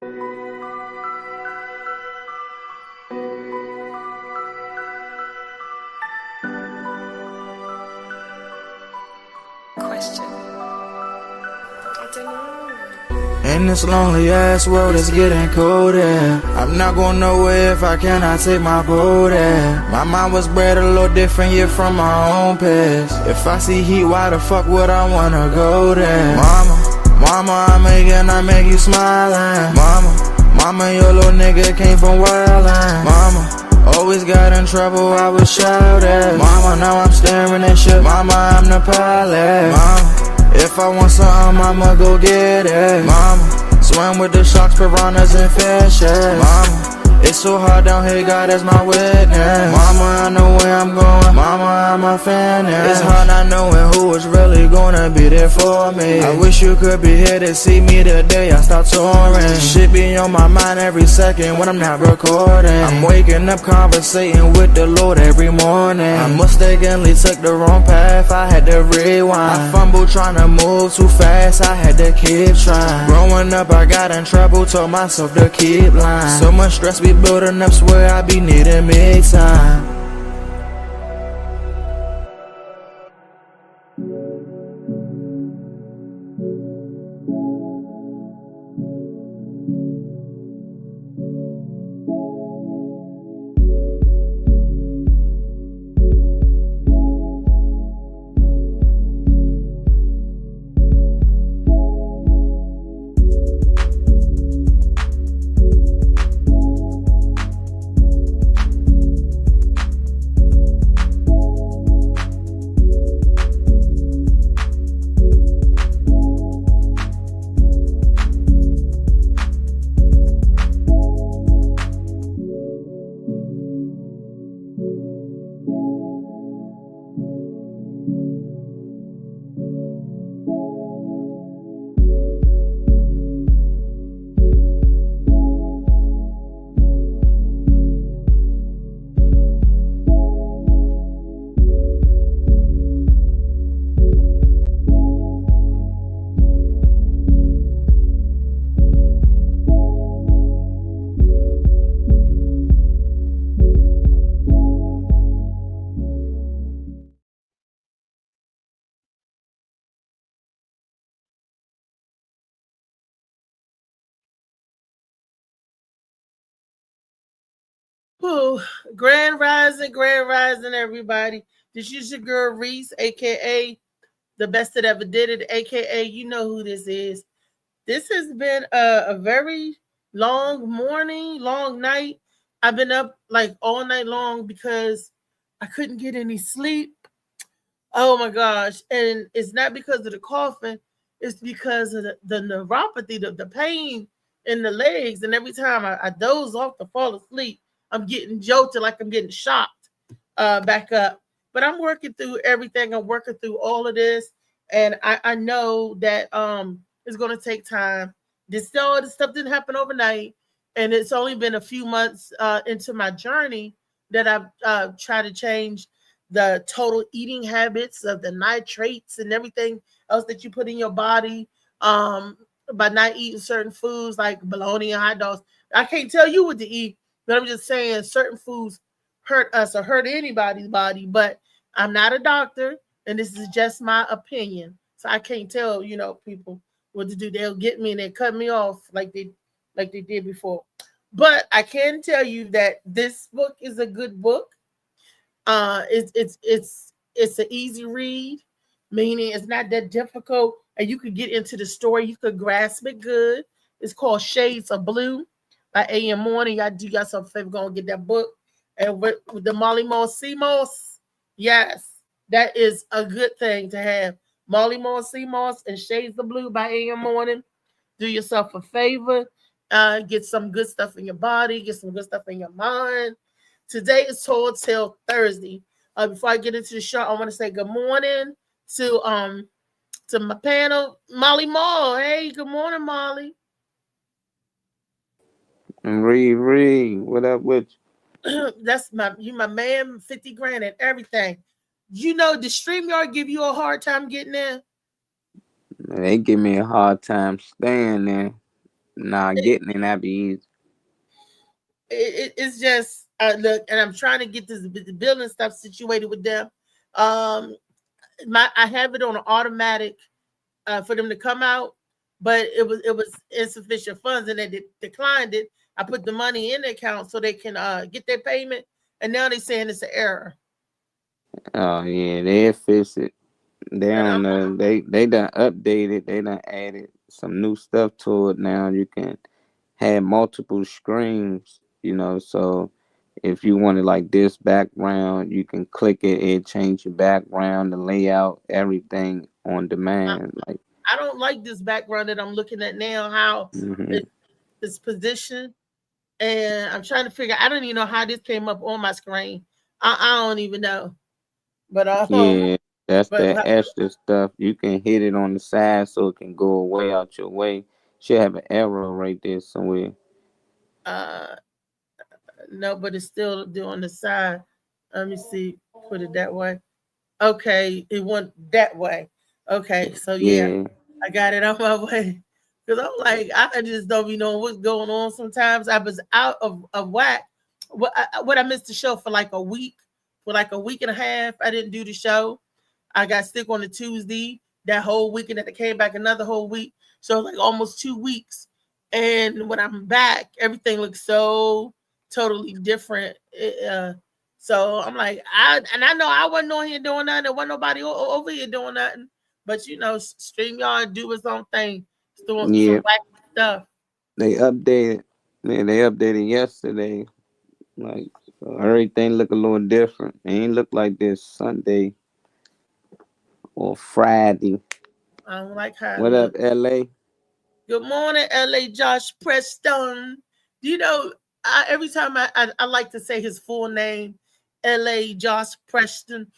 Question. I don't know. In this lonely ass world, it's getting colder. I'm not going nowhere if I cannot take my boat there. My mind was bred a little different, yeah, from my own past. If I see heat, why the fuck would I wanna go there? Mama, I make you smile. Mama, your little nigga came from wildin'. Mama, always got in trouble, I was shouted. Mama, now I'm staring at shit. Mama, I'm the pilot. Mama, if I want something, I'ma go get it. Mama, swim with the sharks, piranhas, and fishes. Mama, it's so hard down here, God is my witness. Mama, I know where I'm going. Mama, I'm a fan. It's hard not knowing who is really gonna be there for me. I wish you could be here to see me the day I start touring. Shit be on my mind every second when I'm not recording. I'm waking up conversating with the Lord every morning. I mistakenly took the wrong path, I had to rewind. I fumbled trying to move too fast, I had to keep trying. Growing up I got in trouble, told myself to keep lying. So much stress be building up, swear I be needing me time. Ooh, grand rising, everybody. This is your girl Reese, aka the best that ever did it, aka you know who this is. This has been a very long morning, long night. I've been up like all night long because I couldn't get any sleep. Oh my gosh. And it's not because of the coughing, it's because of the neuropathy, the pain in the legs. And every time I doze off to fall asleep, I'm getting jolted like I'm getting shocked back up. But I'm working through everything. I'm working through all of this. And I know that it's going to take time. All this stuff didn't happen overnight. And it's only been a few months into my journey that I've tried to change the total eating habits of the nitrates and everything else that you put in your body by not eating certain foods like bologna and hot dogs. I can't tell you what to eat, but I'm just saying certain foods hurt us or hurt anybody's body. But I'm not a doctor, and this is just my opinion. So I can't tell, people what to do. They'll get me and they cut me off like they did before. But I can tell you that this book is a good book. It's an easy read, meaning it's not that difficult, and you could get into the story. You could grasp it good. It's called Shades of Blue by A.M. Morning. Y'all do yourself a favor, go and get that book. And with the Molly Moss Seamoss, yes, that is a good thing to have. Molly Moss Seamoss and Shades of Blue by A.M. Morning. Do yourself a favor. Get some good stuff in your body. Get some good stuff in your mind. Today is Tall Tale Thursday. Before I get into the show, I want to say good morning to my panel, Molly Mall. Hey, good morning, Molly. Reed, what up with That's my man, 50 grand and everything. You know, the StreamYard give you a hard time getting in? you? They give me a hard time staying there. Nah, getting in that be easy. It's just look, and I'm trying to get the building stuff situated with them. Um, I have it on an automatic for them to come out, but it was insufficient funds, and they declined it. I put the money in the account so they can get their payment, and now they're saying it's an error. Oh yeah, they fix it. They And I'm on they done updated. They done added some new stuff to it. Now you can have multiple screens. So if you wanted like this background, you can click it. It change your background, the layout, everything on demand. Like, I don't like this background that I'm looking at now. How hmm it, it's positioned, and I'm trying to figure. I don't even know how this came up on my screen. I don't even know. But yeah, that's but that extra stuff. You can hit it on the side so it can go away out your way. Should have an arrow right there somewhere. uh no, but it's still doing the side. Let me see. Put it that way. Okay, it went that way. Okay, so yeah, Yeah, I got it on my way. Because I'm like, I just don't be knowing what's going on. Sometimes I was out of whack. What I missed the show for like a week, for like a week and a half. I didn't do the show. I got sick on the Tuesday. That whole weekend that I came back another whole week. So like almost 2 weeks. And when I'm back, everything looks so totally different. So I'm like, I know I wasn't on here doing nothing. There wasn't nobody over here doing nothing. But StreamYard do its own thing. It's doing some yeah. wacky stuff. They updated. Man, they updated yesterday. Like, so everything look a little different. It ain't look like this Sunday or Friday. I don't like how it What up, looks. LA? Good morning, LA Josh Preston. Do you know, every time I like to say his full name, LA Josh Preston,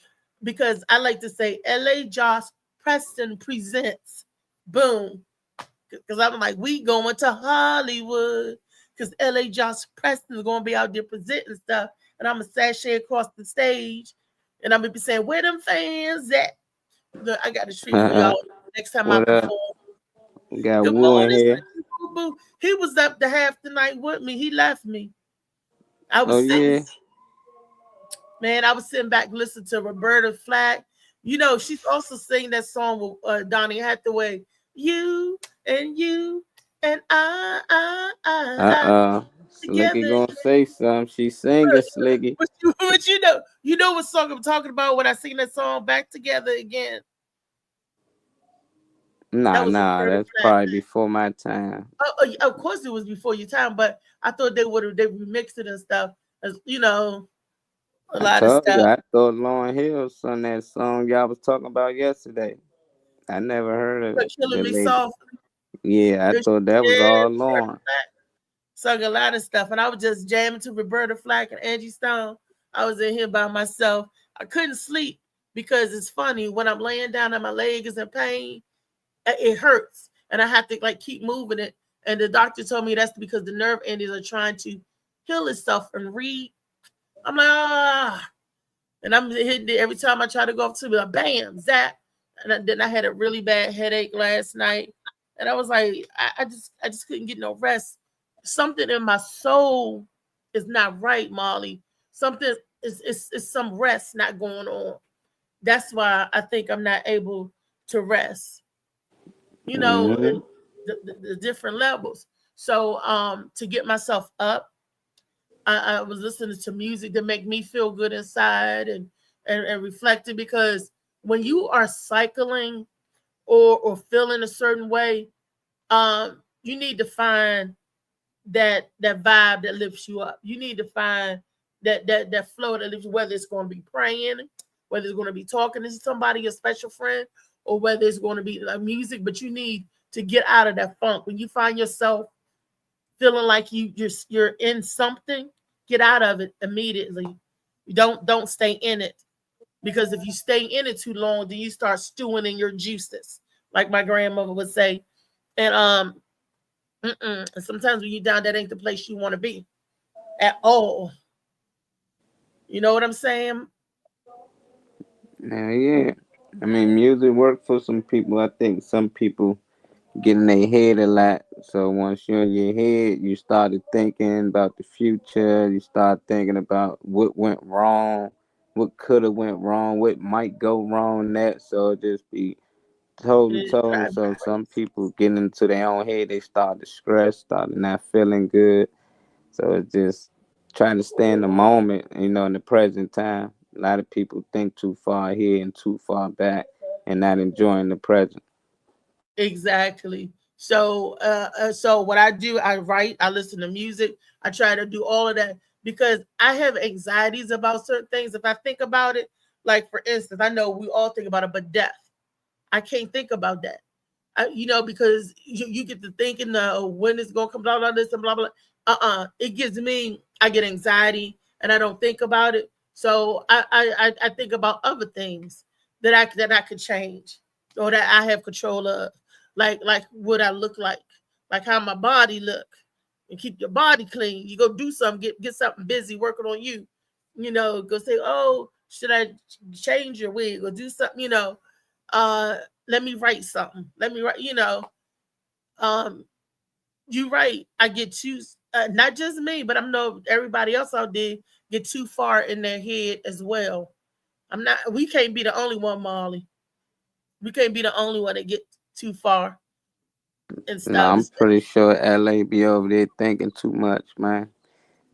because I like to say LA Josh Preston presents. Boom. Because I'm like, we going to Hollywood. Because LA Josh Preston is going to be out there presenting stuff. And I'm going to sashay across the stage. And I'm going to be saying, where them fans at? Look, I got a treat for y'all next time I What up? perform. We got Good Wu in morning, here. Boo Boo. He was up to half the night with me. He left me. I Oh was yeah. sitting, man. I was sitting back listening to Roberta Flack. She's also singing that song with Donny Hathaway. You and you and I Slicky together. gonna say something. She singing Slicky. But you know what song I'm talking about when I sing that song back together again. That Nah, was nah. Roberta That's Flack. probably before my time. Of course, it was before your time, but I thought they remixed it and stuff. As a I lot of told you. stuff. I thought Lauren Hill sung that song y'all was talking about yesterday. I never heard of But Killing the Me lady. Softly. Yeah, I thought that was Yeah, all Roberta Lauren. Flack sung a lot of stuff, and I was just jamming to Roberta Flack and Angie Stone. I was in here by myself. I couldn't sleep because it's funny when I'm laying down and my leg is in pain, it hurts, and I have to like keep moving it. And the doctor told me that's because the nerve endings are trying to heal itself and read. I'm like, and I'm hitting it every time I try to go up to me, like, bam, zap. And then I had a really bad headache last night, and I was like, I just couldn't get no rest. Something in my soul is not right, Molly. Something is some rest not going on. That's why I think I'm not able to rest. You know, Hmm. the different levels. So to get myself up, I was listening to music that make me feel good inside and reflecting, because when you are cycling or feeling a certain way, you need to find that vibe that lifts you up. You need to find that flow that lifts you, whether it's going to be praying, whether it's going to be talking to somebody, a special friend, or whether it's going to be like music. But you need to get out of that funk. When you find yourself feeling like you're in something, get out of it immediately. You don't stay in it, because if you stay in it too long, then you start stewing in your juices, like my grandmother would say. And and sometimes when you're down, that ain't the place you want to be at all. You know what I'm saying? Yeah, yeah. I mean, music work for some people. I think some people get in their head a lot. So once you're in your head, you started thinking about the future. You start thinking about what went wrong, what could have went wrong, what might go wrong next. So it just be total, It total. drive me So some crazy. people get into their own head. They start to stress, start not feeling good. So it's just trying to stay in the moment, in the present time. A lot of people think too far here and too far back and not enjoying the present. Exactly. So what I do, I write, I listen to music, I try to do all of that because I have anxieties about certain things. If I think about it, like for instance, I know we all think about it, but death, I can't think about that. Because you get to thinking when it's gonna come, blah blah this and blah blah. It gives me, I get anxiety and I don't think about it. So I think about other things that I could change or that I have control of, like what I look like how my body look, and keep your body clean. You go do something, get something busy working on you. Go say, oh, should I change your wig or do something? Uh, let me write something. Let me write. Um, you right. I get too, not just me, but I know everybody else out there get too far in their head as well. I'm not. We can't be the only one, Molly. We can't be the only one that get too far and No, stuff. I'm pretty sure LA be over there thinking too much, man.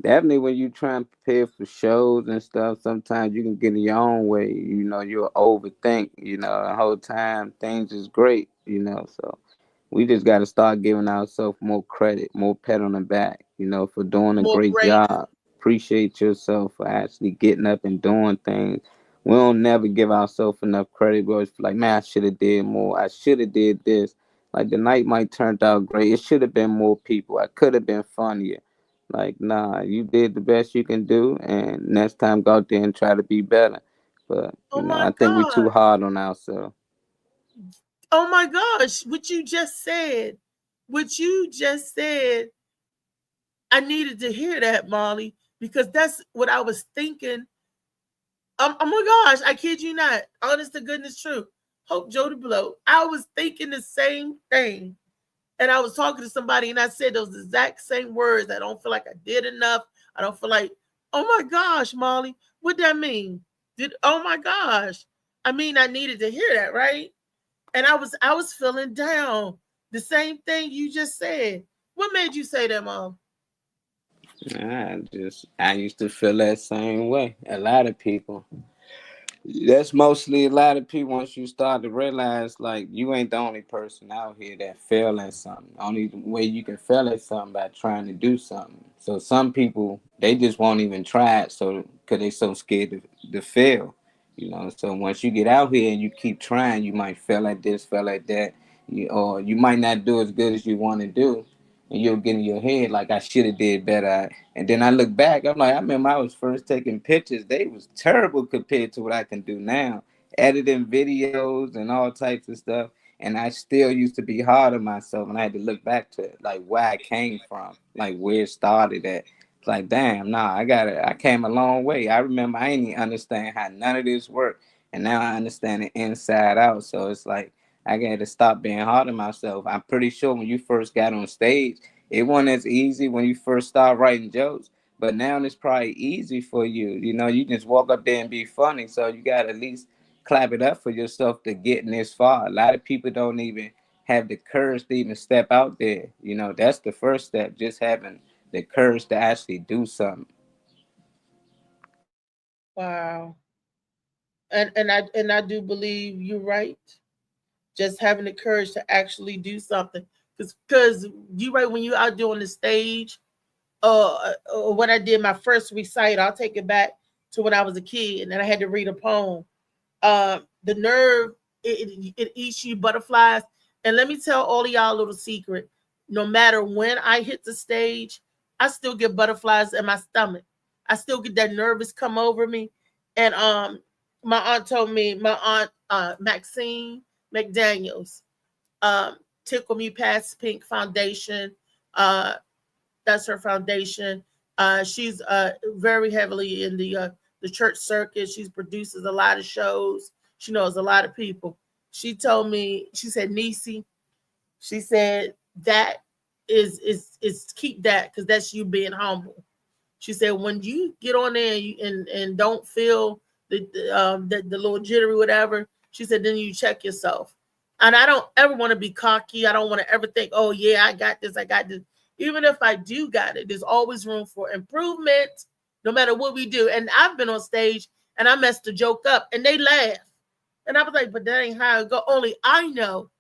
Definitely when you try and prepare for shows and stuff, sometimes you can get in your own way. You'll overthink, the whole time things is great. So we just got to start giving ourselves more credit, more pat on the back, for doing a More great grace. job. Appreciate yourself for actually getting up and doing things. We don't never give ourselves enough credit. We always feel like, man, I should have did more. I should have did this. Like the night might turned out great. It should have been more people. I could have been funnier. Like, nah, you did the best you can do, and next time go out there and try to be better. But, Oh my I think we God. too hard on ourselves. Oh my gosh. What you just said. What you just said. I needed to hear that, Molly, because that's what I was thinking. Oh my gosh, I kid you not. Honest to goodness truth. Hope Jody Blow. I was thinking the same thing. And I was talking to somebody and I said those exact same words. I don't feel like I did enough. I don't feel like, oh my gosh, Molly, what that mean? Oh my gosh. I mean, I needed to hear that, right? And I was feeling down. The same thing you just said. What made you say that, Mom? I used to feel that same way. A lot of people. That's mostly a lot of people once you start to realize like you ain't the only person out here that fail at something. Only way you can fail at something by trying to do something. So some people they just won't even try it so because they so scared to fail. So once you get out here and you keep trying, you might fail at this, fail at that, or you might not do as good as you want to do, and you'll get in your head like I should have did better. And then I look back, I'm like, I remember I was first taking pictures. They was terrible compared to what I can do now, editing videos and all types of stuff. And I still used to be hard on myself, and I had to look back to it, like where I came from, like where it started at. It's like, damn, nah, I got it. I came a long way. I remember I didn't even understand how none of this worked, and now I understand it inside out. So it's like I got to stop being hard on myself. I'm pretty sure when you first got on stage, it wasn't as easy when you first start writing jokes. But now it's probably easy for you. You just walk up there and be funny. So you got to at least clap it up for yourself to getting this far. A lot of people don't even have the courage to even step out there. That's the first step, just having the courage to actually do something. Wow. And I do believe you're right. Just having the courage to actually do something. Because you right, when you out there on the stage, when I did my first recital, I'll take it back to when I was a kid and then I had to read a poem. The nerve, it eats you butterflies. And let me tell all of y'all a little secret. No matter when I hit the stage, I still get butterflies in my stomach. I still get that nervous come over me. And my aunt told me, my aunt Maxine McDaniels, Tickle Me Past Pink Foundation. Uh, that's her foundation. She's very heavily in the church circuit. She produces a lot of shows. She knows a lot of people. She told me, she said, Nisi, She said that is keep that because that's you being humble. She said when you get on there and don't feel the little jittery whatever, she said then you check yourself. And I don't ever want to be cocky. I don't want to ever think, oh yeah, I got this, I got this. Even if I do got it, there's always room for improvement, no matter what we do. And I've been on stage and I messed the joke up and they laugh. And I was like, but that ain't how it go. Only I know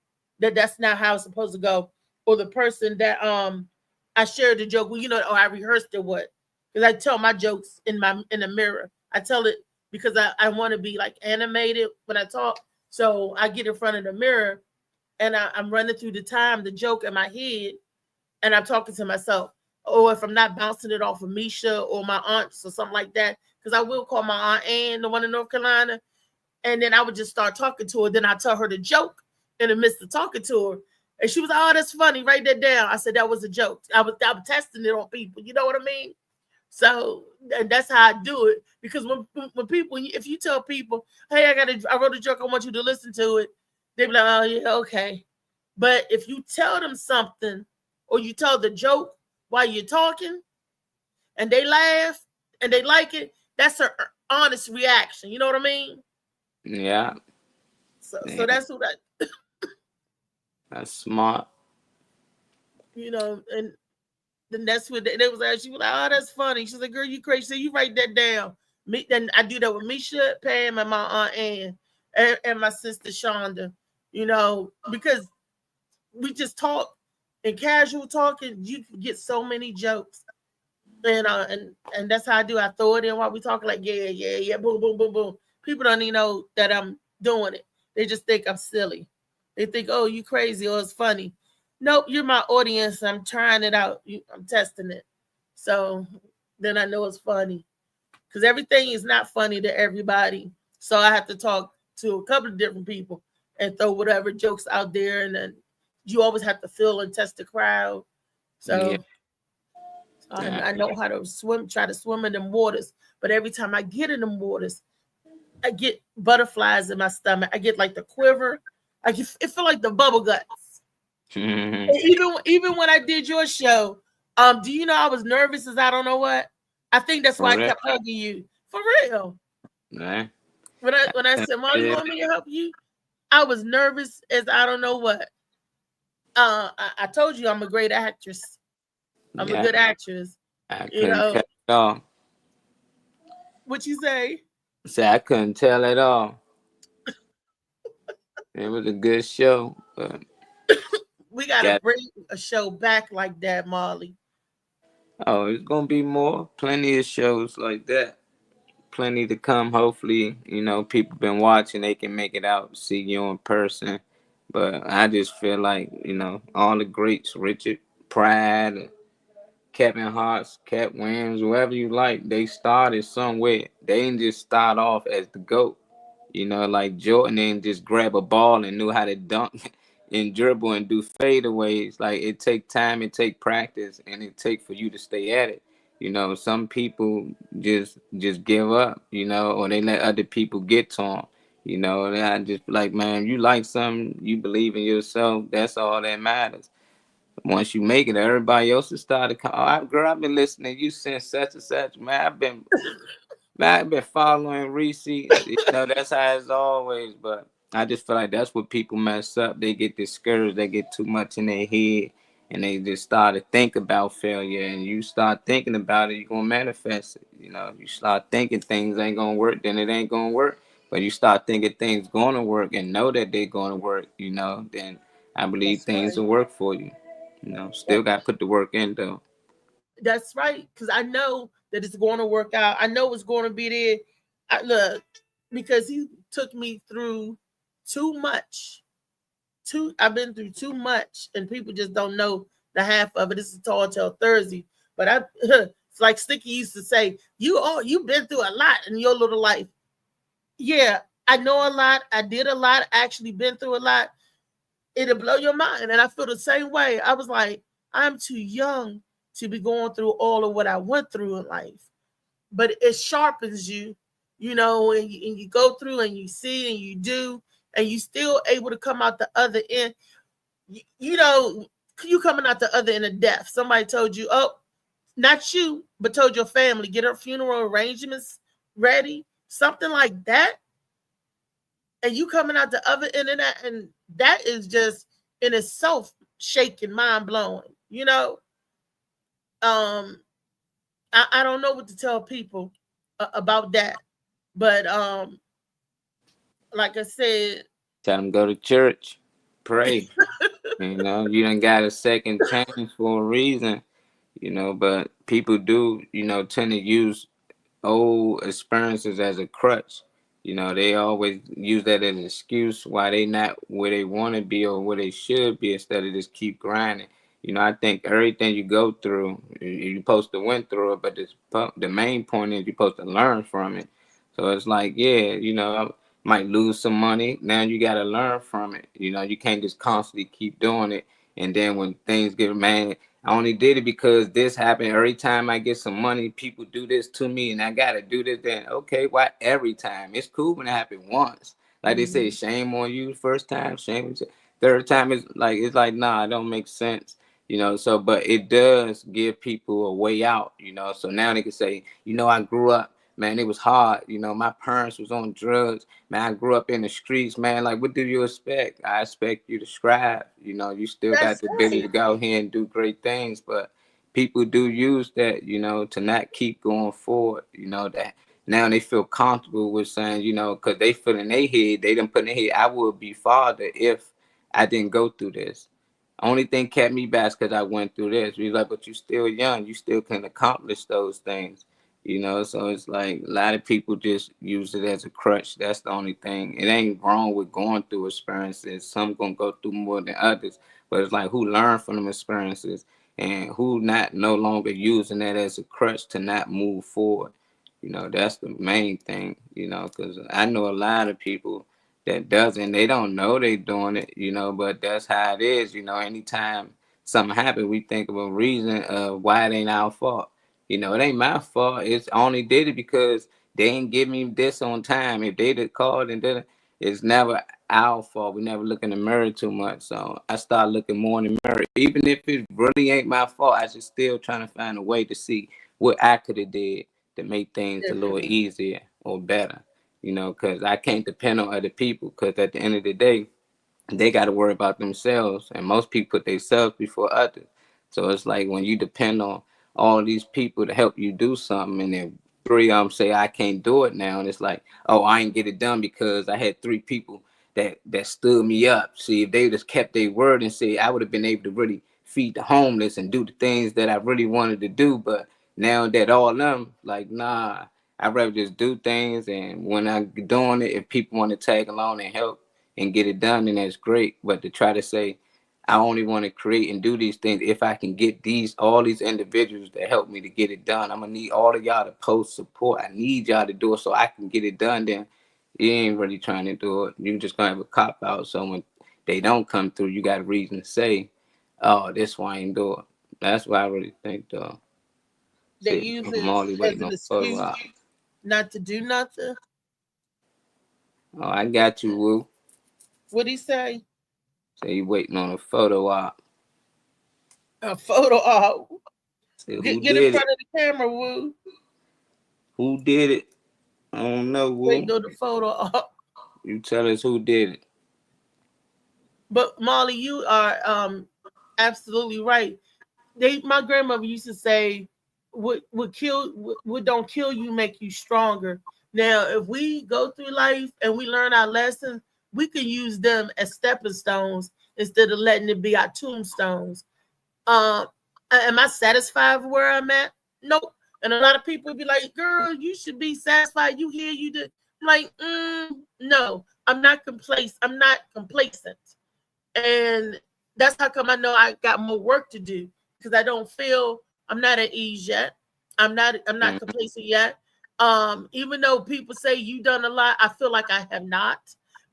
that that's not how it's supposed to go. Or the person that I shared the joke with, I rehearsed it what. Because I tell my jokes in the mirror. I tell it because I want to be like animated when I talk. So I get in front of the mirror and I'm running through the joke in my head, and I'm talking to myself. Or if I'm not bouncing it off of Misha or my aunts or something like that, because I will call my aunt Ann, the one in North Carolina, and then I would just start talking to her. Then I tell her the joke in the midst of talking to her. And she was like, oh, that's funny. Write that down. I said, that was a joke. I was testing it on people. You know what I mean? So and that's how I do it. Because when people, if you tell people, hey, I wrote a joke, I want you to listen to it, they be like, oh yeah, okay. But if you tell them something or you tell the joke while you're talking and they laugh and they like it, that's an honest reaction. You know what I mean? Yeah. So that's what that's smart. And then that's what they was like. She was like, "Oh, that's funny." She's like, "Girl, you crazy." So you write that down. Then I do that with Misha, Pam, and my aunt Ann, and my sister Shonda. Because we just talk and casual talking, you can get so many jokes, and that's how I do. I throw it in while we talk, like yeah, boom, boom, boom, boom. People don't even know that I'm doing it. They just think I'm silly. They think, "Oh, you crazy," or it's funny. Nope, you're my audience. I'm trying it out. I'm testing it. So then I know it's funny. Because everything is not funny to everybody. So I have to talk to a couple of different people and throw whatever jokes out there. And then you always have to feel and test the crowd. So I know how to try to swim in them waters. But every time I get in them waters, I get butterflies in my stomach. I get like the quiver. It feel like the bubble guts. Even when I did your show, do you know I was nervous as I don't know what? I think that's why I kept hugging you. For real. Right. When I said, Mom, you want me to help you? I was nervous as I don't know what. I told you I'm a great actress. I'm a good actress. I couldn't tell it all. What you say? I couldn't tell it all. It was a good show, but we gotta bring a show back like that, Marley. Oh, it's gonna be more. Plenty of shows like that. Plenty to come. Hopefully, people been watching. They can make it out, see you in person. But I just feel like, all the greats, Richard Pryor, Kevin Hart, Cat Williams, whoever you like, they started somewhere. They didn't just start off as the GOAT. Like Jordan didn't just grab a ball and knew how to dunk and dribble and do fadeaways. Like, it take time, it take practice, and it take for you to stay at it. Some people just give up, or they let other people get to them. I just like, man, you like something, you believe in yourself, that's all that matters. Once you make it, everybody else has started. Girl, I've been listening to you since such and such. Man, I've been following Reese. That's how it's always. But I just feel like that's what people mess up. They get discouraged. They get too much in their head, and they just start to think about failure. And you start thinking about it, you're gonna manifest it. You start thinking things ain't gonna work, then it ain't gonna work. But you start thinking things gonna work and know that they're gonna work. Then I believe things will work for you. Still got to put the work in though. That's right, because I know that it's going to work out. I know it's going to be there. Look, because he took me through too much. I've been through too much, and people just don't know the half of it. This is Tall Tale Thursday, but it's like Sticky used to say, you've been through a lot in your little life. Yeah, I know a lot. I did a lot. Actually been through a lot. It'll blow your mind. And I feel the same way. I was like, I'm too young to be going through all of what I went through in life. But it sharpens you, and you go through and you see and you do, and you still able to come out the other end. you know, you coming out the other end of death. Somebody told you, oh, not you, but told your family, get her funeral arrangements ready, something like that. And you coming out the other end of that, and that is just in itself shaking, mind blowing, you know. I don't know what to tell people about that, but like I said, Tell them go to church, pray. You know, you done got a second chance for a reason. You know, but people do, you know, tend to use old experiences as a crutch. You know, they always use that as an excuse why they not where they want to be or where they should be instead of just keep grinding. You know, I think everything you go through, you're supposed to win through it, but the main point is you're supposed to learn from it. So it's like, yeah, you know, I might lose some money. Now you got to learn from it. You know, you can't just constantly keep doing it. And then when things get, man, I only did it because this happened. Every time I get some money, people do this to me, and I gotta do this. Then okay, why every time? It's cool when it happened once. Like they say, shame on you first time, shame on you. Third time is like it's like nah, it don't make sense. You know, so but it does give people a way out. You know, so now they can say, you know, I grew up. Man, it was hard. You know, my parents was on drugs. Man, I grew up in the streets, man. Like, what do you expect? I expect you to strive. You know, you still got that's the ability right. to go out here and do great things, but people do use that, you know, to not keep going forward. You know, that now they feel comfortable with saying, you know, because they feel in their head, they done put in their head, I would be farther if I didn't go through this. Only thing kept me back because I went through this. We like, but you still young, you still can accomplish those things. You know, so it's like a lot of people just use it as a crutch. That's the only thing. It ain't wrong with going through experiences. Some gonna go through more than others, but it's like who learn from them experiences and who not no longer using that as a crutch to not move forward. You know, that's the main thing. You know, because I know a lot of people that doesn't. They don't know they doing it. You know, but that's how it is. You know, anytime something happens, we think of a reason of why it ain't our fault. You know, it ain't my fault. It's I only did it because they ain't give me this on time. If they'd have called and did it, it's never our fault. We never look in the mirror too much. So I start looking more in the mirror. Even if it really ain't my fault, I just still trying to find a way to see what I could have did to make things a little Differently. easier or better. You know, because I can't depend on other people. Because at the end of the day, they got to worry about themselves, and most people put themselves before others. So it's like when you depend on all these people to help you do something, and then three of them say I can't do it now, and it's like, oh, I ain't get it done because I had three people that stood me up. See, if they just kept their word and said, I would have been able to really feed the homeless and do the things that I really wanted to do. But now that all of them like, nah, I'd rather just do things, and when I'm doing it, if people want to tag along and help and get it done, then that's great. But to try to say, I only want to create and do these things if I can get all these individuals to help me to get it done. I'm gonna need all of y'all to post support. I need y'all to do it so I can get it done. Then you ain't really trying to do it. You just gonna have a cop out. So when they don't come through, you got a reason to say, "Oh, this why I ain't do it." That's what I really think, though. They See, use I'm it only as waiting an on photo excuse op. not to do nothing. Oh, I got you, Woo. What'd he say? Say you waiting on a photo op. A photo op. Say who Get in did front it? of the camera, Woo. Who did it? I don't know, Waiting Woo. on the photo op. You tell us who did it. But Molly, you are absolutely right. My grandmother used to say, what don't kill you make you stronger. Now, if we go through life and we learn our lessons, we can use them as stepping stones instead of letting it be our tombstones. Um, am I satisfied with where I'm at? Nope. And a lot of people be like, "Girl, you should be satisfied. You here, you did." I'm like, no, I'm not complacent. I'm not complacent, and that's how come I know I got more work to do because I don't feel I'm not at ease yet. I'm not Mm. complacent yet. Even though people say you done a lot, I feel like I have not.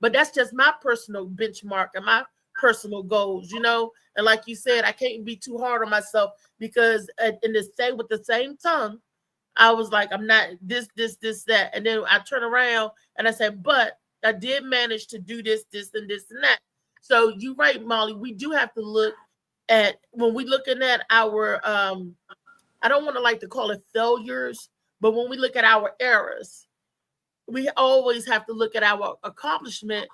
But that's just my personal benchmark and my personal goals, you know. And like you said, I can't be too hard on myself because in the same with the same tongue, I was like, I'm not this, that. And then I turn around and I said, but I did manage to do this, and this, and that. So you're right, Molly. We do have to look at when we looking at our I don't want to like to call it failures, but when we look at our errors, we always have to look at our accomplishment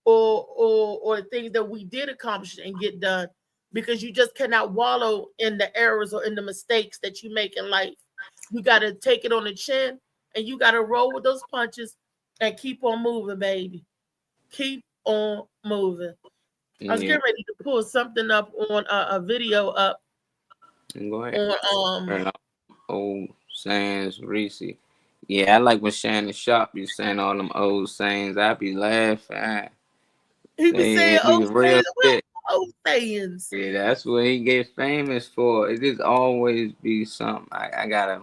or things that we did accomplish and get done, because you just cannot wallow in the errors or in the mistakes that you make in life. You got to take it on the chin and you got to roll with those punches and keep on moving, baby. Keep on moving. I was Yeah, getting ready to pull something up on a video up go ahead. on Right off. Old sayings, Reese. Yeah, I like when Shannon Sharp be saying all them old sayings. I be laughing. he be saying They be old real sayings. What shit. old sayings? Yeah, that's what he get famous for. It just always be something. I gotta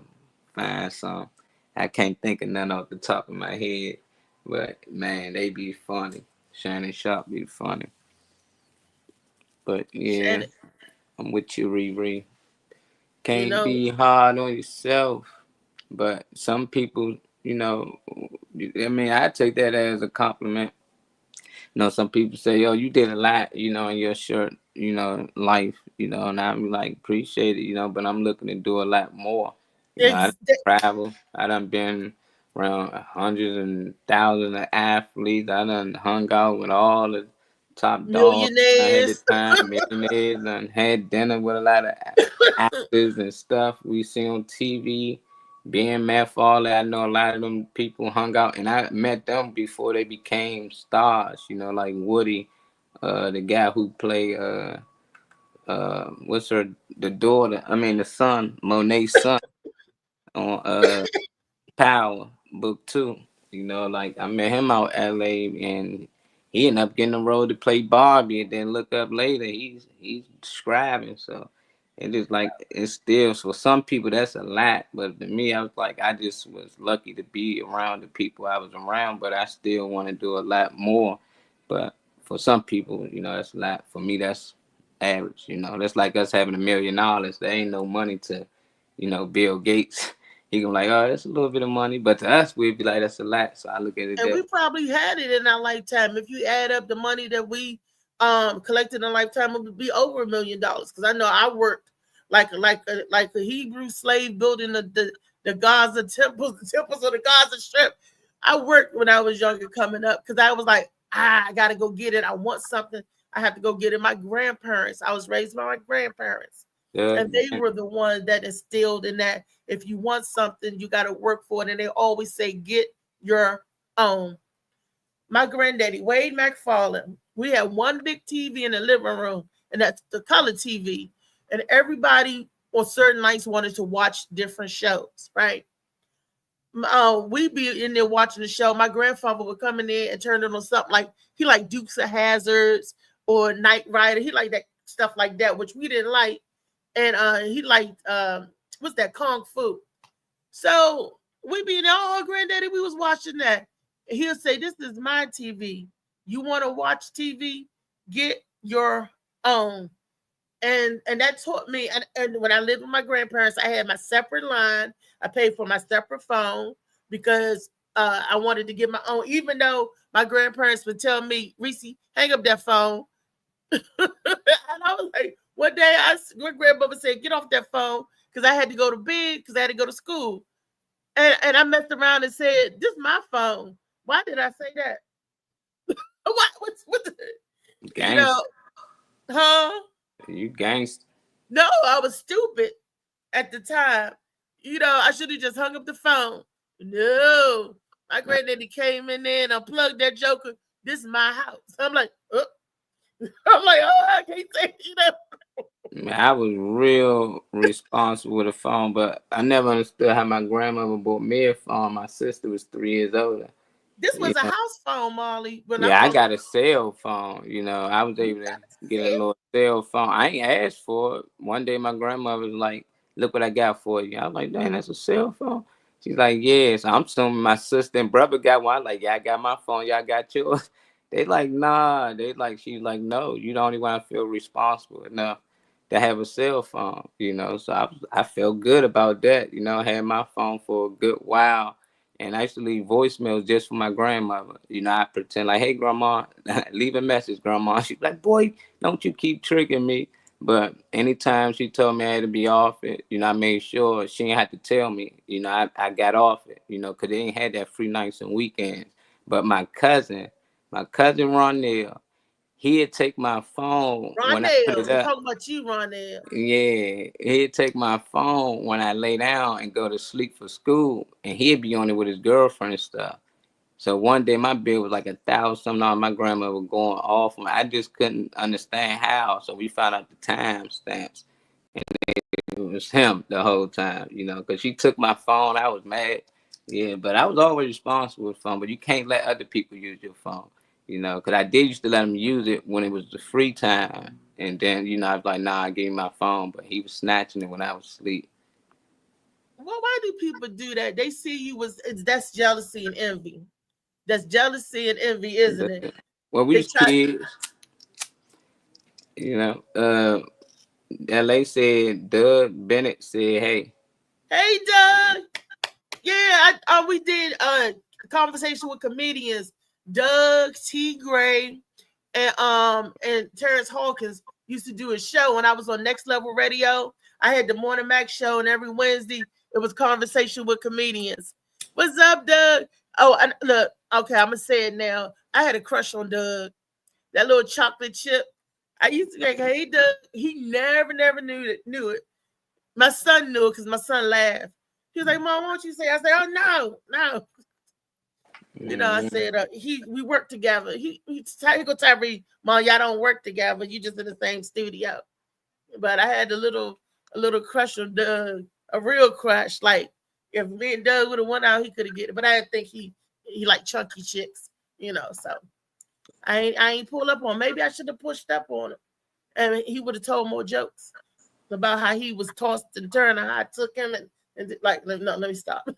find some. I can't think of none off the top of my head. But man, they be funny. Shannon Sharp be funny. But yeah, Shannon, I'm with you, Riri. you Can't know, be hard on yourself. But some people, I mean, I take that as a compliment. Some people say, "Yo, you did a lot, in your short, life, and I'm like, appreciate it, but I'm looking to do a lot more. I done ex- travel. I done been around hundreds and thousands of athletes. I done hung out with all the top dogs. I had the millionaires. time, millionaires, and had dinner with a lot of actors and stuff we see on TV. Being Matt Farley, I know a lot of them people hung out, and I met them before they became stars. Like Woody, the guy who played what's her the daughter? I mean the son, Monet's son on Power Book Two. Like I met him out LA, and he ended up getting a role to play Barbie, and then look up later he's scribing. So it is like it's still for some people that's a lot, but to me I was like I just was lucky to be around the people I was around, but I still want to do a lot more. But for some people, that's a lot. For me, that's average. That's like us having $1 million. There ain't no money to, Bill Gates. He gonna like, oh, that's a little bit of money, but to us, we'd be like, that's a lot. So I look at it And that we way. probably had it in our lifetime. If you add up the money that we collected in a lifetime, it would be over $1 million. Because I know I worked like a Hebrew slave building the Gaza temples, the temples of the Gaza Strip. I worked when I was younger coming up because I was like, I gotta go get it. I want something. I have to go get it. My grandparents, I was raised by my grandparents. Yeah, And they man. were the ones that instilled in that if you want something, you got to work for it. And they always say, get your own. My granddaddy, Wade McFarland, we had one big TV in the living room, and that's the color TV. And everybody on certain nights wanted to watch different shows, right? We'd be in there watching the show. My grandfather would come in there and turn it on something like he liked Dukes of Hazards or Knight Rider. He liked that stuff like that, which we didn't like. And he liked what's that, Kung Fu. So we be there, oh granddaddy, we was watching that. And he'll say, this is my TV. You want to watch TV? Get your own. And that taught me, and when I lived with my grandparents, I had my separate line. I paid for my separate phone because I wanted to get my own, even though my grandparents would tell me, Reese, hang up that phone. And I was like, one day my grandmother said, get off that phone because I had to go to bed because I had to go to school. And I messed around and said, this is my phone. Why did I say that? What the, you know, Gangster. huh? You gangster. No, I was stupid at the time. I should have just hung up the phone. No. My granddaddy came in there and unplugged that joker. This is my house. I'm like, oh. I can't say Man, I was real responsible with a phone, but I never understood how my grandmother bought me a phone. My sister was 3 years older. This You was a know, house phone, Molly. When I'm yeah, I talking, got a cell phone. I was you able got to to get say a it. little cell phone. I ain't asked for it. One day my grandmother was like, "Look what I got for you." I was like, "Dang, that's a cell phone." She's like, "Yeah." So I'm assuming my sister and brother got one. I'm like, "Yeah, I got my phone. Y'all got yours." They like, "Nah." She's like, "No, you the only one I feel responsible enough to have a cell phone." So I felt good about that. I had my phone for a good while, And I used to leave voicemails just for my grandmother. You know, I pretend like, hey, grandma, leave a message, grandma. She'd be like, boy, don't you keep tricking me. But anytime she told me I had to be off it, you know, I made sure she didn't have to tell me. You know, I got off it, you know, because they ain't had that free nights and weekends. But my cousin Ronell, he'd take my phone when I put Rondell, it we're up. talking about you, Rondell. Yeah, he'd take my phone when I lay down and go to sleep for school, and he'd be on it with his girlfriend and stuff. So one day my bill was like $1,000. My grandma was going off. I just couldn't understand how. So we found out the time stamps, and it was him the whole time, you know, because she took my phone. I was mad. Yeah, but I was always responsible with phone. But you can't let other people use your phone, you know, because I did used to let him use it when it was the free time. And then, you know, I was like, nah, I gave him my phone. But he was snatching it when I was asleep. Well, why do people do that? They see you that's jealousy and envy. That's jealousy and envy, isn't it? Well, we They was try. kids, you know. LA said, Doug Bennett said, hey. Hey, Doug. Yeah, we did a conversation with comedians. Doug T. Gray and Terrence Hawkins used to do a show when I was on Next Level Radio. I had the Morning Mac show, and every Wednesday it was conversation with comedians. What's up, Doug? Oh, and look, okay, I'm gonna say it now. I had a crush on Doug. That little chocolate chip. I used to be like, hey, Doug. He never knew it. My son knew it because my son laughed. He was like, Mom, why don't you say? I said, oh, no. You know, I said, we work together. He go Tyree, Mom, y'all don't work together. You just in the same studio. But I had a little crush on Doug, a real crush. Like, if me and Doug would have went out, he could have get it. But I didn't think he liked chunky chicks, you know, so I ain't pull up on him. Maybe I should have pushed up on him. And he would have told more jokes about how he was tossed and turned and how I took him and like, no, let me stop.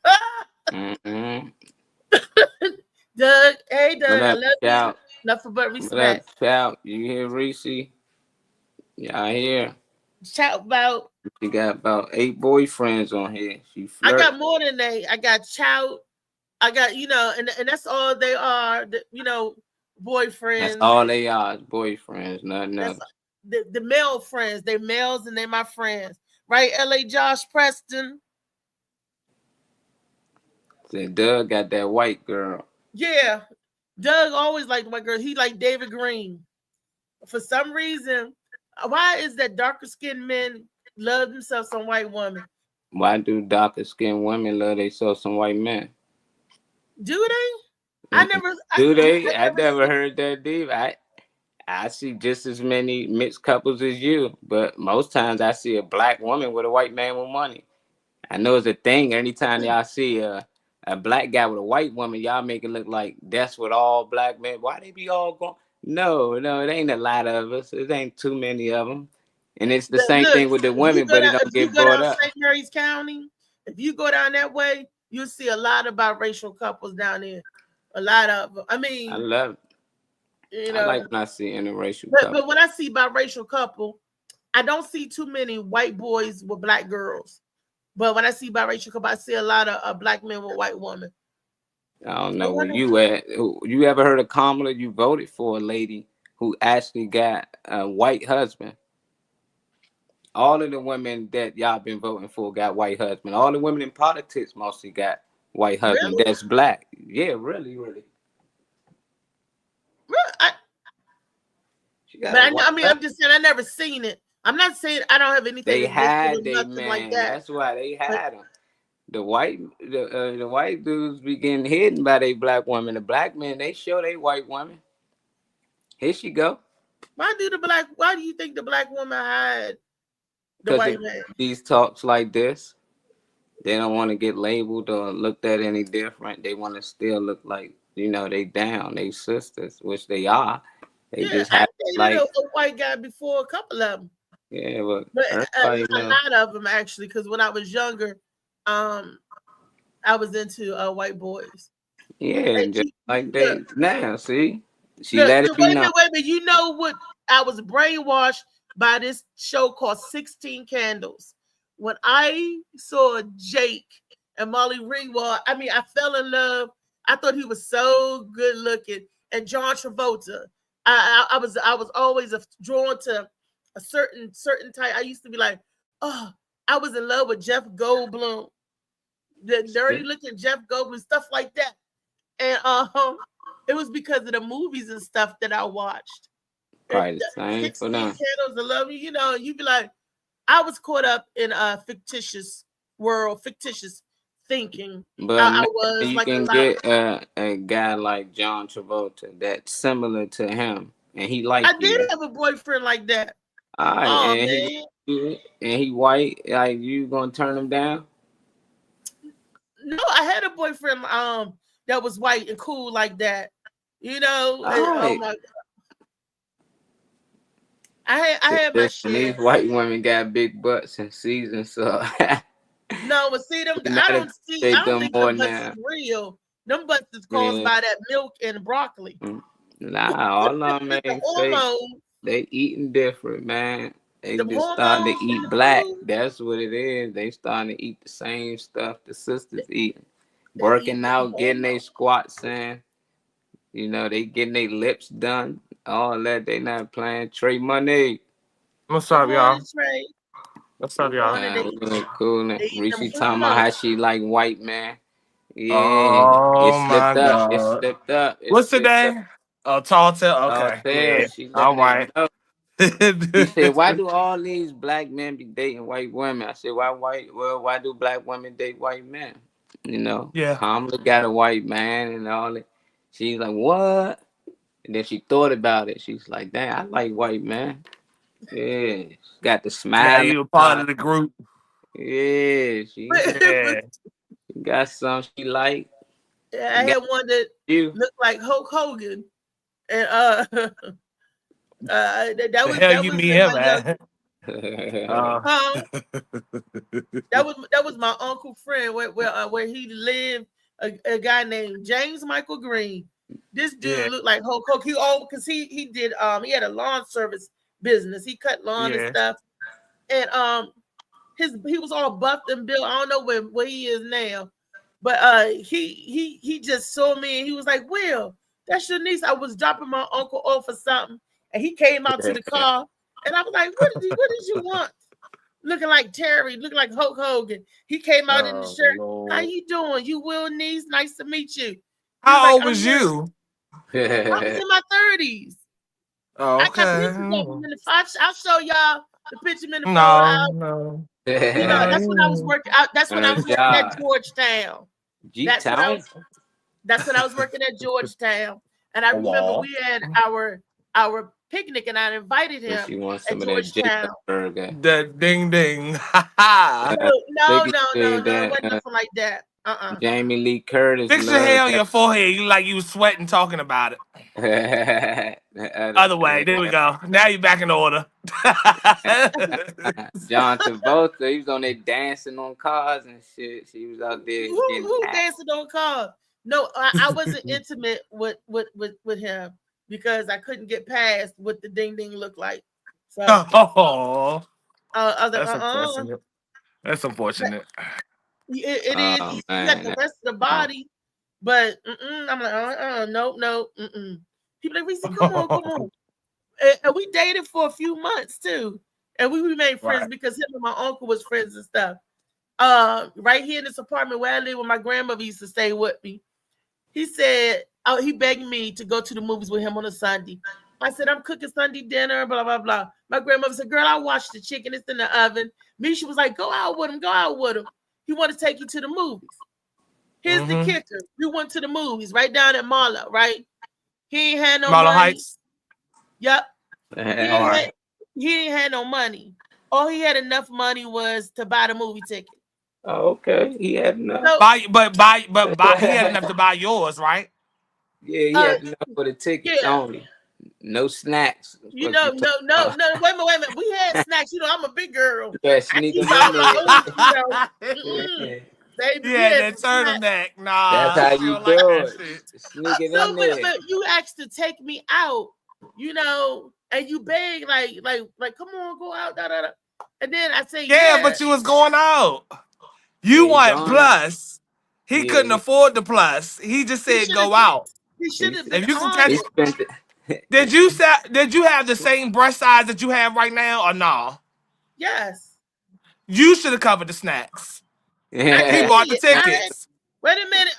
Mm-hmm. Doug, hey Doug, I love shout? you. Nothing but respect. What up, shout? You hear Reese? Yeah, I hear. Shout about. She got about 8 boyfriends on here. I got more than 8. I got Chout. I got, you know, and that's all they are, you know, boyfriends. That's all they are, boyfriends, nothing else. The male friends, they're males and they're my friends. Right, LA Josh Preston? Said Doug got that white girl. Yeah. Doug always liked white girls. He liked David Green. For some reason, why is that darker skinned men love themselves some white women? Why do darker skinned women love themselves some white men? Do they? I never. Do they? I never heard that, Dave. I see just as many mixed couples as you, but most times I see a black woman with a white man with money. I know it's a thing. Anytime y'all see a black guy with a white woman, y'all make it look like that's what all black men. Why they be all going? No, it ain't a lot of us. It ain't too many of them. And it's the same thing with the women, but it don't get brought up. St. Mary's County, if you go down that way, you'll see a lot of biracial couples down there. A lot of them. I mean, I love it. You know, I like when I see interracial couples. But when I see biracial couple, I don't see too many white boys with black girls. But when I see biracial couple, I see a lot of black men with white women. I don't know where you at. You ever heard of Kamala? You voted for a lady who actually got a white husband. All of the women that y'all been voting for got white husband. All the women in politics mostly got white husband. Really? That's black. Yeah, really. I'm just saying I never seen it. I'm not saying I don't have anything. They had they man. Like that. That's why they had them. The white dudes be getting hidden by they black women. The black men, they show they white women. Here she go. Why do you think the black woman hide the white man? These talks like this, they don't want to get labeled or looked at any different. They want to still look like, you know, they down, they sisters, which they are. They just have like a white guy before, a couple of them. Yeah, but a lot of them actually, because when I was younger, I was into white boys. Yeah, just like that. Now, see, she let it be known. Wait a minute. You know what? I was brainwashed by this show called 16 Candles. When I saw Jake and Molly Ringwald. I mean, I fell in love. I thought he was so good looking. And John Travolta. I was always drawn to a certain type. I used to be like, oh, I was in love with Jeff Goldblum, the dirty looking Jeff Goldblum, stuff like that. And it was because of the movies and stuff that I watched. Probably the same for them. Candles of Love, you know, you'd be like, I was caught up in a fictitious world, fictitious thinking. But I was you like can get a guy like John Travolta that's similar to him, and he like. I did have a boyfriend like that. All right, Oh and he white. Like, you gonna turn him down? No, I had a boyfriend that was white and cool like that. You know, oh my God. I had my shit. These white women got big butts and seasons, so no, but see them. I don't think them butts is real. Them butts is caused by that milk and broccoli. Nah, all of them they eating different, man. They just starting to eat black. That's what it is. They starting to eat the same stuff the sisters eating. Working out, getting their squats in. You know, they getting their lips done. All that. They not playing. Trey Money. What's up, y'all? What's up, y'all? Cool. Reese talking about how she like white man. Yeah. Oh, my God. It slipped up. What's today? Oh, tall tale. Okay. Yeah. All right. He said, why do all these black men be dating white women? I said, why do black women date white men? You know, Kamala got a white man and all that. She's like, what? And then she thought about it. She's like, damn, I like white man. Yeah. She got the smile. Yeah, you a part of the group. Yeah. She got some she like. Yeah, I had one that looked like Hulk Hogan. And that was hell you mean him, man. That was my uncle friend where he lived, a guy named James Michael Green. This dude looked like Hulk Hogan. Because he did he had a lawn service business. He cut lawn and stuff. And he was all buffed and built. I don't know where he is now. But he just saw me and he was like, Will, that's your niece. I was dropping my uncle off for something. And he came out to the car, and I was like, "What did you want?" Looking like Terry, looking like Hulk Hogan. He came out in the shirt. Lord. How you doing? You Will niece? Nice to meet you. How old was you? I was in my 30s. Oh, okay. I got pictures. I'll show y'all the picture in the phone. No. You know, that's when I was working out. That's when I was working at Georgetown. That's when I was working at Georgetown. And I remember we had our picnic, and I invited him. She wants some of that Jacob burger. The ding ding. No, it wasn't nothing like that. Jamie Lee Curtis. Fix your hair on your forehead. You like you was sweating talking about it. Other way. There we go. Now you're back in order. John Travolta, he was on there dancing on cars and shit. She was out there. Who dancing on cars? No, I wasn't intimate with him because I couldn't get past what the ding ding looked like. So that's unfortunate. That's unfortunate. It is. You got the rest of the body, but I'm like, no. People like, Reese, come on. And we dated for a few months too, and we remained friends because him and my uncle was friends and stuff. Right here in this apartment where I live, where my grandmother used to stay with me. He said, he begged me to go to the movies with him on a Sunday. I said, I'm cooking Sunday dinner, blah, blah, blah. My grandmother said, girl, I washed the chicken. It's in the oven. Misha was like, go out with him. He wanted to take you to the movies. Here's the kicker. We went to the movies right down at Marlow, right? He ain't had no Marlow money. Heights? Yep. He ain't had no money. All he had enough money was to buy the movie ticket. Oh, okay. He had enough. But he had enough to buy yours, right? Yeah, he had enough for the tickets only. No snacks. No. Wait a minute. We had snacks. You know, I'm a big girl. Yeah, sneaking in Baby, that turtleneck. Nah. That's how you do it. Sneaking in there. But you asked to take me out, you know, and you beg like, come on, go out, da. And then I say, but you was going out. You Yeah, want gone. plus. He Yeah, couldn't afford the plus. He just He said should have. go out. He should have he, been If you can honest. catch he it. spent it. Did you have the same breast size that you have right now or no? Yes, You should have covered the snacks. I He bought the did. tickets. Wait a minute.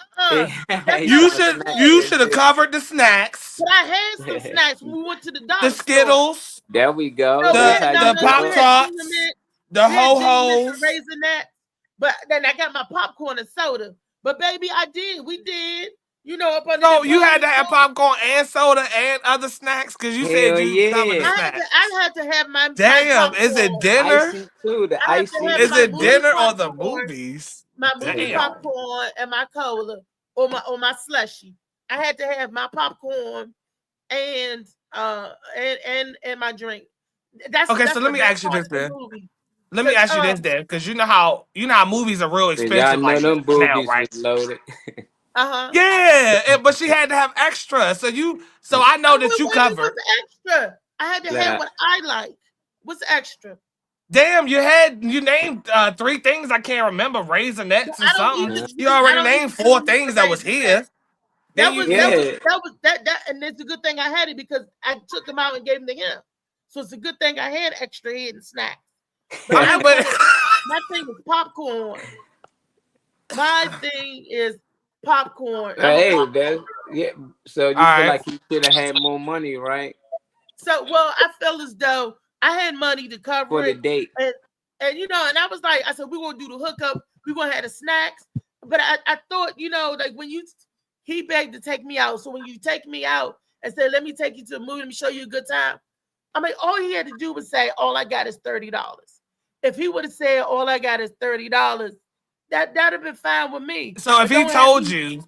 That's He not You what bought should I you said. should have covered the snacks, But I had some snacks when we went to the the dollar store. Skittles, There we go. No, we That's had how no, you the no, no. Pop We do it. had Junior Tarts, Mint. the We had Ho Junior Mint and Hos. Raisinette. But then I got my popcorn and soda. But baby, I did. We did. You know, up under the So you had to have pineapple. popcorn and soda and other snacks because you said Hell you covered the yeah. snacks. I had to have my Damn, is it popcorn. dinner? Icy too. The I had to icy. have Is my it movie dinner or the popcorn, movies? my movie Damn. popcorn and my cola or my slushy. I had to have my popcorn and my drink. Okay, so let the me best ask you part this of the then. movie. Let me ask you this then, because you know how movies are real Y'all expensive know like them now, boobies right? was loaded. Yeah, but she had to have extra. So I know that you What's covered. extra? I had to have Like, what I like. What's extra? Damn, you named 3 things I can't remember, Raisinets and I don't something. even You I already don't named even 4 use things the that was Raisinette. here. Then you yeah. And it's a good thing I had it because I took them out and gave them to him. So it's a good thing I had extra hidden snacks. But I mean, but my thing is popcorn. My thing is popcorn. Hey, that's yeah. So you all feel right. like you should have had more money, right? So I felt as though I had money to cover For the it. date. And you know, and I was like, I said, we're gonna do the hookup, we're gonna have the snacks. But I thought, you know, like when he begged to take me out. So when you take me out and say, let me take you to a movie, let me show you a good time. I mean, all he had to do was say, all I got is $30. If he would have said all I got is $30, that'd have been fine with me. So if But he don't told have me- you,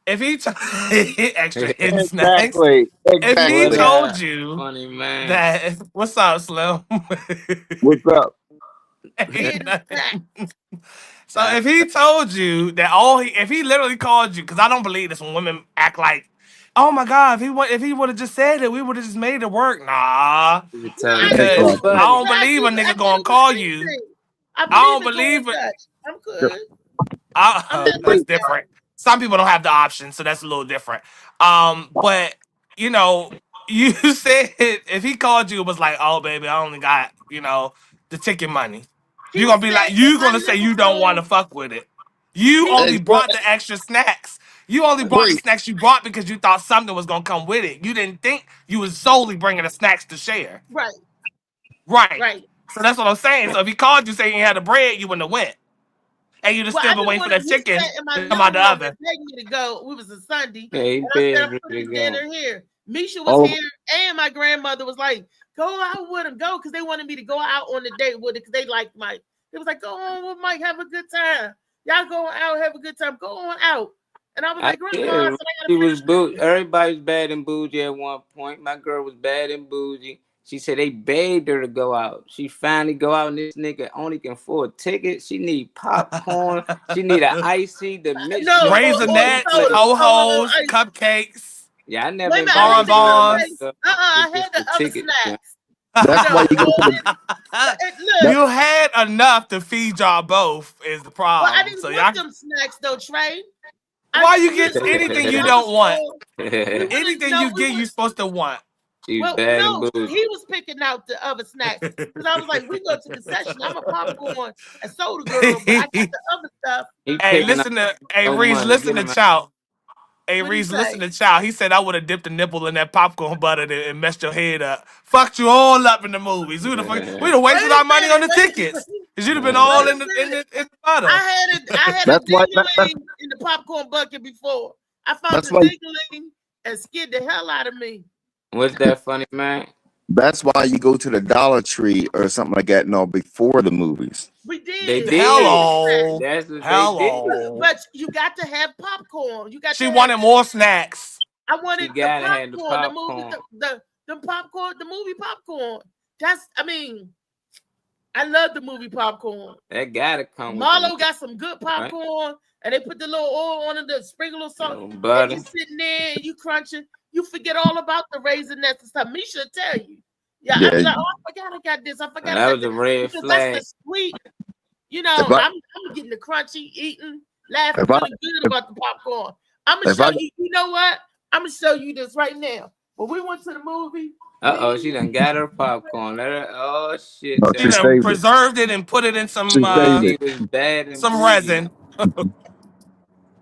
if he extra hidden snacks, Exactly. if he What Exactly. told up, you funny man? that what's up, Slim? What's up? Ain't hidden nothing. snacks. So if he told you that if he literally called you, because I don't believe this when women act like, oh my God, if he would have just said it, we would have just made it work. Nah, You No, tell I him do. to go because I Exactly. don't But I believe do. a I nigga believe gonna in call the you. thing. I I don't believe in believe going it. Dutch. I'm good. I'm not That's like that. different. Some people don't have the option, so that's a little different. But you know, you said if he called you, it was like, oh baby, I only got the ticket money. He You're gonna be said like, if you I gonna say never you don't want to go, fuck with it. You he only Exactly. brought the extra snacks. You only brought the Bree, snacks you brought because you thought something was gonna come with it. You didn't think you was solely bringing the snacks to share. right, Right. right. So that's what I'm saying. So if he called you saying he had the bread, you wouldn't have went. And you'd have Well, still I been didn't waiting for want to. that He chicken said, and my to come little out the one was oven. begging me to go. We was a Sunday, Yeah, he and I said been I'm ready putting to go. dinner here. Misha was all of here, and my grandmother was like, "Go out with him, go," because they wanted me to go out on the date with it because they liked Mike. It was like, "Go on with Mike, have a good time. Y'all go out, have a good time. Go on out." And I was I like, "Grandma, I yeah, said I she gotta was finish." bougie. Everybody's bad and bougie at one point. My girl was bad and bougie. She said they begged her to go out. She finally go out, and this nigga only can afford tickets. She need popcorn. She need an icy, the mix, No, the or fruity Raisinets, soda. flavor. ho-hos, I, cupcakes, Yeah, I wait never a minute, I invited didn't my say girl no bonbons. cupcakes. stuff. I It's had just the the other tickets. snacks. that's why you go to the Look, that, You had enough to feed y'all both is the well, I problem. didn't So want y'all, them snacks though, Trey. why you We get was in anything the you dollar don't want? store. We went Anything you we get, went. you supposed to want. She's Well, bad and no, bougie. he was picking out the other snacks because I was like, we go to concession. I'm a popcorn and soda girl, but I got the other stuff. He Hey, picking up listen to hey so Reese, much. listen Get to him out. Chow. Hey What do you Reese, listen say? to Chow. He said I would have dipped a nipple in that popcorn butter and messed your head up. Fucked you all up in the movies. We'd have Wait wasted a our money on minute. the tickets. Cause you'd have been Wait all a in minute. the butter. I had a that's why dingling in the popcorn bucket before. I found that's the why dingling and scared the hell out of me. What's that funny man? that's why you go to the Dollar Tree or something like that. No, before the movies. We They did. did. Hello. That's what they did. Hello. But you got to have popcorn. You got She to have. wanted more snacks. I She wanted the gotta have the popcorn, the movie, popcorn. the popcorn, the movie popcorn. I mean, I love the movie popcorn. That gotta come with Marlo the got some good popcorn, and they put the little oil on it, the sprinkle of salt, and butter. you sitting there and you crunching. You forget all about the Raisinets and stuff. Misha will tell you. Yeah, I'll be Yeah, like, oh, I forgot I got this. I forgot I That got was this. a red Because that's flag. the sweet. You know, If I- I'm getting the crunchy, eating, laughing, If I- feeling good about the popcorn. I'm gonna If show I- you. You know what? I'm gonna show you this right now. When we went to the movie, She done got her popcorn. Let her. Oh shit! No, She she done saved it. preserved it and put it in some She saved She it. was bad and some resin.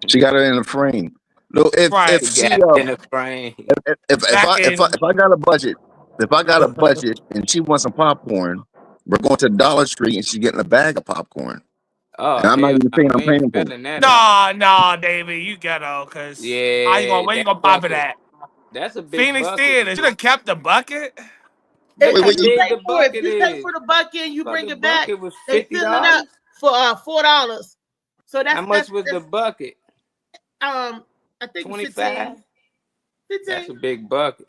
She got it in the frame. No, Right. if she got in the frame. Back in. if I got a budget, and she wants some popcorn, we're going to Dollar Tree and she's getting a bag of popcorn. Oh, And I'm not hell even no, saying we I'm ain't paying for it. spelling that out. Nah, David, you ghetto, cause Yeah, how you gonna where you that gonna pop it bucket. at? That's a big Phoenix bucket. Theater. Should have kept the bucket. Look if how you big pay the for it, if bucket you pay is. for the bucket and you But bring the it back, bucket was they $50. fill it up for $4. So that's How much was the that's, bucket? I think 25. 15. That's a big bucket.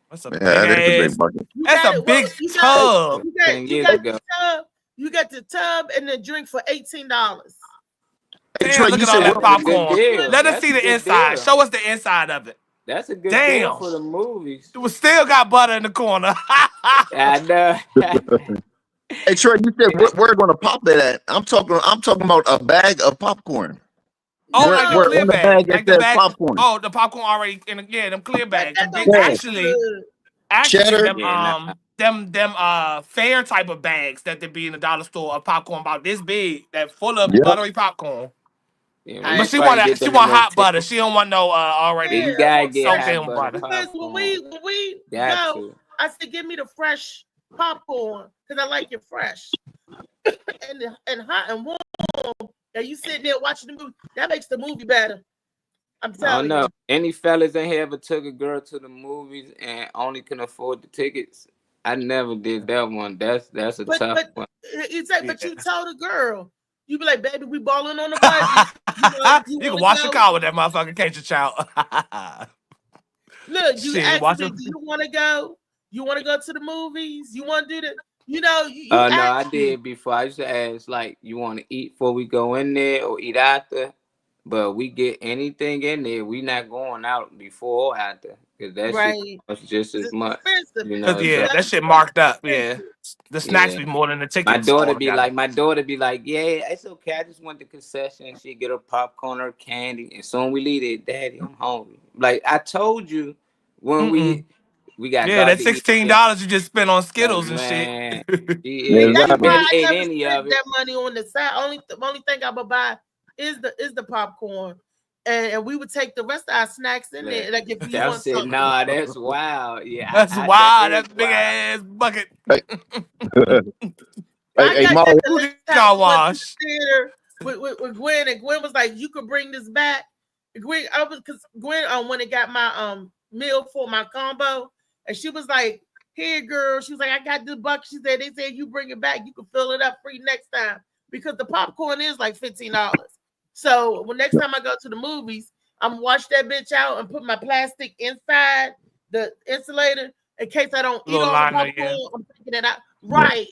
That's a Yeah, big that is a ass. big bucket. You That's got a it. Well, big you got- tub. You got, 10 you years got ago. the tub. You got the tub and the drink for $18. Hey, Damn, Trey, look you at all said that what? That's a good popcorn. deal. Let us That's see a the good inside. deal. Show us the inside of it. That's a good Damn. deal for the movies. We still got butter in the corner. I know. Hey, Trey, you said we're going to pop it at. I'm talking about a bag of popcorn. Oh, We're like the on clear the bag. bag that Like the says bag. popcorn. Oh, the popcorn already in them clear bags. That Them don't big, taste good. actually Cheddar. them Yeah, them fair type of bags that they be in the dollar store of popcorn about this big that full of Yep. buttery popcorn. Yeah, I- But she probably want get them hot little butter. tickets. She don't want no already Yeah, you gotta get soaked hot in butter butter. Because when we Got go, to. I said, give me the fresh popcorn because I like it fresh and hot and warm. And you sitting there watching the movie, that makes the movie better. I'm I don't telling know. you. Any fellas in here ever took a girl to the movies and only can afford the tickets? I never did that one. That's a But tough one. you say, but you told a girl, you be like, baby, we balling on the budget. You wanna can wash go? your car with that motherfucker, can't you, child? Look, you Shit, asked watch me, your- do you want to go? You want to go to the movies? You want to do the, you know, you No, I asked me. did before. I used to ask, like, you want to eat before we go in there or eat after? But we get anything in there, we not going out before or after. Because that Right. shit costs just as It's much. expensive. You know, Yeah, so that shit marked up. Yeah, the snacks Yeah. be more than the tickets. my daughter all be like, yeah, it's okay. I just want the concession. She get her popcorn or candy. And soon we leave it, Daddy, I'm hungry. Like I told you when we got Yeah, that to eat $16 you just spent on Skittles and man, shit. Yeah, That's exactly. why I ate never any spent of it. that money on the side. Only thing I would buy is the popcorn, and we would take the rest of our snacks in there. Like if you That want said, something. nah, that's wild. Yeah, That's wild. is That big wild. ass bucket. Hey, I got Molly. that the Who last did time y'all we went to wash? the theater with Gwen, and Gwen was like, "You could bring this back." Gwen, because Gwen went and got my meal for my combo, and she was like, "Here, girl." She was like, "I got this bucket." She said, "They said you bring it back, you can fill it up free next time because the popcorn is like $15." So when next time I go to the movies, I'm wash that bitch out and put my plastic inside the insulator in case I don't eat Little all the liner, popcorn. yeah. I'm taking it out. Right.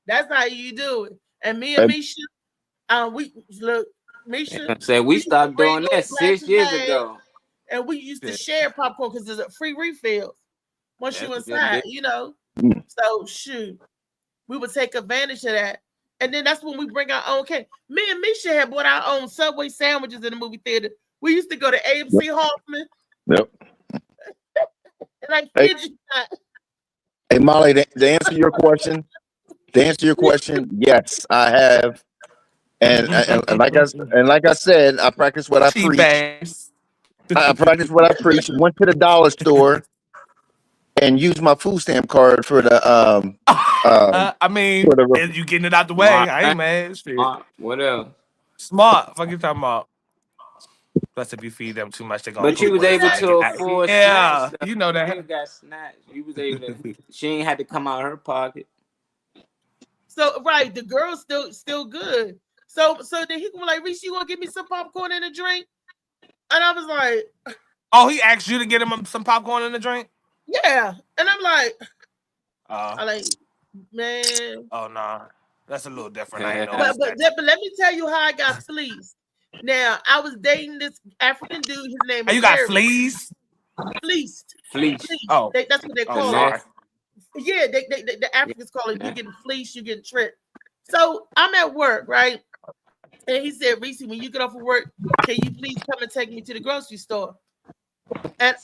That's how you do it. And me and Misha, we look, Misha. So we stopped bring doing that those 6 glasses years back, ago. and we used to Yeah. share popcorn because there's a free refill once you That's a good inside, deal. you know. Mm. So shoot, we would take advantage of that. And then that's when we bring our own candy. Me and Misha had bought our own Subway sandwiches in the movie theater. We used to go to AMC Hoffman. Yep. And I Hey. kid you not. Hey, Molly, to answer your question, yes, I have. And like I said, I practice what I Cheap preach. ass. I practice what I preach. Went to the dollar store and used my food stamp card for the I mean, for the you getting it out the way. I ain't mad. Shit. What else? Smart. Fuck you talking about. Plus, if you feed them too much, they're gonna. But you poop was on able the to bag. afford Yeah, snacks. you know that. You got snacks. You was able to. She ain't had to come out of her pocket. So right, the girl's still good. So then he was like, Reese, you gonna give me some popcorn and a drink? And I was like, Oh, he asked you to get him some popcorn and a drink. yeah. And I'm like, Oh, man. oh no, that's a little different. I ain't know. But let me tell you how I got fleeced. Now I was dating this African dude. His name was You got Harry. fleas? Fleeced. Fleece. Oh, That's what they call sorry. it. Yeah, the Africans call it. You getting fleeced, you getting tricked. So I'm at work, right? And he said, Reese, when you get off of work, can you please come and take me to the grocery store? And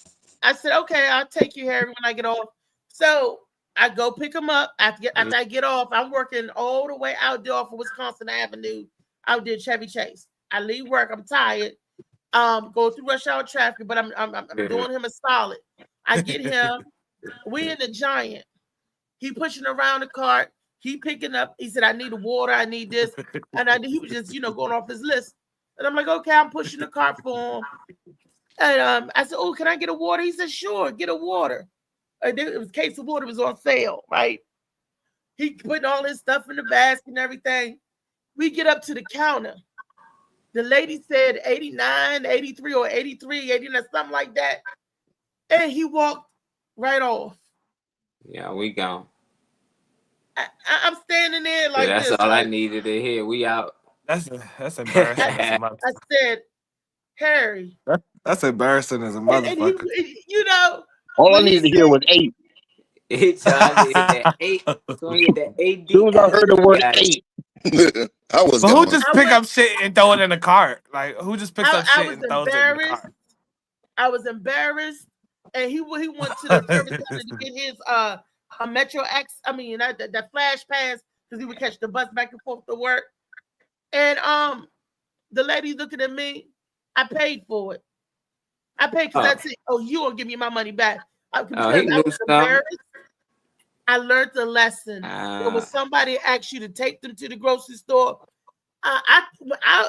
I said, okay, I'll take you, Harry, when I get off. So I go pick him up. After I get off, I'm working all the way out there off of Wisconsin Avenue, out there Chevy Chase. I leave work, I'm tired. Go through rush hour traffic, but I'm doing him a solid. I get him. We in the Giant. He pushing around the cart. He picking up. He said, I need water. I need this. And he was just, going off his list. And I'm like, okay, I'm pushing the cart for him. And I said, oh, can I get a water? He said, sure, get a water. It was a case of water was on sale, right? He putting all his stuff in the basket and everything. We get up to the counter. The lady said 89, 83, or 83, 89, something like that. And he walked right off. Yeah, we gone. I'm standing there like that's this. all I needed to hear. We out. That's embarrassing. I said, Harry. That's embarrassing as a motherfucker. And all I needed to hear was 8. It's I needed that 8. So I get that 8. As soon as I heard the word 8, I was. But who just pick up shit and throw it in the cart? Like who just picks up shit and throws it in the cart? I was embarrassed, and he went to the service center to get his a Metro X. I mean that Flash Pass because he would catch the bus back and forth to work. And the lady looking at me, I paid for it. I paid because that's it. Oh, you won't give me my money back. I was embarrassed. I learned the lesson. When somebody asks you to take them to the grocery store,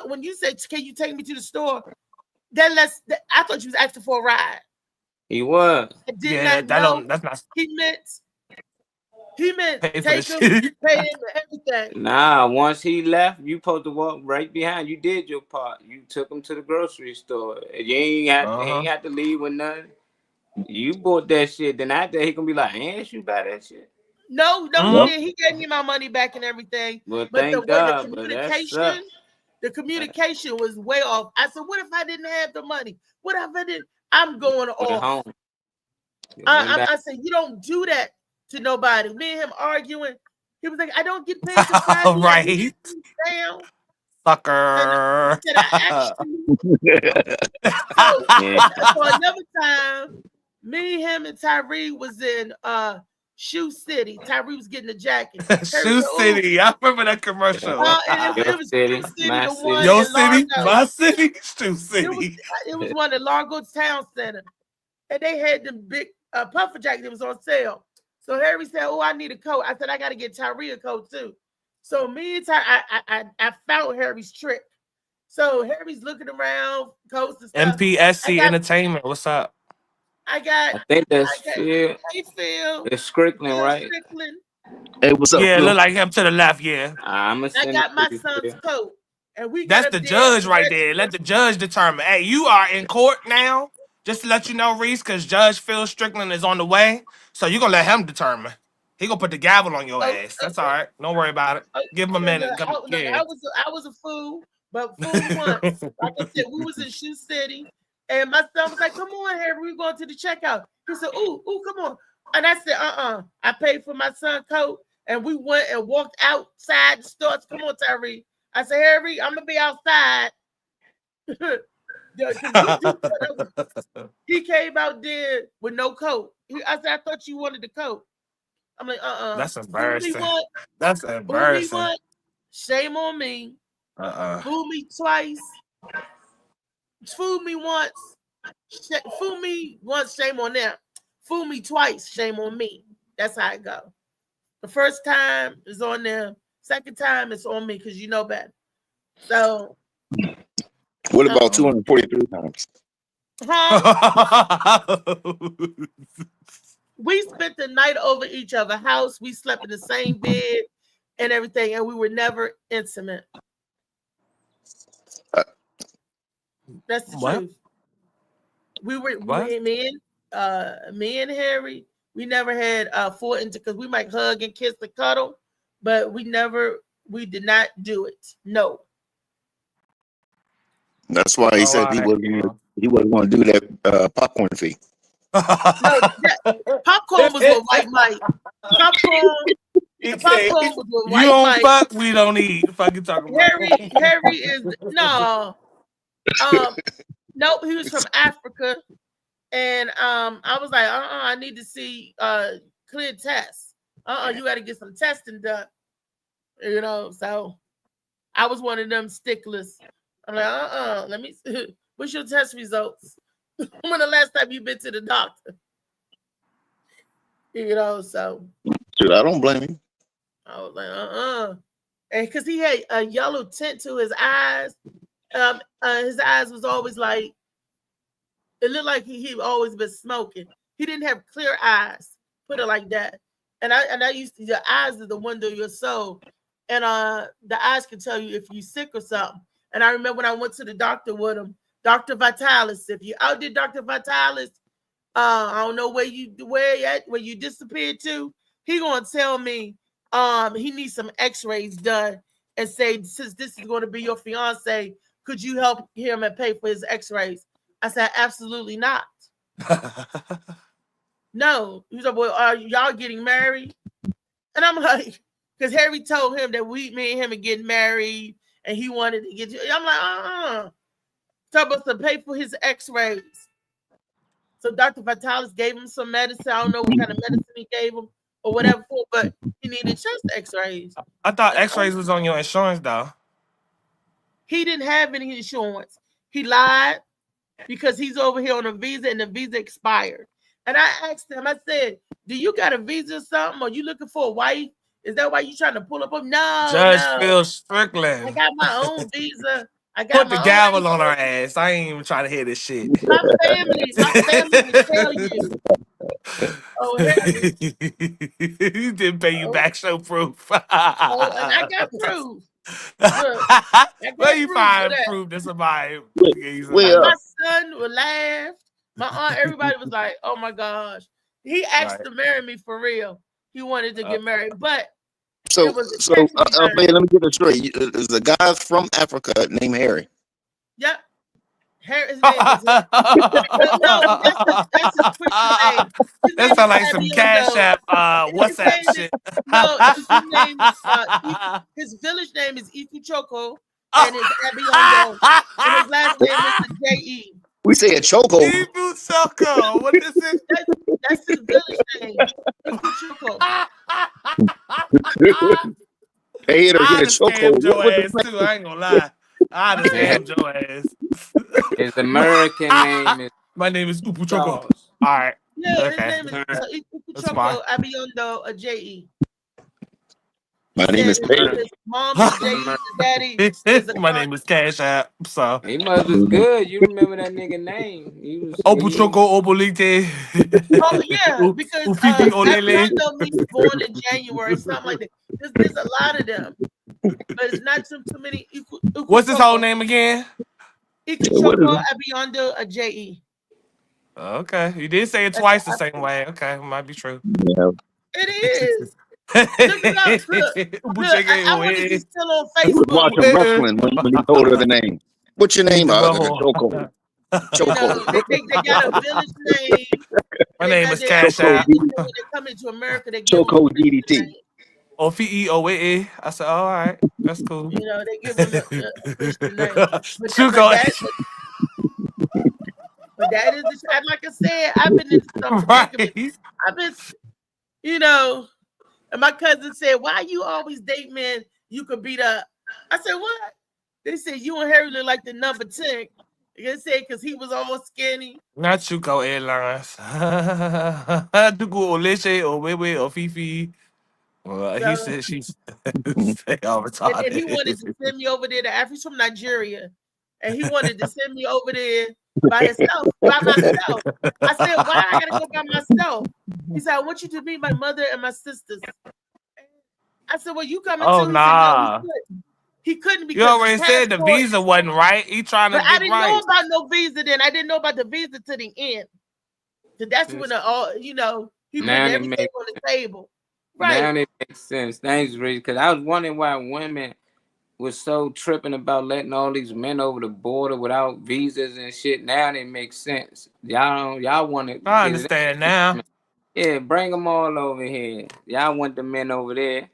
when you said, "Can you take me to the store?" I thought you was asking for a ride. He was. That's not. He meant take him, pay him everything. Nah, once he left, you supposed to walk right behind. You did your part. You took him to the grocery store. You ain't have to leave with nothing. You bought that shit. Then after he gonna be like, "Ain't you buy that shit?" No, he gave me my money back and everything. Well, but thank God. The communication was way off. I said, "What if I didn't have the money? What if I didn't?" I'm going off. I said, "You don't do that to nobody." Me and him arguing. He was like, "I don't get paid to fly you." Right. Down. Sucker. So another time, me, him, and Tyree was in Shoe City. Tyree was getting a jacket. Shoe City. I remember that commercial. It was Shoe City, my the one Your in city, Largo. my city, Shoe City. It was one at Largo Town Center. And they had the big puffer jacket that was on sale. So Harry said, "Oh, I need a coat." I said, "I got to get Tyree a coat too." So me and I found Harry's trick. So Harry's looking around, coats and stuff. MPSC Entertainment. What's up? I think that's Phil. It's Strickland, right? Strickland. Hey, what's up? Yeah, Phil? look like him to the left. Yeah. I got my son's coat, and that's the judge right there. Let the judge determine. Hey, you are in court now. Just to let you know, Reese, because Judge Phil Strickland is on the way, so you're gonna let him determine. He gonna put the gavel on your ass. That's all right. Don't worry about it. Give him a minute. I was a fool, but fool once. Like I said, we was in Shoe City, and my son was like, "Come on, Harry, we're going to the checkout." He said, "Ooh, come on." And I said, I paid for my son's coat, and we went and walked outside the store. Come on, Tyree. I said, "Harry, I'm gonna be outside." He came out there with no coat. I said, "I thought you wanted the coat." I'm like, That's embarrassing. That's embarrassing. Shame on me. Fool me twice. Fool me once. Fool me once. Shame on them. Fool me twice. Shame on me. That's how it go. The first time is on them. Second time it's on me because you know better. So. What about 243 times? We spent the night over each other's house. We slept in the same bed and everything, and we were never intimate. That's the truth. We were me and Harry. We never had full intimacy because we might hug and kiss and cuddle, but we did not do it. No. That's why he said he wasn't going to do that popcorn fee. No, popcorn was what White Mike. Popcorn The popcorn was with You white don't Mike. fuck, we don't eat. Fuck you talking about. Harry is no. Nope, he was from Africa. And I was like, I need to see clear tests. You gotta get some testing done. You know, so I was one of them sticklers. I'm like, let me see. What's your test results? When the last time you been to the doctor? You know, so Dude, I don't blame you. I was like, and because he had a yellow tint to his eyes, his eyes was always like, it looked like he always been smoking. He didn't have clear eyes, put it like that. And I used to, your eyes are the window of your soul, and the eyes can tell you if you're sick or something. And I remember when I went to the doctor with him, Dr. Vitalis. If you outdid Dr. Vitalis, I don't know where you disappeared to. He gonna tell me he needs some x-rays done and say, since this is going to be your fiance, could you help him and pay for his x-rays? I said, absolutely not. No. He was like, well, are y'all getting married? And I'm like, because Harry told him that me and him are getting married and he wanted to get you. I'm like, supposed to pay for his x-rays. So Dr. Vitalis gave him some medicine. I don't know what kind of medicine he gave him or whatever for, but he needed chest x-rays. I thought x-rays was on your insurance, though. He didn't have any insurance. He lied because he's over here on a visa and the visa expired. And I asked him, I said, do you got a visa or something? Or you looking for a wife? Is that why you trying to pull up? No, Judge Phil Strickland. I got my own visa. I got Put my the own gavel on her ass. I ain't even trying to hear this shit. My family will tell you. Oh, Harry. He didn't pay you back, show proof. And I got proof. Look, where you find proof that somebody? My son would laugh. My aunt, everybody was like, "Oh my gosh!" He asked to marry me for real. He wanted to get married, but let me get it straight. There's a guy from Africa named Harry. Yep. Harry's name is that's a Christian name. That sounds like some Cash App WhatsApp shit. No, his name his village name is Ikuchoko, and his Abiondo, and his last name is J.E. We say a choco. Ibuchoko. What is it? That's his village name. Ikuchoko. Hey, it'll get a choco. Your ass too. I ain't gonna lie. I understand your ass. His American name is. My name is Upuchoko. All right. Yeah, his name is Ikuchoko Abiondo J.E. My name is Pedro. His mom is J.E. Daddy. My name is Cash App. So he must was good. You remember that nigga name? Opuchoko Obolite. Oh yeah, because Abiondo means born in January, something like that. There's a lot of them, but it's not too many. What's his whole name again? Ikuchoko Abiondo J.E. Okay, you did say it twice the same way. Okay, might be true. Yeah. It is. Look it up. Look, I want to be still on Facebook. He was watching wrestling when he told her the name. What's your name? Choco. Choco. They got a village name. My name is Cash App. When they come into America, they give Choco DDT. OFEOE. I said, all right, that's cool. You know, they give him a Christian name. But that is, like I said, I've been in some predicaments. I've been, you know, and my cousin said, why you always date men you could beat up? I said, what? They said, you and Harry look like the number 10. They said, because he was all skinny. Not Chuko Airlines. Dugu Oleche or Wewe or Fifi. Well, he said she's all retarded. And he wanted to send me over there to Africa. He's from Nigeria. And he wanted to send me over there by myself. I said, why I gotta go by myself? He said, I want you to meet my mother and my sisters. I said, well, you coming too? Nah. Said, no, he couldn't because you already said the visa wasn't right. He trying to get I didn't right. know about no visa then. I didn't know about the visa to the end. So that's when he put everything on the table. Right. Now it makes sense. Thanks, Rich. Because I was wondering why women was so tripping about letting all these men over the border without visas and shit. Now it makes sense. Y'all want to. I understand now. Yeah, bring them all over here. Y'all want the men over there.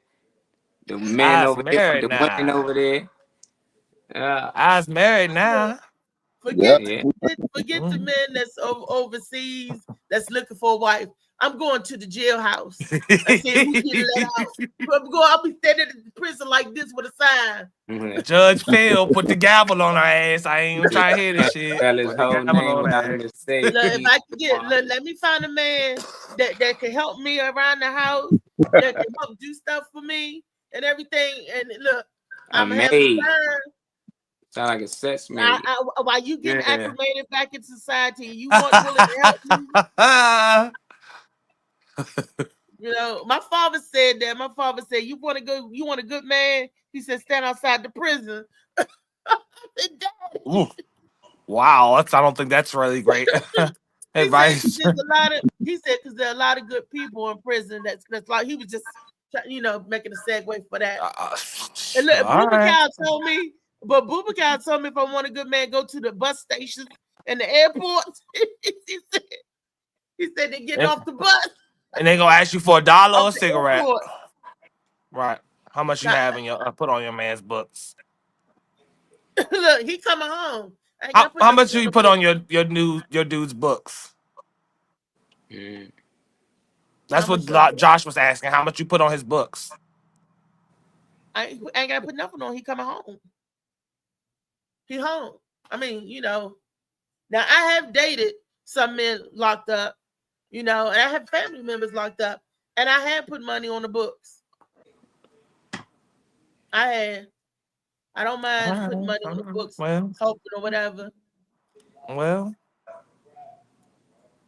The man I's over there, married the women now. over there. I's married now. Yeah. Forget the Mm. men that's overseas that's looking for a wife. I'm going to the jailhouse and see who get let out. I'll be standing in the prison like this with a sign. Judge Phil put the gavel on her ass. I ain't even trying to hear this shit. Spell his Put the whole gavel name on without a her ass. mistake. Look, if I can get, let me find a man that can help me around the house, that can help do stuff for me and everything. And look, I'm having fun. Sound like a sex maid. While you getting Yeah. acclimated back in society, you want willing to help me. You know, my father said that. My father said, "You want a good man?" He said, "Stand outside the prison." I said, "Daddy." Ooh. Wow, I don't think that's really great advice. He said because there are a lot of good people in prison. That's like he was just making a segue for that. And look, Booba told me, but Booba told me if I want a good man, go to the bus stations and the airports. he said they're getting off the bus. And they gonna ask you for $1 or a cigarette. Airport. Right. How much you have in your put on your man's books? Look, he coming home. How much do you put on your dude's books? That's what Josh was asking. How much you put on his books? I ain't gotta put nothing on. He coming home. He home. I mean, now I have dated some men locked up, and I have family members locked up, and I had put money on the books. I don't mind putting money on the books, helping or whatever. Well,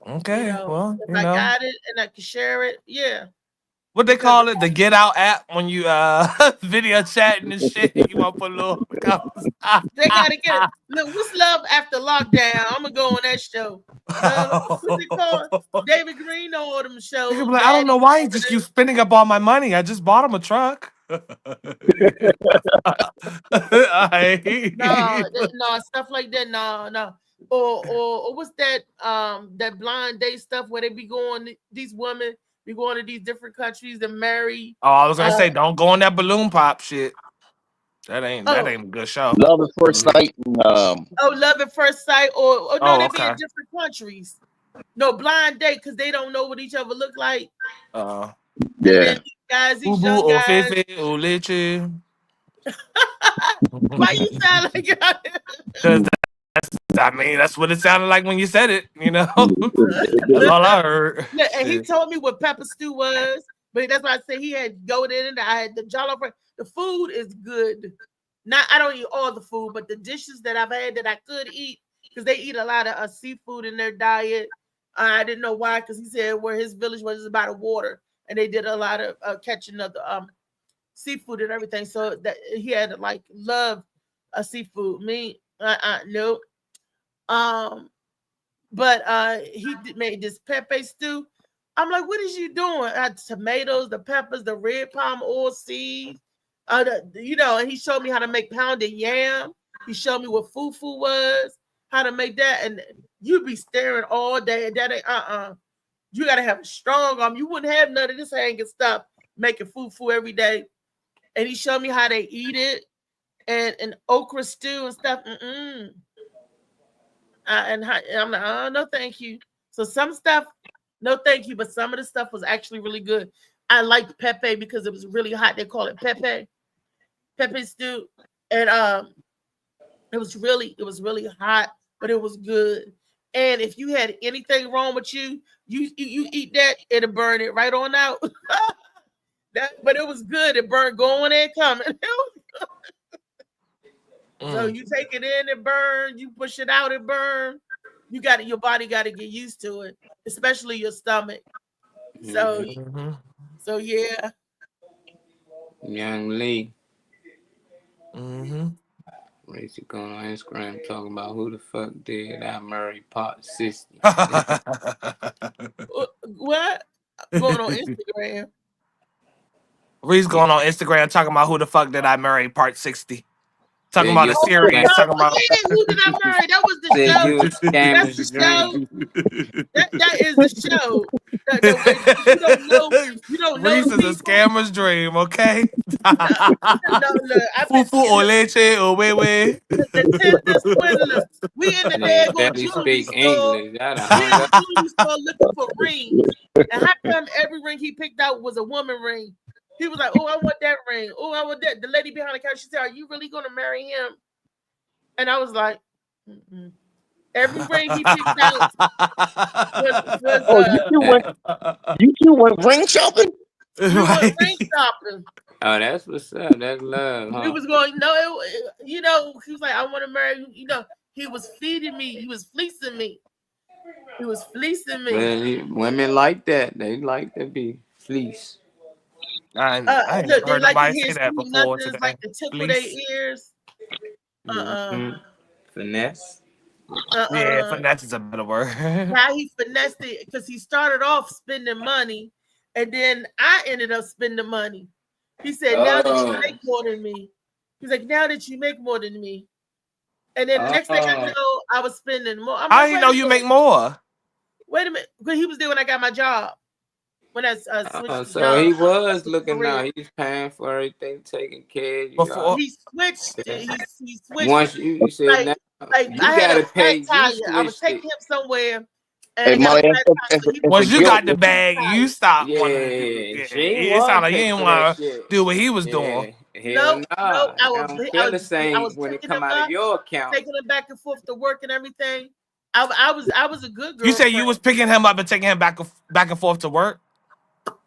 okay. If I got it and I can share it, yeah. What they call it, the Get Out app when you video chatting and shit. You want to put a little comments. They gotta get it. Look, what's love after lockdown? I'm gonna go on that show. What's it called? David Green know all them shows. Like, I don't know why he just keeps spending up all my money. I just bought him a truck. No, stuff like that. No. Or what's that? That blind date stuff where they be going. These women be going to these different countries and marry. Oh, I was gonna say, don't go on that balloon pop shit. That ain't a good show. Love at First Sight. Love at First Sight. Or no, they be in okay. different countries. No, blind date because they don't know what each other look like. Yeah. Guys, these young guys. Why you sound like Because that's what it sounded like when you said it, That's all I heard. And he told me what pepper stew was, but that's why I said he had goat in it. I had the jollof. The food is good. I don't eat all the food, but the dishes that I've had that I could eat, because they eat a lot of seafood in their diet. I didn't know why, because he said where his village was about of water, and they did a lot of catching of the seafood and everything. So that he had to love seafood. Me, nope. But he made this pepe stew. I'm like, what is you doing? Tomatoes, the peppers, the red palm oil seeds. And he showed me how to make pounded yam. He showed me what fufu was, how to make that, and you'd be staring all day. And that ain't you gotta have a strong arm. You wouldn't have none of this hanging stuff making fufu every day. And he showed me how they eat it, and okra stew and stuff. And I'm like, oh, no, thank you. So some stuff, no, thank you. But some of the stuff was actually really good. I liked pepe because it was really hot. They call it pepe stew, and it was really hot, but it was good. And if you had anything wrong with you eat that, it'll burn it right on out. But it was good. It burned going and coming. So you take it in, it burn. You push it out, it burn. Your body got to get used to it, especially your stomach. So yeah. Young Lee. Racy going on Instagram talking about who the fuck did I marry part 60. What? Going on Instagram. Reese going on Instagram talking about who the fuck did I marry part 60. Talking Said about you a a series. scam- Talking about. Yeah, who did I marry? That was the said you a show. That's the scammer's show. dream. That is the show. You don't know Reese the is a people. scammer's dream, okay? No, look, I bet Fufu o leche o wewe. the Tinder swindler. We in the Nigga daggone barely jewelry speak store. English. I done We in hung the up. jewelry store looking for rings. And how come every ring he picked out was a woman ring? He was like, "Oh, I want that ring. Oh, I want that." The lady behind the counter, she said, "Are you really gonna marry him?" And I was like, mm-mm. Every ring he picked out was Oh, you two went ring shopping? we went ring shopping. Oh, that's what's up. That's love, We huh? was going, he was like, "I want to marry you." He was feeding me. He was fleecing me. He was fleecing me. Well, women like that. They like to be fleeced. I ain't Look, never they heard like to nobody hear say that sweet before nothings, today. like to tickle their Fleece. ears. Mhm. Finesse. Yeah, finesse is a better word. How he finessed it because he started off spending money, and then I ended up spending money. He said, "Now that you make more than me," he's like, "Now that you make more than me," and then the next thing I know, I was spending more. I'm How like, you "Wait know a you minute, make more? wait a minute," because he was there when I got my job. When I switched So jobs, he was looking career. out. He's paying for everything, taking care of you. Before He switched. He switched. Once you said now, Like you I had a gotta flat pay. You tire. I was switched taking it. him somewhere, and Hey, I got Molly, a flat tire. So he once you guilt. got the bag, you stopped wanting to do. Yeah, she ain't It want sounded to like you pay didn't for that want to shit. do what he was Yeah, doing. hell no, nah. I I don't feel the I same was when it picking come him out up, of your account. taking him back and forth to work and everything. I was a good You said girlfriend. you was picking him up and taking him back and forth to work.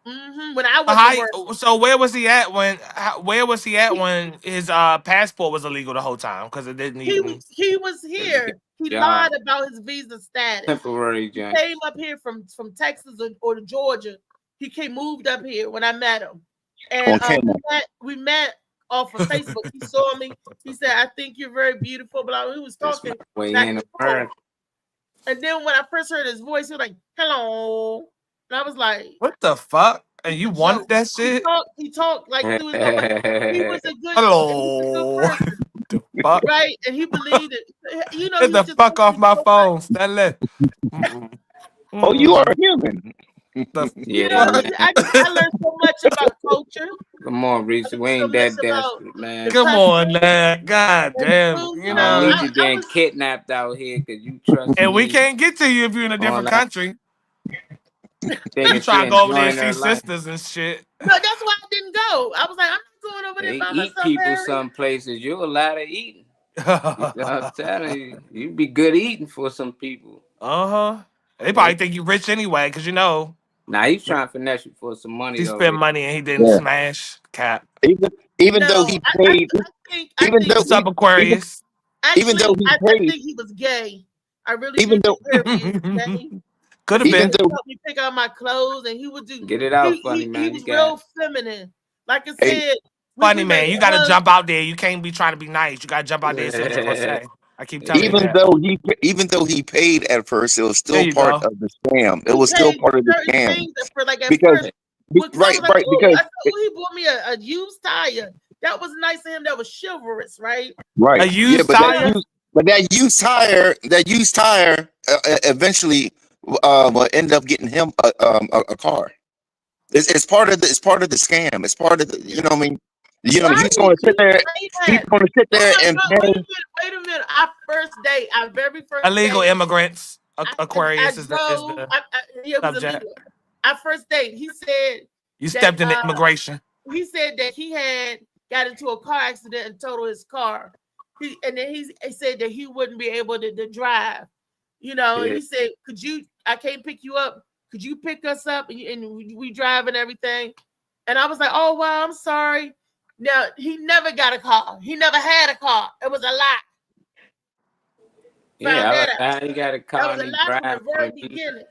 When I wasn't working, So where was he at when? Where was he at when his passport was illegal the whole time? Because it didn't even. he was here. He Job. lied about his visa status. Temporary He joint. came up here from Texas or Georgia. He moved up here when I met him, and we met off of Facebook. He saw me. He said, "I think you're very beautiful." But he was talking Way back in and America. forth. And then when I first heard his voice, he was like, "Hello," and I was like, What the fuck? And you wanted that shit? He talked like through his nose. He was a good Hello. person, The fuck? right? And he believed it. Get the fuck off my phone, Stanley. Oh, you are a human. Yeah, man. I learned so much about culture. Come on, Reese. We ain't that desperate, man. Come on, man. God damn. You I know. don't need you getting kidnapped out here because you trust And we me. can't get to you if you're in a different country. You try to go over there and see sisters and shit. No, that's why I didn't go. I was like, I'm not going over there They by eat myself. people Harry. some places. You're allowed to eat. I'm telling you, you be good eating for some people. They probably think you rich anyway, because you know. Now he's trying to finesse you for some money. He though, spent Reese. money and he didn't smash. Cap. Even though he paid, even though What's up, Aquarius? even though he I paid, think he was gay. I really even do though think he was gay. Could have been. He would help me pick out my clothes, and he would do. Get it out, funny man. He was real feminine. Like I said, Funny man, you gotta jump out there. You can't be trying to be nice. You gotta jump out there and say what you're gonna say. I keep telling you that. Even though he paid at first, it was still you part go. of the scam. It was still part of the scam. Because because he bought me a used tire. That was nice of him. That was chivalrous, right? Right. A used tire. But that used tire eventually will end up getting him a car. It's part of the scam. It's part of the, you know what I mean? You know, he's going to sit there. He's going to sit there and pay. Wait a minute. Our first date, our very first illegal date, immigrants. Aquarius is the it was subject. illegal. Our first date, he said you stepped into immigration. He said that he had got into a car accident and totaled his car. He said that he wouldn't be able to drive. You know, and he said, I can't pick you up. Could you pick us up and we drive and everything? And I was like, oh, well, I'm sorry. Now, he never got a car. He never had a car. It was a lie. Yeah, he got a car. That was a lie from the very beginning.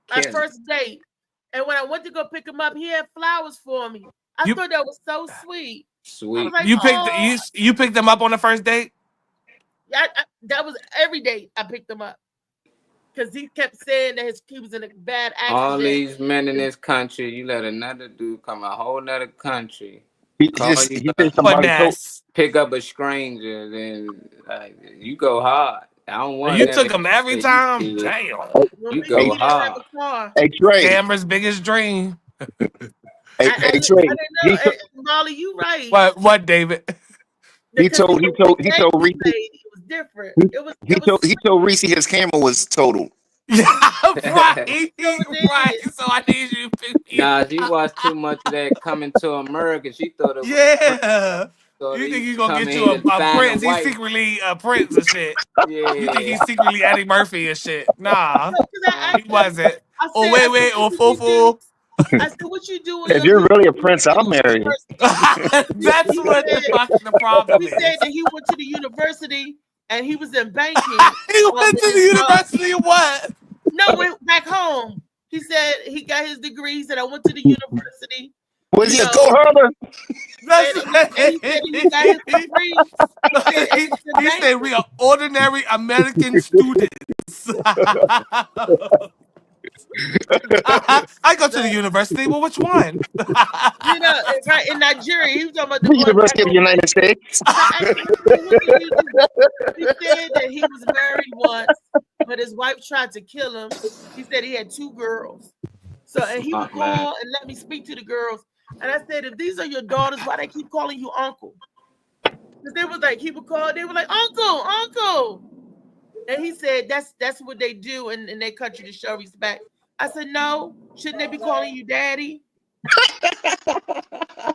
My first date. And when I went to go pick him up, he had flowers for me. I thought that was so sweet. Sweet. Like, you picked them up on the first date? Yeah, that was every date I picked him up. Because he kept saying that he was in a bad accident. All these men in this country, you let another dude come a whole nother country Call just you he said somebody told. finesse. pick up a stranger, then like you go hard. I don't want You that took man him every to say time. you did. Damn. Well, You maybe go he didn't have hard. a car. Hey Trey, Scammer's biggest dream. I Trey. didn't He know. told Molly, you right. What, David? Because see, the way he James told Reese played, it was different. he told Reese his camera was total. Yeah, right. So Right. did. So I need you to pick me Nah, up. she watched too much of that Coming to America. She thought it was Prince. Yeah. Thought You think he you gonna get coming you here to a find a prince? He's wife. secretly a prince and shit. You think Yeah. he's secretly Eddie Murphy and shit? Nah, No, because he wasn't. Oh I wait, said, wait. Oh, what did you do? fool. I said, what you do when If your you're people really a went prince, to I'll the marry you. university? That's He what the said, fucking the problem he is. said that he went to the university and he was in banking. He went with to the his, University of what? no, went back home. He said he got his degree. He said, I went to the university. Was he You a know, co-harbor? That's and he said he got his degree. He said, and he was in he said banking. we are ordinary American students. I go to the university. Well, which one? You know, right in Nigeria, he was talking about the The going back University of the home. United States. So I asked him, I said, what did you do? He said that he was married once, but his wife tried to kill him. He said he had 2 girls. So, and he would Oh, man. call and let me speak to the girls. And I said, if these are your daughters, why they keep calling you uncle? Because they was like, he would call, they were like, uncle, uncle. And he said, that's what they do in their country to show respect. I said, no, shouldn't they be calling you daddy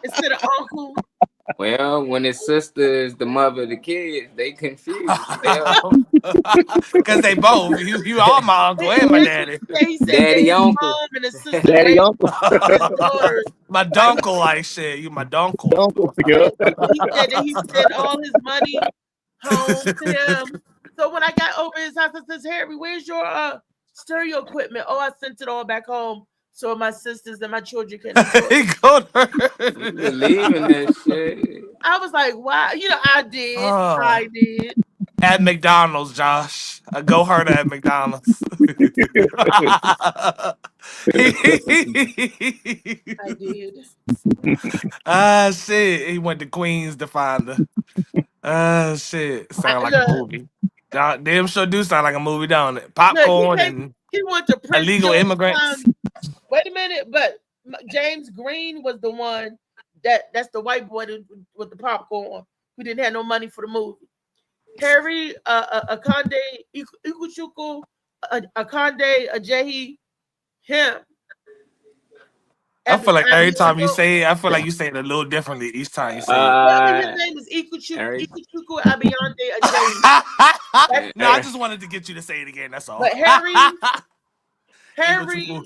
instead of uncle? Well, when his sister is the mother of the kids, they confused. Because they both. You are my uncle and my daddy. He said Daddy, that his uncle. mom and his sister Daddy, raised uncle, his daughters. My dunkle, I said. You my dunkle. uncle. Yeah. He said that he sent all his money home to him. So when I got over his house, I says, Harry, where's your stereo equipment? Oh, I sent it all back home so my sisters and my children can enjoy He it. go to You believe in that shit? I was like, wow, you know, I did. Oh. I did. At McDonald's, Josh. Go hurt at McDonald's. I did. Ah, shit. He went to Queens to find her. Ah, shit. Sound like a Look, movie. Damn sure do sound like a movie, don't it? look, Popcorn and he went to Prince illegal George immigrants. County. Wait a minute, but James Green was the one that's the white boy with the popcorn who didn't have no money for the movie. Harry Akande Ikuchuku Akande Ajayi, him. I feel like every time you Abiyanto- say it, I feel like you say it a little differently each time you say it. Well, his name is Harry. Ikuchuku Abiyande Ajayi. No, I just wanted to get you to say it again. That's all. But Harry Ikuchuku.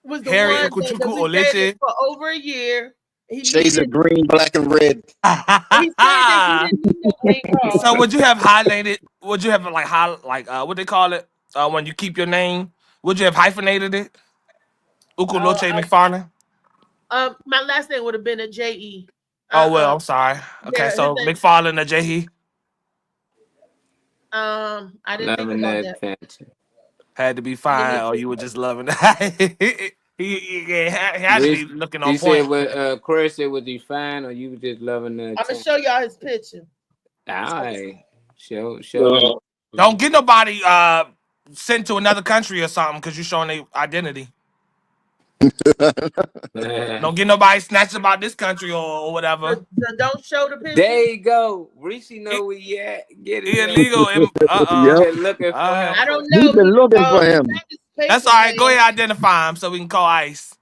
was the Harry one that Ikuchuku we dated Oleche. for over a year. Shades of green, black, and red. He said that he didn't need no green card. So would you have highlighted? Would you have what they call it when you keep your name? Would you have hyphenated it? Ukuloche McFarlane. My last name would have been a J-E. Oh well, I'm sorry. Okay, Yeah, so his name- McFarlane or Jehi I didn't think Loving about that that. fancy. had to be fine, or you were just loving it. he had to be looking on He point. said, "What Chris said, was he fine, or you were just loving the I'm gonna attention?" show y'all his picture. All right, show. Don't get nobody sent to another country or something because you're showing their identity. Don't get nobody snatched about this country or whatever. Don't show the picture. There you go. Rishi know where he at. Get it. Illegal. Yeah. Been looking for him. I don't know. You've been looking for him. That's all right. Go ahead, identify him so we can call ICE.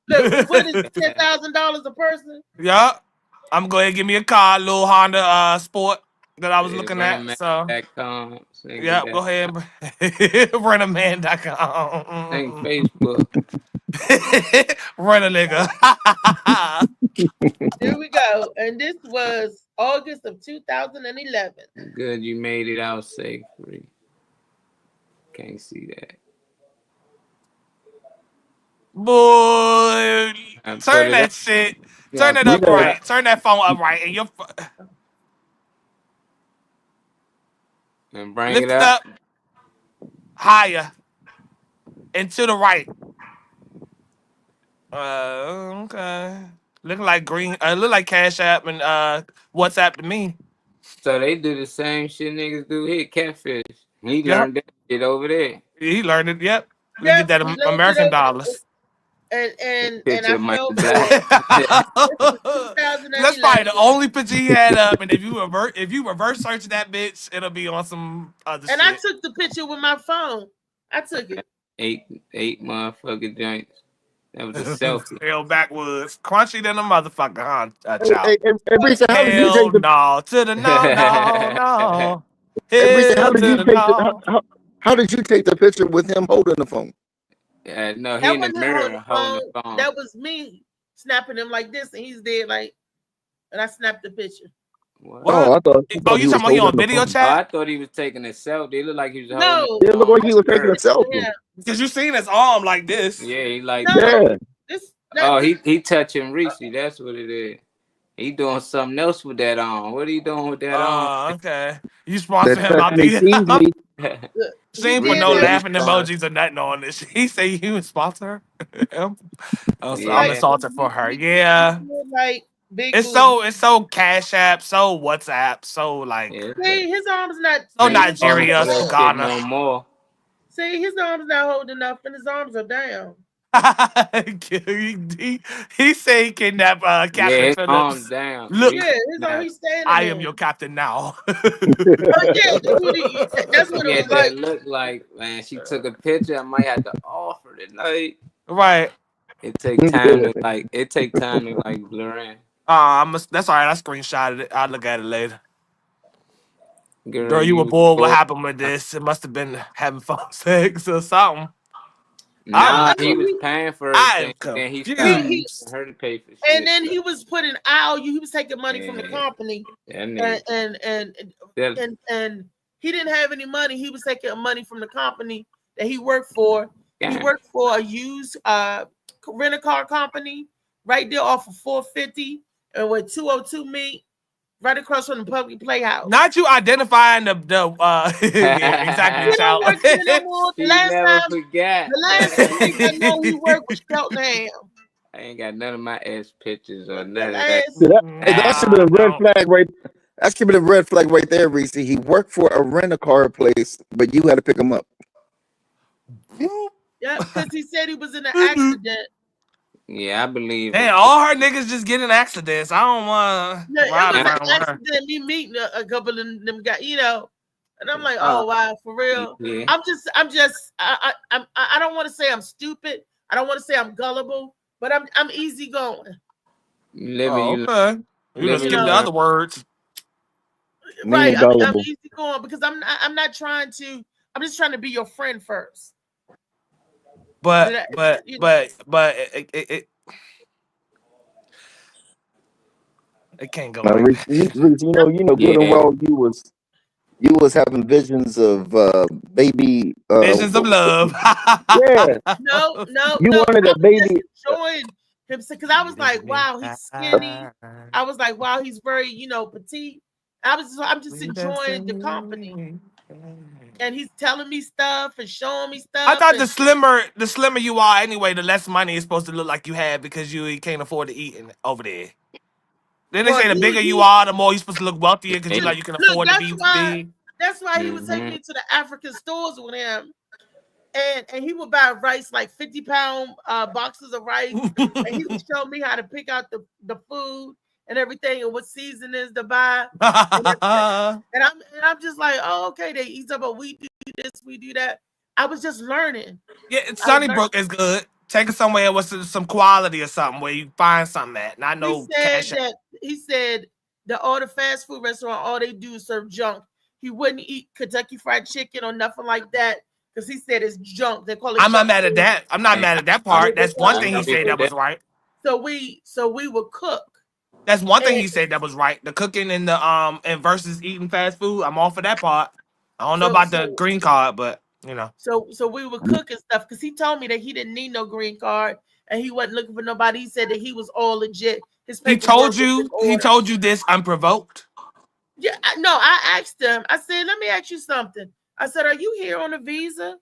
Look, what is $10,000 a person? Yeah, I'm going to give me a car, little Honda Sport that I was looking at. So yeah, go ahead. Rentaman.com. Thank Facebook. Rent a nigga. Here we go. And this was August of 2011. Good, you made it out safely. Can't see that. Boy, I put turn it that up. shit. Yeah, Turn it put up it right. up. Turn that phone up right. And And bring lift it up. higher and to the right. Okay. Looking like green. Look like Cash App and WhatsApp to me. So they do the same shit niggas do here, catfish. He Yep. learned that shit over there. He learned it. Yep. We Yep, get that he learned it American over dollars. and Picture I of Michael fell for Black. it. This was That's probably 2011. the only picture he had up, and if you reverse search that bitch, it'll be on some other And I shit. took the picture with my phone. I took it. eight motherfucking joints. That was a selfie. Hell backwoods, crunchy than a motherfucker, huh? Hey, Child. Risa, how did you Hell take the? no to the no. Hey, Risa, how Hell did to you the take the? no. How did you take the picture with him holding the phone? No, he That in the wasn't him mirror holding the phone. That was me snapping him like this, and he's dead like, and I snapped the picture. What? Oh, I thought You he talking was about you on holding the video phone. Oh, chat? I thought he was taking a selfie. It looked like he was holding No, it. Yeah, it looked like he was taking a yeah, selfie. Because you seen his arm like this. Yeah, he like no, Yeah. he touching Reese. That's what it is. He doing something else with that arm. What are you doing with that arm? Okay. You sponsor That him out Sesame there. Seeds She he ain't put did no that. laughing emojis or nothing on this. He say you would sponsor him. Oh, so I'm Yeah. insulted for her. Yeah. Like big It's booty. so Cash App, so WhatsApp, so like Yeah. See, his arm's not. so See, his arms Nigeria, are so That down. shit Ghana. no more. See, his arms not holding up, and his arms are down. he say he kidnapped Yeah, Captain his arms Phillips. down. Look, Yeah, his arm. He's standing I there. am your captain now. Oh yeah, that's what it Yeah, was that like. look like, man. She took a picture. I might have to offer tonight. Right. It take time to like blur in. That's all right. I screenshotted it. I'll look at it later. Girl, you were You bored. What bored. happened with this? It must have been having phone sex or something. Nah, I he mean, was paying for I everything. am Then he started he confused. her to pay for and shit. then he was putting IOU. He was taking money from the Yeah. company, That and nigga. and he didn't have any money. He was taking money from the company that he worked for. He Damn. worked for a used rent-a-car company right there off of 450 and where 202 meet, right across from the public playhouse. Not you identifying the yeah, exactly. He don't Child. work there no more. She never forgot. The last time I know he worked with Cheltenham. I ain't got none of my ass pictures or The none of that. last, That should be a red flag right. That should be the red flag right there, Reese. He worked for a rent-a-car place, but you had to pick him up. yeah, because he said he was in an accident. Yeah, I believe Hey, it. all her niggas just get in accidents. I don't want No, to it ride was an around with her. accident. Me meeting a couple of them guys, and I'm like, oh wow, for real. Yeah. I don't want to say I'm stupid. I don't want to say I'm gullible, but I'm easygoing. You living, you Okay. You done living, skip the other words. Right. I'm gullible. easygoing because I'm not trying to. I'm just trying to be your friend first. But it can't go Now, like Reese, that. you know good and Yeah. well you was having visions of baby. Visions of love. Yeah, No. you wanted a baby. Showing him because I was like, wow, he's skinny. I was like, wow, he's very, petite. I'm just enjoying the company. And he's telling me stuff and showing me stuff. I thought the slimmer you are anyway, the less money is supposed to look like you have because you can't afford to eat over there. Then they say the bigger you are, the more you're supposed to look wealthier because you can afford to be big. That's why he was taking me to the African stores with him. And he would buy rice, like 50-pound boxes of rice. And he would show me how to pick out the food and everything and what season is to buy. And I'm just like, oh, okay, they eat about we do this, we do that. I was just learning. Yeah, Sunnybrook is good. Take it somewhere with some quality or something where you find something at. Not no cash. He said that all the fast food restaurant, all they do is serve junk. He wouldn't eat Kentucky Fried Chicken or nothing like that because he said it's junk. They call it. I'm not mad at that. I'm not mad at that part. That's one thing he said that was right. So we would cook. That's one thing he said that was right. The cooking and the and versus eating fast food. I'm all for that part. I don't know about the green card, but So we would cook and stuff because he told me that he didn't need no green card and he wasn't looking for nobody. He said that he was all legit. He told you this unprovoked. Yeah, I asked him. I said, let me ask you something. I said, are you here on a visa?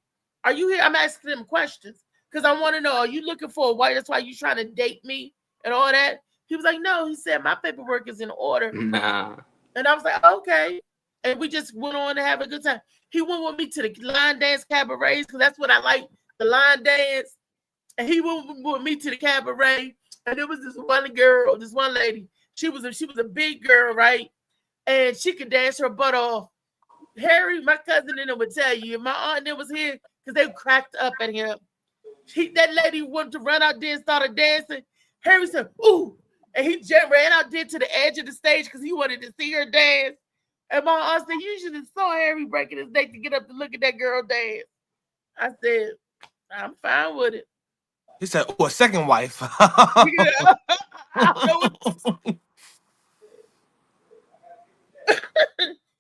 Are you here? I'm asking him questions because I want to know, are you looking for a wife? That's why you trying to date me and all that. He was like, no. He said, my paperwork is in order. Nah. And I was like, okay. And we just went on to have a good time. He went with me to the line dance cabarets because that's what I like, the line dance. And he went with me to the cabaret. And there was this one girl, this one lady. She was a big girl, right? And she could dance her butt off. Harry, my cousin, and them would tell you. My aunt and was here because they cracked up at him. That lady wanted to run out there and started dancing. Harry said, ooh. And he just ran out there to the edge of the stage because he wanted to see her dance. And my aunt said, you should have saw Harry breaking his neck to get up to look at that girl dance. I said, I'm fine with it. He said, oh, a second wife. Yeah.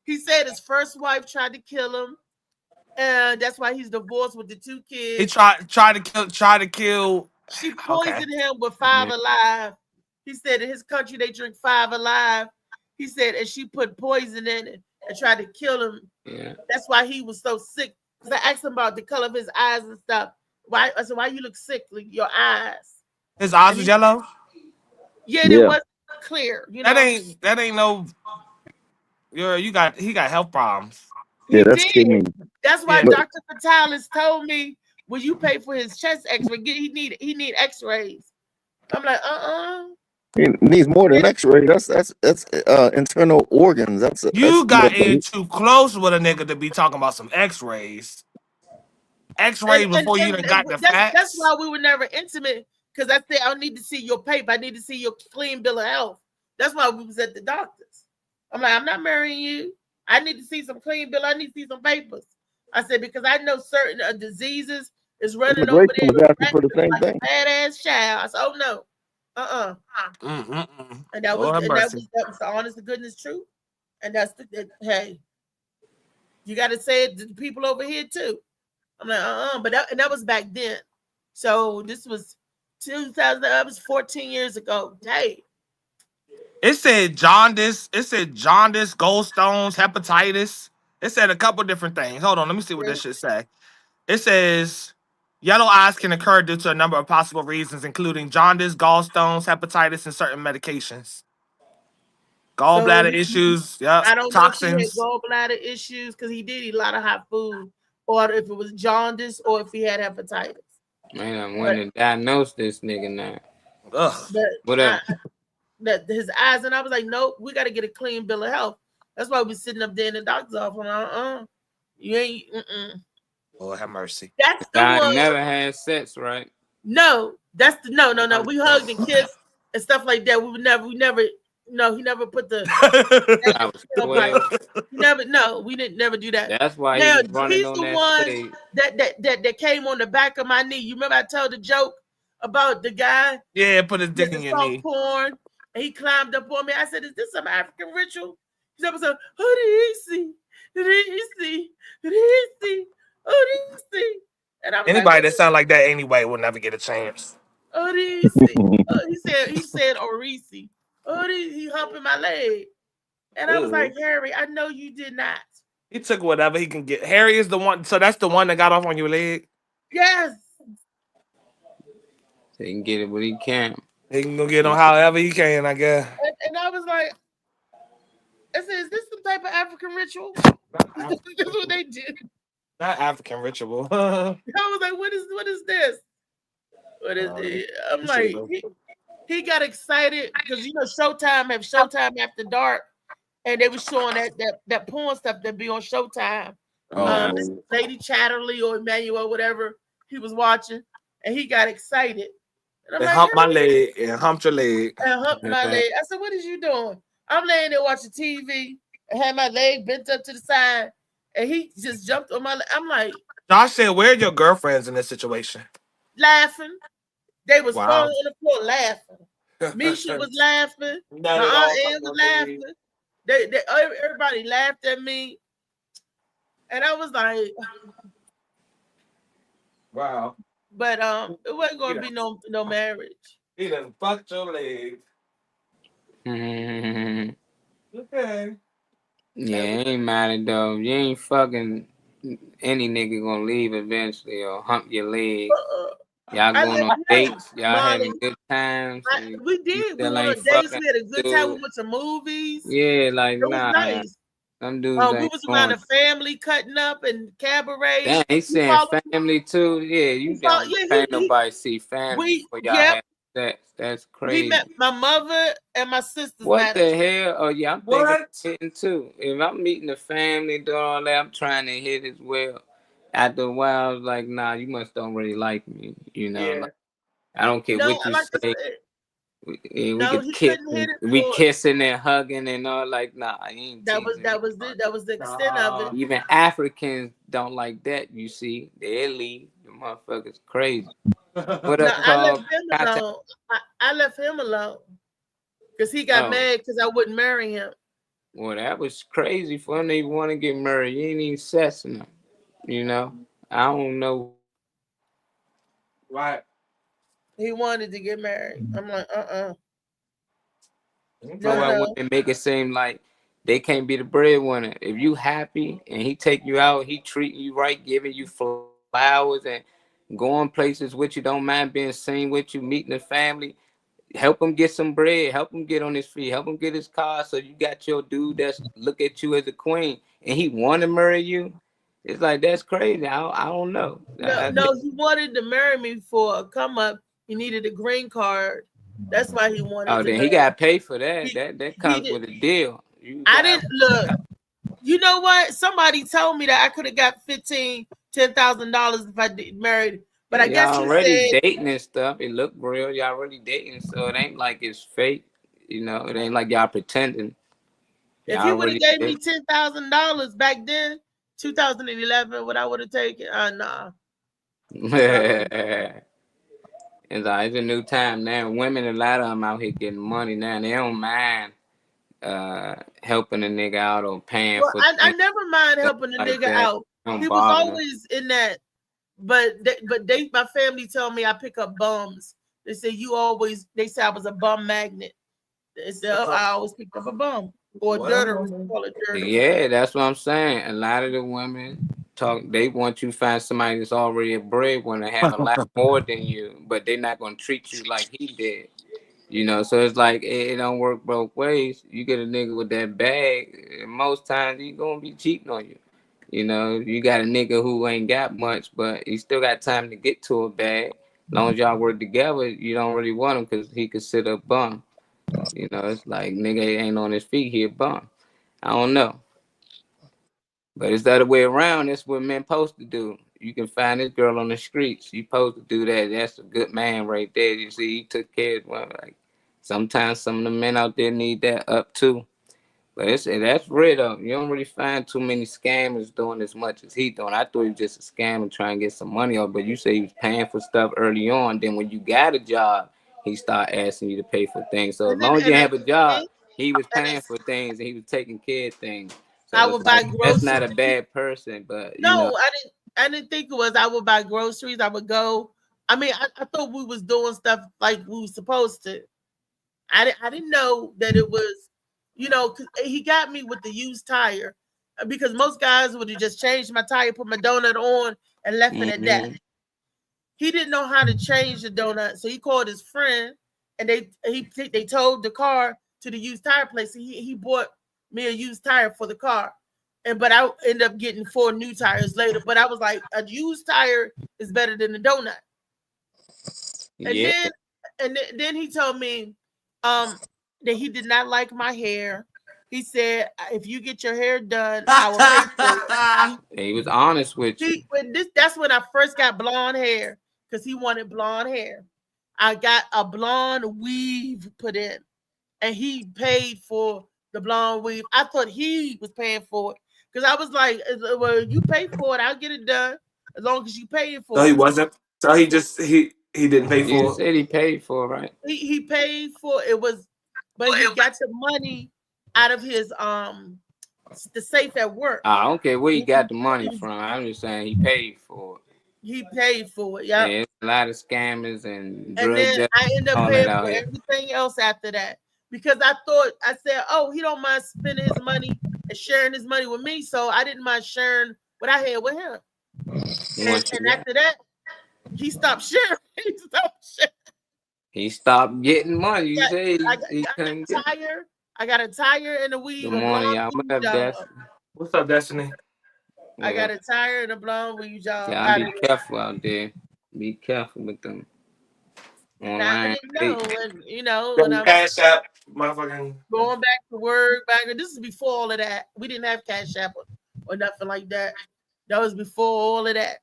He said his first wife tried to kill him. And that's why he's divorced with the 2 kids. He tried to kill. She poisoned him with 5 Alive. He said in his country they drink 5 Alive. He said, and she put poison in it and tried to kill him. Yeah. That's why he was so sick. Because I asked him about the color of his eyes and stuff. Why? I said, why you look sickly? Your eyes. His eyes was yellow? Yeah, it wasn't clear. You know? That ain't no. He got health problems. Yeah, that's kidney. That's why Dr. Fatalis told me when you pay for his chest X-ray, he need X-rays. I'm like, He needs more than X-ray. That's internal organs. You got in too close with a nigga to be talking about some X-rays. X-rays before you even got the facts. That's why we were never intimate, because I said I need to see your paper. I need to see your clean bill of health. That's why we was at the doctor's. I'm like, I'm not marrying you. I need to see some clean bill. I need to see some papers. I said, because I know certain diseases is running over there. Was asking for the same thing. Badass child. I said, oh no. And that was the honest to goodness truth. And that's hey, you got to say it to the people over here too. I'm like, but that was back then. So this was 2000. That was 14 years ago. Hey. It said jaundice, gallstones, hepatitis. It said a couple different things. Hold on, let me see what this shit say. It says yellow eyes can occur due to a number of possible reasons, including jaundice, gallstones, hepatitis, and certain medications. Gallbladder issues, I don't toxins. know if he had gallbladder issues because he did eat a lot of hot food, or if it was jaundice, or if he had hepatitis. Man, I'm going to diagnose this nigga now. Ugh. What up? His eyes, and I was like, nope, we got to get a clean bill of health. That's why we sitting up there in the doctor's office. You ain't. Lord have mercy. That's the I one. never had sex, right? No, that's the no. We hugged and kissed and stuff like that. We never. No, he never put the. We didn't never do that. That's why he was running on that stage. That came on the back of my knee. You remember I told the joke about the guy? Yeah, put his dick in your knee. Porn, and he climbed up on me. I said, "Is this some African ritual?" He said, "Who do you see? Who do you see? Who do you see? Who do you see?" And I was anybody that sound like that anyway will never get a chance. Oh, do you see? He said, Orisi. Oh, he humping my leg. And I was like, Harry, I know you did not. He took whatever he can get. Harry is the one. So that's the one that got off on your leg? Yes. So he can get it what he can. He can go get on however he can, I guess. And I was like, I said, is this some type of African ritual? This is what they did. Not African ritual. I was like, what is this? What is it? I'm like, he got excited because Showtime have Showtime After Dark, and they were showing that porn stuff that be on Showtime. Lady Chatterley or Emmanuel, whatever he was watching, and he got excited. And I'm they like, humped my leg and humped your leg. And humped my leg. I said, what is you doing? I'm laying there watching TV and had my leg bent up to the side, and he just jumped on my leg. I'm like, Josh said, where are your girlfriends in this situation? Laughing. They was falling on the floor laughing. Misha was laughing. My Aunt Ann was laughing. Everybody laughed at me. And I was like, wow. But it wasn't gonna be no marriage. He done fucked your leg. Okay. Yeah, ain't matter though. You ain't fucking any nigga gonna leave eventually or hump your leg. Y'all I going let on dates. Y'all Marley. having good times. And We you did. We still went on ain't dates. fucking We had a good time. We dude. went to movies. Yeah, like It was nah. nice. Some dudes We ain't was around going. the family cutting up and cabaret. Damn, he saying family too. Yeah, you don't pay nobody see family before y'all have sex. That's crazy. We met my mother and my sisters. What the hell? Oh yeah, I'm thinking of hitting too. If I'm meeting the family doing all that, I'm trying to hit as well. After a while, I was like, nah, you must don't really like me. You know, Yeah. like, I don't care No, what you like I say. said, We no, could he kiss. couldn't hit it. We kissing and hugging and all. Like, nah, I ain't That teasing. was the extent of it. Even Africans don't like that. You see, they leave. The motherfuckers crazy. What No, up, I left Carl? him alone. I left him alone because he got mad because I wouldn't marry him. Well, that was crazy for him to even want to get married. You ain't even assessing him. You know, I don't know. Right. He wanted to get married. I'm like, No. And make it seem like they can't be the breadwinner. If you happy and he take you out, he treating you right, giving you flowers and going places with you, don't mind being seen with you, meeting the family. Help him get some bread. Help him get on his feet. Help him get his car. So you got your dude that's look at you as a queen, and he want to marry you. It's like that's crazy. I don't know. No, he wanted to marry me for a come up. He needed a green card. That's why he wanted. Oh, then he got to pay for that. That comes with a deal. I didn't look. You know what? Somebody told me that I could have got $10,000 if I did married. But I guess y'all he already said dating and stuff. It look real. Y'all already dating, so it ain't like it's fake. You know, it ain't like y'all pretending. If he would have gave me $10,000 back then, 2011, what I would have taken? Nah. It's a new time now. Women, a lot of them out here getting money now. They don't mind helping a nigga out or paying for. I never mind helping a nigga out. He was always in that. But my family tell me I pick up bums. They say they say I was a bum magnet. They say I always picked up a bum or dirter. Call it dirter. Yeah, that's what I'm saying. A lot of the women they want you to find somebody that's already a breadwinner, have a lot more than you, but they're not gonna treat you like he did. You know, so it's like it don't work both ways. You get a nigga with that bag, and most times he gonna be cheating on you. You know, you got a nigga who ain't got much, but he still got time to get to a bag. As long as y'all work together, you don't really want him because he consider a bum. You know, it's like nigga ain't on his feet, he a bum. I don't know. But it's the other way around. That's what men supposed to do. You can find this girl on the streets. You supposed to do that. That's a good man right there. You see, he took care of one. Like sometimes some of the men out there need that up too. But that's real though. You don't really find too many scammers doing as much as he doing. I thought he was just a scammer trying to get some money off. But you say he was paying for stuff early on. Then when you got a job, he start asking you to pay for things. So as long as you have a job, he was paying for things and he was taking care of things. So I would buy groceries. That's not a bad person, but no, you know. I didn't think it was. I would buy groceries. I would go. I mean, I thought we was doing stuff like we were supposed to. I didn't know that it was, cause he got me with the used tire because most guys would have just changed my tire, put my donut on, and left it at that. He didn't know how to change the donut, so he called his friend, and they towed the car to the used tire place. He bought me a used tire for the car, but I ended up getting 4 new tires later. But I was like, a used tire is better than a donut. And then he told me that he did not like my hair. He said, if you get your hair done, I will pay for it. He was honest with you. That's when I first got blonde hair because he wanted blonde hair. I got a blonde weave put in, and he paid for the blonde weave. I thought he was paying for it because I was like, well, you pay for it, I'll get it done as long as you pay for it. So he wasn't. So he didn't pay for it. You said he paid for it, right? He paid for it, but he got the money out of his the safe at work. I don't care where he got the money from. I'm just saying he paid for it. He paid for it. Yeah, there's a lot of scammers and then I ended up paying for everything else after that because I said, oh, he don't mind spending his money and sharing his money with me, so I didn't mind sharing what I had with him. And after that, he stopped sharing. He stopped getting money. You got, say I he got couldn't a get. tire. I got a tire and a weed, Good a morning, blonde y'all. What weed up, job. Destiny? What's up, Destiny? I got Yeah, a tire and a blonde weed job. y'all be careful out there. Be careful with them And I online didn't dates. know, and when I'm Cash App, motherfucking. going back to work, this is before all of that. We didn't have Cash App or nothing like that. That was before all of that.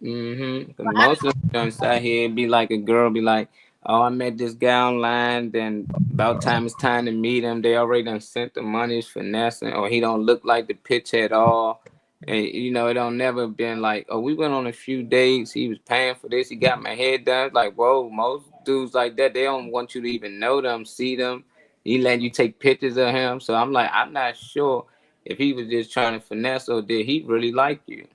Mm-hmm. But Most of them sat here be like a girl be like, "Oh, I met this guy online. Then about time it's time to meet him. They already done sent the money, it's finessing, or he don't look like the pitch at all." And it don't never been like, "Oh, we went on a few dates. He was paying for this. He got my head done." It's like, whoa, most dudes like that, they don't want you to even know them, see them. He let you take pictures of him. So I'm like, I'm not sure if he was just trying to finesse or did he really like you.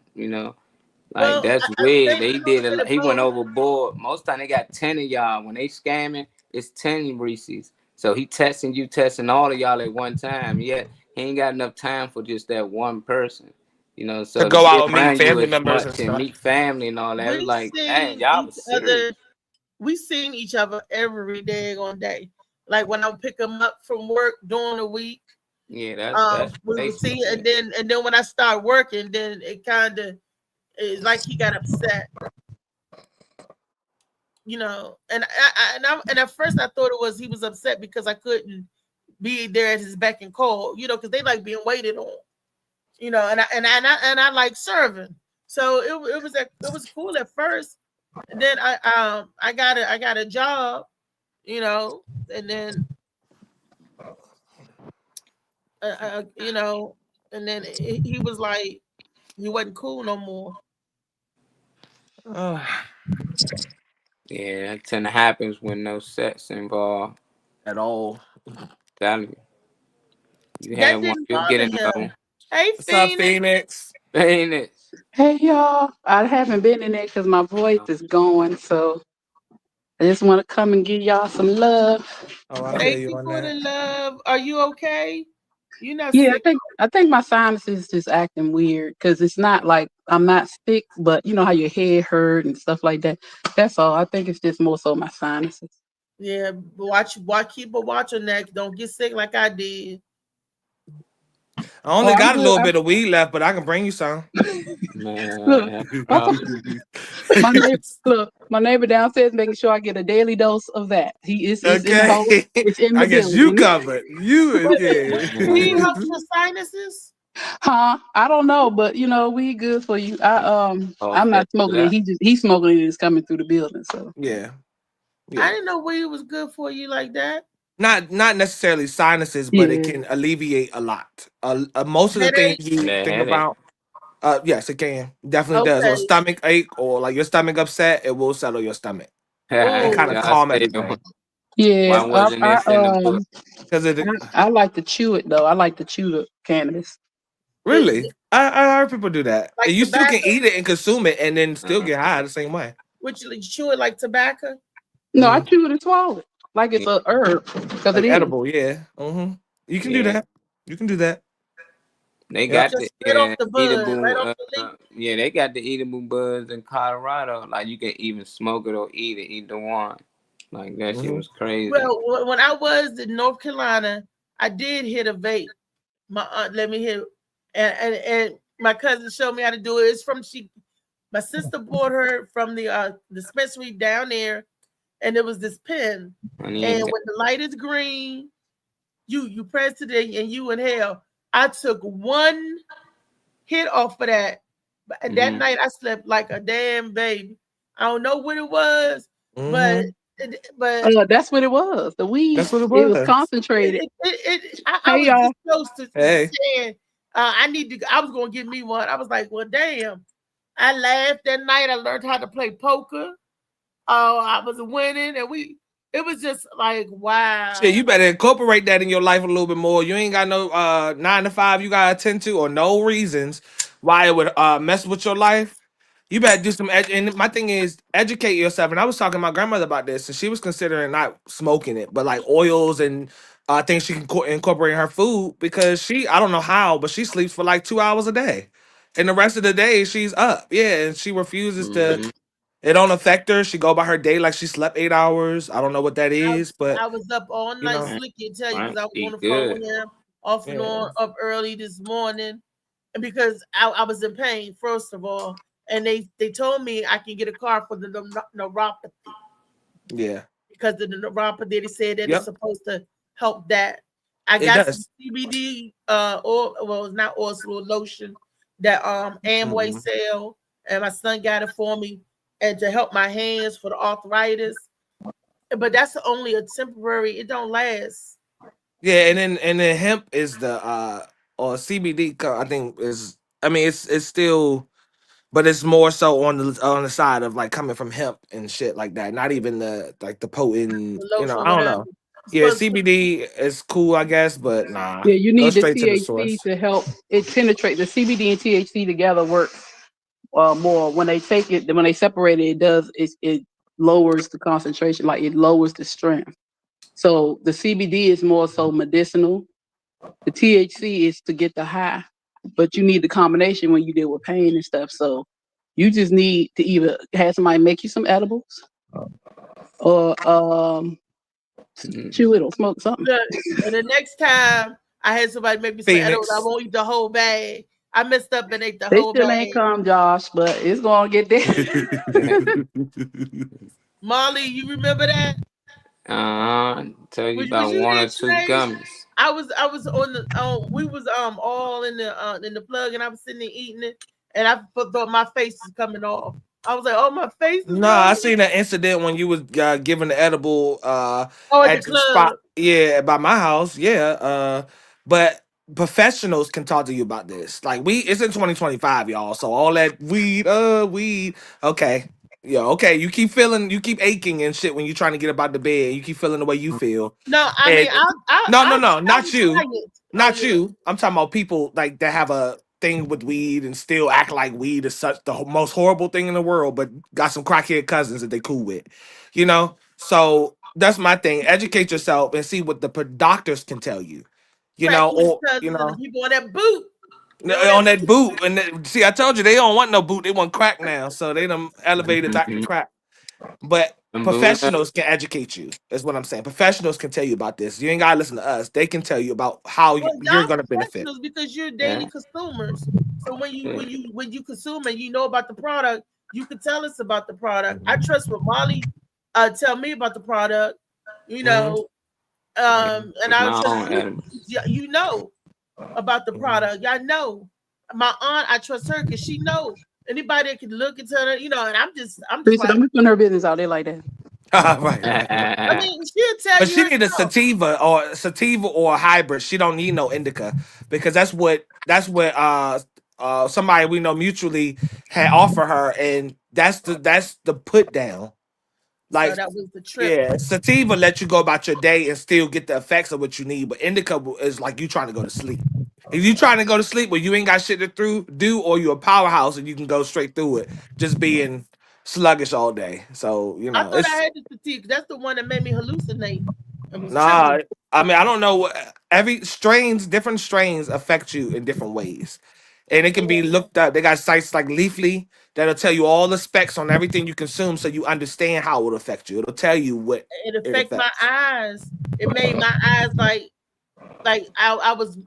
Like well, that's I weird. think They a did little bit of he went both. overboard. Most time they got 10 of y'all. When they scamming, it's 10 Reese's. So he testing all of y'all at one time. Yet he ain't got enough time for just that one person. To So to go be out and meet around you family as members and much and stuff. meet family and all that. It's We like, man, seen y'all each was serious. other. We seen each other every day. Like when I pick them up from work during the week, Yeah, that's we would basic see, shit. and then when I start working, then it kind of is like he got upset, and at first I thought it was he was upset because I couldn't be there at his beck and call, because they like being waited on, and I like serving, so it was cool at first, and then I got a job, and then and then he was like he wasn't cool no more. Yeah, that tend to happens when no sex involved. At all. Telling you had That one, didn't you'll get bother in him. know. Hey, What's up, Phoenix. Phoenix? Ain't it? Hey y'all, I haven't been in there because my voice is going, so I just want to come and give y'all some love. Oh, I feel Thank you you on for the that. love. Are you okay? You're not Yeah, sick. I think my sinus is just acting weird because it's not like I'm not sick, but you know how your head hurt and stuff like that. That's all. I think it's just more so my sinuses. Yeah, keep a watch on that. Don't get sick like I did. I Oh, only I'm got a good. little bit of weed left, but I can bring you some. Look, Man, my neighbor downstairs making sure I get a daily dose of that. He is in the Okay. home. It's in I the guess you building. covered. You Weed yeah. helps your sinuses. Huh? I don't know, but we good for you. oh, I'm shit, not smoking it. that. He's smoking it. It's coming through the building. So Yeah. I Yeah. didn't know weed was good for you like that. Not necessarily sinuses, but it yeah. can alleviate a lot. Most of the things Headaches. you That think headache. about, yes, it can. Definitely does. Or Okay. stomach ache, or like your stomach upset, it will settle your stomach and kind of Oh, Y'all calm say, everything. Yeah. why wasn't this in the book? Because I like to chew it though. I like to chew the cannabis. the, really, I heard people do that. like And you still can tobacco. eat it and consume it, and then still Uh, get high the same way. Which you chew it like tobacco. No, I Mhm. chew it and swallow it like it's yeah, a herb because it Like is. edible, yeah. You can do yeah. that. You can do that. They Yep. got the Just right off the bud, right eatable. off the leaf. Yeah, they got the eatable buds in Colorado. Like you can even smoke it or eat it, either one. Like that shit Hmm. was crazy. Well, when I was in North Carolina, I did hit a vape. My aunt let me hit, and my cousin showed me how to do it. It's from my sister bought her from the dispensary down there, and it was this pen. And And you when the light is green, you press it and you inhale. I took one hit off of that, but that mm-hmm. night I slept like a damn baby. I don't know what it was, but Hmm. but That's what it was. The weed. That's what it It was was. concentrated. I Hey was y'all. this close to Hey. saying I need to. I was gonna give me one. I was like, well, damn. I laughed that night. I learned how to play poker. Oh, I was winning, and it was just like, wow. Shit, you better incorporate that in your life a little bit more. You ain't got no 9 to 5 you gotta attend to, or no reasons why it would mess with your life. You better do some and my thing is educate yourself. And I was talking to my grandmother about this, and she was considering not smoking it, but like oils and things she can incorporate in her food, because I don't know how, but she sleeps for like 2 hours a day, and the rest of the day she's up. Yeah, and she refuses to Mm-hmm. It don't affect her. She go by her day like she slept 8 hours. I don't know what that is, but I was up all you night. know, Slick can tell you because Right. I was on Eat the phone good. with him off and yeah. on up early this morning, and because I was in pain first of all, and they told me I can get a car for the neuropathy Yeah. because of the neuropathy. They said that it's Yep. supposed to help that. I It got some does. CBD or well, it's not oil, lotion that Amway Mhm. sell, and my son got it for me, and to help my hands for the arthritis. But that's only a temporary. It don't last. Yeah, and then hemp is the or CBD I think is, I mean it's still, but it's more so on the side of like coming from hemp and shit like that. Not even the like the potent, The you know, lotion, I don't whatever. know. It's Yeah, supposed to, CBD is cool, I guess, but nah. Yeah, you Go need the straight to the THC source. to help it penetrate. The CBD and THC together work more. When they take it, when they separate it, it lowers the concentration, like it lowers the strength. So the CBD is more so medicinal. The THC is to get the high, but you need the combination when you deal with pain and stuff. So you just need to either have somebody make you some edibles or chew it or smoke something. look, and the next time I had somebody make me some edibles, I Phoenix. won't eat the whole bag. I messed up and ate the They whole still ain't bag. come, Josh, but it's gonna get there. Molly, you remember that? Tell you Was about you one there, or two Trey? gummies. I was on the we was all in the plug, and I was sitting there eating it, and I thought my face is coming off. I was like, oh, my face is Nah, I rolling. seen that incident when you was giving the edible Oh, at the at the spot. club. Yeah, by my house. Yeah. But professionals can talk to you about this. Like it's in 2025, y'all. So all that weed. Okay. Yeah, okay. You keep aching and shit when you're trying to get up out the bed. You keep feeling the way you feel. No, I mean, And no, no, no, I not was you. quiet. Oh Not yeah. you. I'm talking about people like that have a thing with weed and still act like weed is such the most horrible thing in the world, but got some crackhead cousins that they cool with, you know. So that's my thing. Educate yourself and see what the doctors can tell you, you know, Crackhead or you cousins and the know, people on that boot. They on that on that boot. boot. And see, I told you they don't want no boot. They want crack now, so they done elevated back to crack. But Them Buddha. professionals can educate you. Is what I'm saying. Professionals can tell you about this. You ain't gotta listen to us. They can tell you about how Well, you're y'all gonna benefit. professionals because you're daily Yeah. consumers. So Yeah. when you consume and you know about the product, you can tell us about the product. I trust what Molly tell me about the product, you Mhm. know, and With I'll my trust own you. edibles. You know about the product. Y'all know. My aunt, I trust her because she knows. Anybody that can look into her, you know, and I'm just Teresa, like, don't be putting her business out there like that. Right. I mean, she'll tell But you she need a herself. sativa or a hybrid. She don't need no indica because that's what somebody we know mutually had offered her, and that's the put down. So Like that was the trip. yeah, sativa let you go about your day and still get the effects of what you need, but indica is like you trying to go to sleep. If you trying to go to sleep, but you ain't got shit to do, or you a powerhouse and you can go straight through it, just being sluggish all day. So you I know thought I it's had the fatigue. That's the one that made me hallucinate. It was nah. tripping. I mean, I don't know. Different strains affect you in different ways, and it can be looked up. They got sites like Leafly that'll tell you all the specs on everything you consume, so you understand how it will affect you. It'll tell you what It it affected my affects. eyes. It made my eyes like I was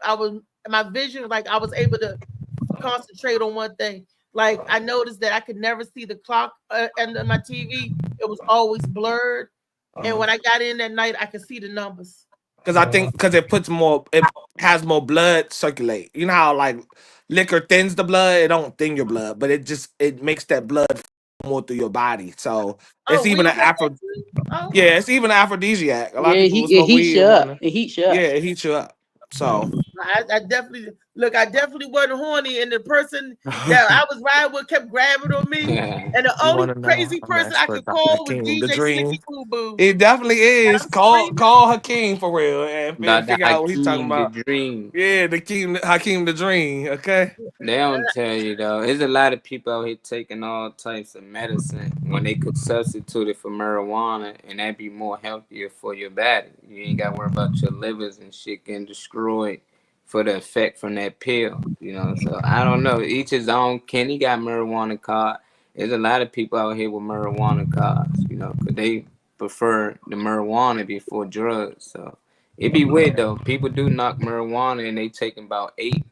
my vision like I was able to concentrate on one thing. Like I noticed that I could never see the clock under my TV. It was always blurred. And when I got in that night, I could see the numbers. Because I think because it has more blood circulate. You know how like liquor thins the blood, it don't thin your blood, but it makes that blood more through your body. So it's Oh, even weed an does that too? Oh, yeah, it's even an aphrodisiac. A lot of Yeah, people will it smoke heats weed you and up. wanna, It heats you up. yeah, it heats you up. So I definitely look. I definitely wasn't horny, and the person that I was riding with kept grabbing on me. And the you only want to know? crazy I'm an person I expert, could Dr. call was Hakeem. The DJ dream. Slicky Boo Boo. It definitely And is. I'm screaming. Call Hakeem for real and Dr. figure out what he's talking Hakeem the about. Dream. Yeah, Hakeem the dream. Okay. They don't tell you though. There's a lot of people out here taking all types of medicine when they could substitute it for marijuana and that'd be more healthier for your body. You ain't gotta worry about your livers and shit getting destroyed for the effect from that pill. So I don't know. Each his own. Kenny got marijuana card. There's a lot of people out here with marijuana cards, you know, because they prefer the marijuana before drugs. So it be weird though. People do knock marijuana and they taking about 8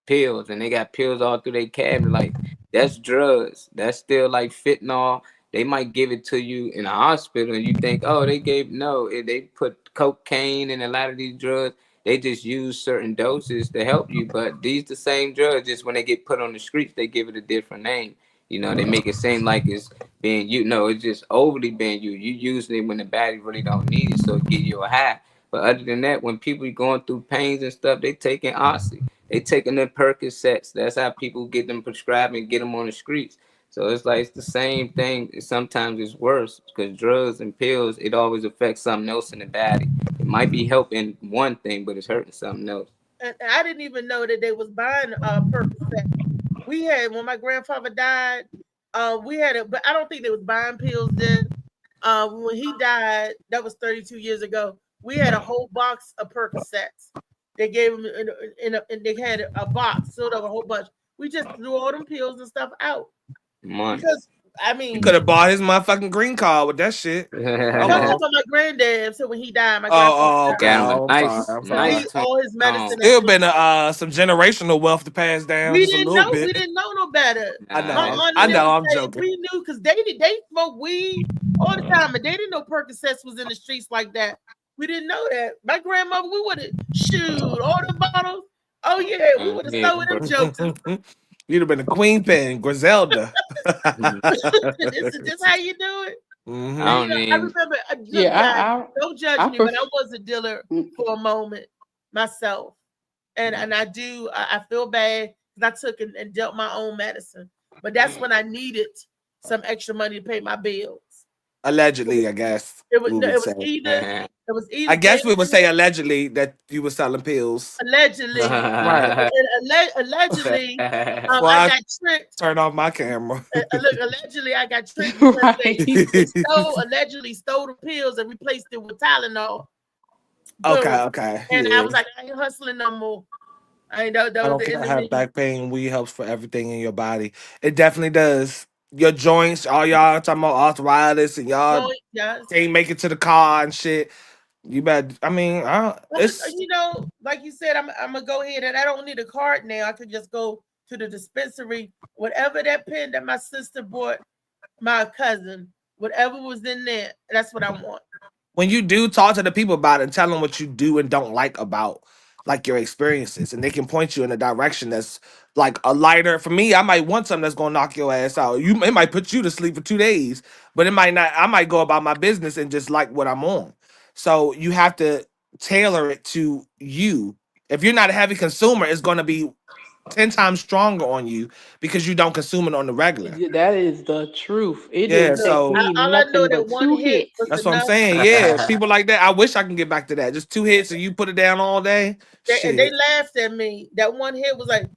pills, and they got pills all through their cabinet. Like, that's drugs. That's still like fentanyl. They might give it to you in a hospital, and you think, oh, they gave no. They put cocaine in a lot of these drugs. They just use certain doses to help you, but these the same drugs. Just when they get put on the streets, they give it a different name. You know, they make it seem like it's being you. No, it's just overly being you. You using it when the body really don't need it, so it give you a high. But other than that, when people going through pains and stuff, they taking oxy. They taking their Percocets. That's how people get them prescribed and get them on the streets. So it's like it's the same thing. Sometimes it's worse because drugs and pills, it always affects something else in the body. It might be helping one thing, but it's hurting something else. And I didn't even know that they was buying Percocet. We had, when my grandfather died, we had it, but I don't think they was buying pills then. When he died, that was 32 years ago. We had a whole box of Percocets. They gave them and they had a box filled up a whole bunch. We just threw all them pills and stuff out because I mean, you could have bought his motherfucking green card with that shit. I'm talking about my granddad. So when he died, my nice. All his medicine. Still been some generational wealth to pass down. We just didn't a little know. bit. We didn't know no better. I know. I'm joking. We knew because they smoked weed all the time, and they didn't know Percocets was in the streets like that. We didn't know that. My grandmother, we would have shoot all the bottles. Oh yeah, we would have sold them jokes. You'd have been a queen pen, Griselda. Is this how you do it? Mm-hmm. I remember. Don't judge me, but I was a dealer for a moment myself, and I feel bad because I took and dealt my own medicine, but that's when I needed some extra money to pay my bills. Allegedly, I guess. It was either. I guess we would say allegedly that you were selling pills. Allegedly, right? Allegedly, I got tricked. Turn off my camera. Look, allegedly, I got tricked because they allegedly stole the pills and replaced it with Tylenol. Okay. And I was like, I ain't hustling no more. I don't have back pain. Weed helps for everything in your body. It definitely does. Your joints, all y'all talking about arthritis, and y'all can't make it to the car and shit. You better. I mean, it's like you said, I'm gonna go ahead and I don't need a card now. I could just go to the dispensary, whatever that pen that my sister bought my cousin, whatever was in there, that's what I want. When you do talk to the people about it and tell them what you do and don't like about like your experiences, and they can point you in a direction that's like a lighter. For me, I might want something that's gonna knock your ass out. It might put you to sleep for 2 days, but it might not. I might go about my business and just like what I'm on. So you have to tailor it to you. If you're not a heavy consumer, it's gonna be 10 times stronger on you because you don't consume it on the regular. That is the truth. So all I know that one hit. That's what I'm saying. Yeah, people like that. I wish I can get back to that. Just 2 hits and you put it down all day. And they laughed at me. That one hit was like,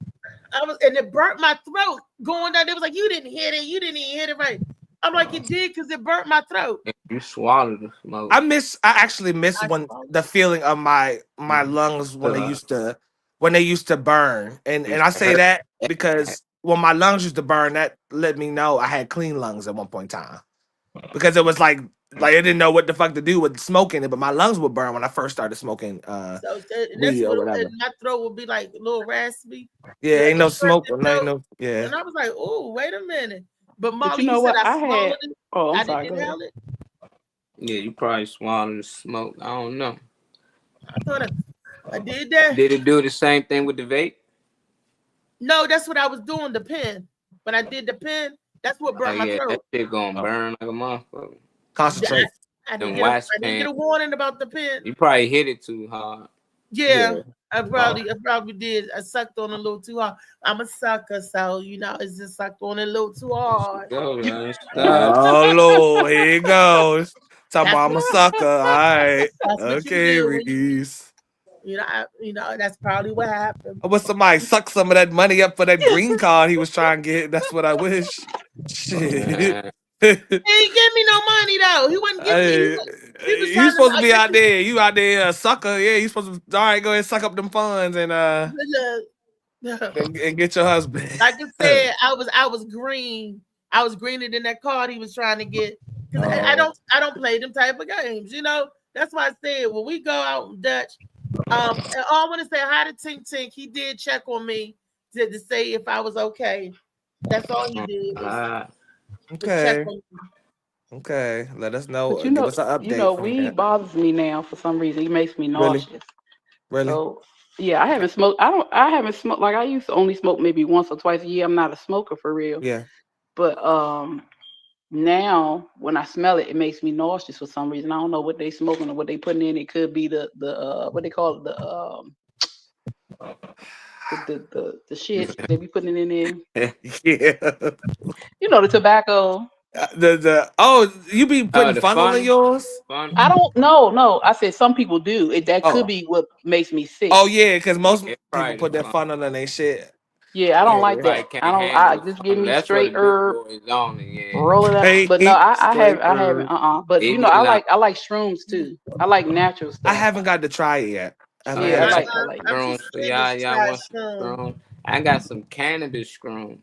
and it burnt my throat going down. They was like, you didn't hit it. You didn't even hit it right. I'm like, it did because it burnt my throat. You swallowed the smoke. I actually miss the feeling of my lungs when they used to burn. And I say that because when my lungs used to burn, that let me know I had clean lungs at one point in time. Because it was like I didn't know what the fuck to do with smoking it, but my lungs would burn when I first started smoking weed or whatever. And my throat would be like a little raspy. Yeah, ain't no smoke. And I was like, oh, wait a minute. But Molly, you know what? I swallowed it. Oh, I'm I sorry. didn't inhale it. Yeah, you probably swallowed the smoke. I don't know. I thought I did that. Did it do the same thing with the vape? No, that's what I was doing, the pen. When I did the pen, that's what burnt my throat. That shit gonna burn like a motherfucker. Concentrate. I didn't get a warning about the pen. You probably hit it too hard. Yeah. I probably did. I sucked on a little too hard. I'm a sucker, so it's just sucked on a little too hard. Oh Lord, here it goes. Talking about I'm a sucker. All right. Okay, Reese. That's probably what happened. I wish somebody suck some of that money up for that green card he was trying to get. That's what I wish. Shit. He didn't give me no money though. He wasn't giving me. You supposed to be out there. You out there a sucker. Yeah, you supposed to. All right, go ahead and suck up them funds and and get your husband. Like I said, I was green I was greener than that card he was trying to get. Because I don't play them type of games, you know. That's why I said when we go out in Dutch, and I want to say hi to Tink Tink. He did check on me to say if I was okay. That's all he did. Was check Okay. on me. Okay. Let us know. But you Give know, us an update. you know, from weed that. bothers me now for some reason. It makes me Really? nauseous. Really? So yeah, I haven't smoked. I haven't smoked, like I used to only smoke maybe once or twice a year. I'm not a smoker for real. Yeah. But now when I smell it, it makes me nauseous for some reason. I don't know what they smoking or what they putting in. It could be the what they call it, the shit they be putting it in there. Yeah. You know, the tobacco. You be putting the funnel in funnel? yours? Funnel? I don't know. No, I said some people do. That Oh. could be what makes me sick. Oh yeah, because most Yeah, people probably put the their funnel in their shit. Yeah, I don't Yeah. like Probably that. can't I don't. handle Just give funnel. me That's for straight the big herb. boys only. Yeah. Roll it up. But no, I haven't. But Leave I it like shrooms too. I like natural I stuff. haven't got to try it yet. I Oh, Yeah, I I got like I'm too shrooms for scared y'all. to Y'all try want some shroom. shrooms? I got some cannabis shroom.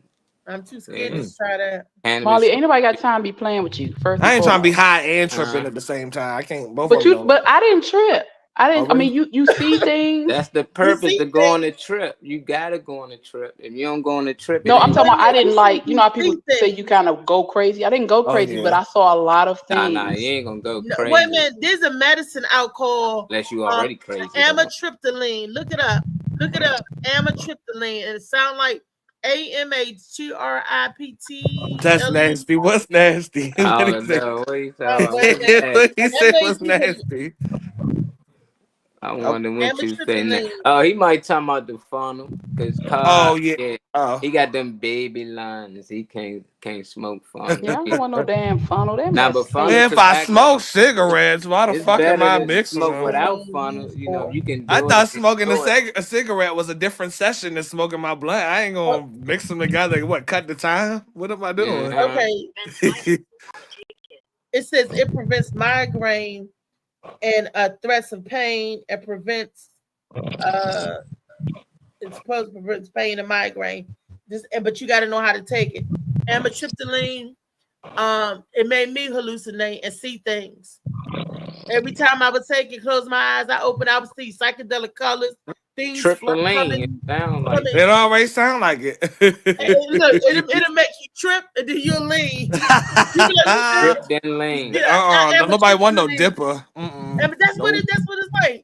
I'm too scared Yeah. to try that. Cannabis Molly, shroom. ain't nobody got time to be playing with you. First I and ain't trying to be foremost. high and tripping at the same time. I can't. Both But of them. but I didn't trip. I didn't. I really? mean, you see things. That's the purpose to go on a trip. You gotta go on a trip. If you don't go on a trip, No, it I'm ain't talking about. I didn't like. You know how see people say you kind of go crazy. I didn't go Oh, crazy, but yeah. I saw a lot of things. Nah, you ain't gonna go No, crazy wait a minute. There's a medicine out called unless you already crazy. amitriptyline. Look it up. Look it up. Amitriptyline. And it sounds like AMHTRIPT. That's nasty. What's nasty? Oh What he say? no, what you talking Wait a about? minute. What he said was nasty. I wonder what you say now. Amitriptyline. Oh, he might talk about the funnel, cause Oh yeah. Oh. he got them baby lines. He can't smoke funnel. Yeah, I don't want no damn funnel. That Nah, mess but funnel stinks. If I tobacco, smoke cigarettes, why the it's fuck am I better to mixing smoke them? without funnel. You know, you can do I it. thought smoking enjoy it. a cigarette was a different session than smoking my blunt. I ain't gonna mix them together. What? Cut the time? What am I doing? Okay. It says it prevents migraine and threats of pain and prevents it's supposed to prevent pain and migraine. But you got to know how to take it. Amitriptyline, it made me hallucinate and see things. Every time I would take it, close my eyes, I would see psychedelic colors, things Triptyline, it sound like It always sound like it. Look, it'll make you trip and then you'll lean. trip then lean. Don't nobody want no dipper. And that's what it's like.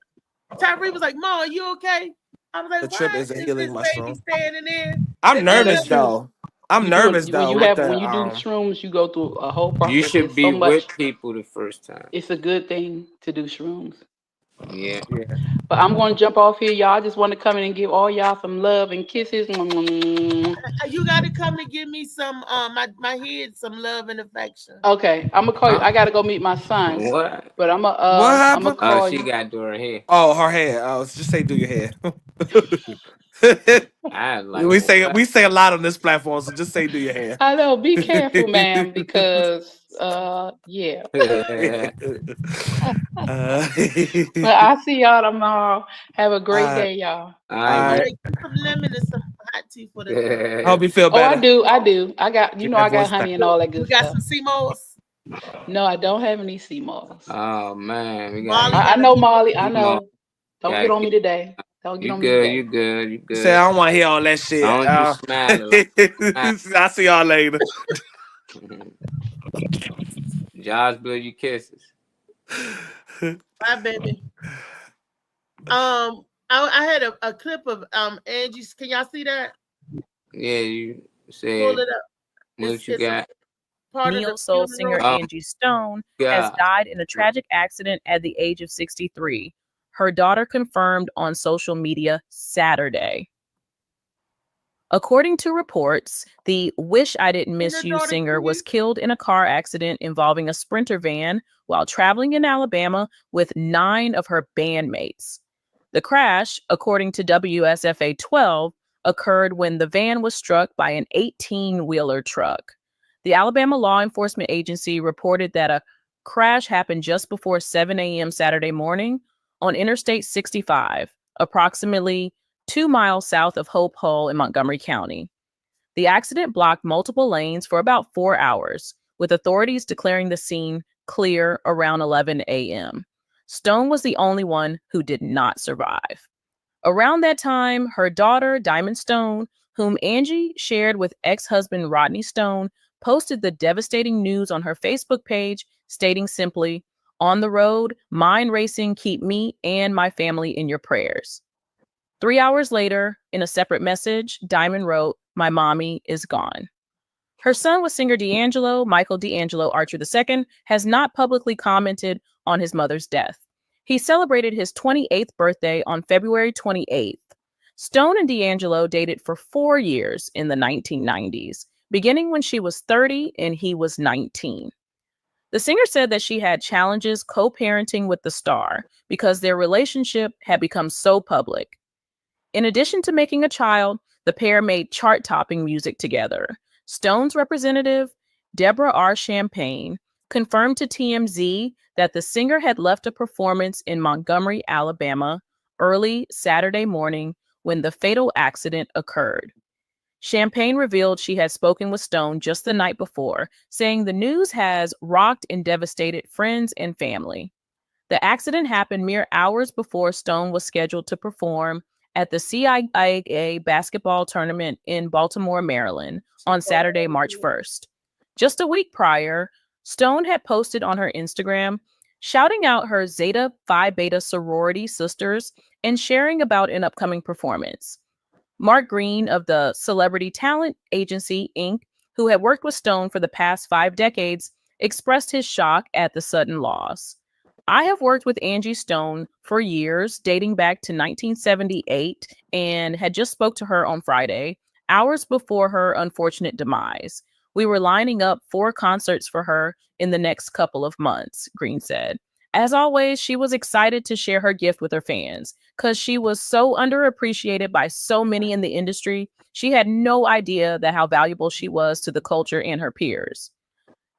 Tyree was like, "Mom, are you okay?" I was like, The "Why trip is a is healing this mushroom. baby standing there?" I'm And nervous then- though. I'm You nervous do it, though. when you do with shrooms, you go through a whole process. You should It's be so much. with people the first time. It's a good thing to do shrooms. Yeah. But I'm going to jump off here, y'all. I just want to come in and give all y'all some love and kisses. You got to come to give me some my head some love and affection. Okay, I'm gonna call you. I gotta go meet my son. What? But I'm What gonna happened? call she you. got to do her hair. Oh, her hair. Oh, just say do your hair. I like we say a lot on this platform, so just say do your hair. I know. Be careful, ma'am, because yeah. But I'll see y'all tomorrow. Have a great day, y'all. All right. Some lemon and some hot tea for the I hope you feel better. Oh, I do. I got Get I that got voice honey back. and all that good You got stuff. some CMOS? No, I don't have any CMOS. Oh man, we Molly got. I know, Molly. I know. Molly. Don't Yeah, get on me today. Don't get You on me good? today. You good? You good? Say I don't want to hear all that shit. Don't you smile a lot. I'll see y'all later. Josh, blow your kisses. Bye, baby. I had a clip of Angie's. Can y'all see that? Yeah, you Pull said it up. what you got. Part of Neo the soul funeral. singer Angie Stone has God. died in a tragic accident at the age of 63. Her daughter confirmed on social media Saturday. According to reports, the Wish I Didn't Miss You singer was killed in a car accident involving a Sprinter van while traveling in Alabama with 9 of her bandmates. The crash, according to WSFA 12, occurred when the van was struck by an 18-wheeler truck. The Alabama Law Enforcement Agency reported that a crash happened just before 7 a.m. Saturday morning on Interstate 65, approximately 2 miles south of Hope Hull in Montgomery County. The accident blocked multiple lanes for about 4 hours, with authorities declaring the scene clear around 11 a.m. Stone was the only one who did not survive. Around that time, her daughter, Diamond Stone, whom Angie shared with ex-husband Rodney Stone, posted the devastating news on her Facebook page, stating simply, "On the road, mind racing, keep me and my family in your prayers." 3 hours later, in a separate message, Diamond wrote, "My mommy is gone." Her son with singer D'Angelo, Michael D'Angelo Archer II, has not publicly commented on his mother's death. He celebrated his 28th birthday on February 28th. Stone and D'Angelo dated for 4 years in the 1990s, beginning when she was 30 and he was 19. The singer said that she had challenges co-parenting with the star because their relationship had become so public. In addition to making a child, the pair made chart-topping music together. Stone's representative, Deborah R. Champagne, confirmed to TMZ that the singer had left a performance in Montgomery, Alabama, early Saturday morning when the fatal accident occurred. Champagne revealed she had spoken with Stone just the night before, saying the news has rocked and devastated friends and family. The accident happened mere hours before Stone was scheduled to perform at the CIA basketball tournament in Baltimore, Maryland on Saturday, March 1st. Just a week prior, Stone had posted on her Instagram, shouting out her Zeta Phi Beta sorority sisters and sharing about an upcoming performance. Mark Green of the Celebrity Talent Agency, Inc., who had worked with Stone for the past 5 decades, expressed his shock at the sudden loss. "I have worked with Angie Stone for years, dating back to 1978, and had just spoke to her on Friday, hours before her unfortunate demise. We were lining up 4 concerts for her in the next couple of months," Green said. As always, she was excited to share her gift with her fans because she was so underappreciated by so many in the industry. She had no idea that how valuable she was to the culture and her peers.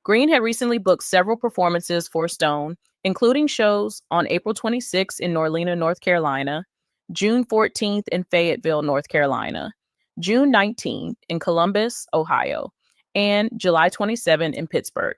Green had recently booked several performances for Stone, including shows on April 26th in Norlena, North Carolina, June 14th in Fayetteville, North Carolina, June 19th in Columbus, Ohio, and July 27th in Pittsburgh.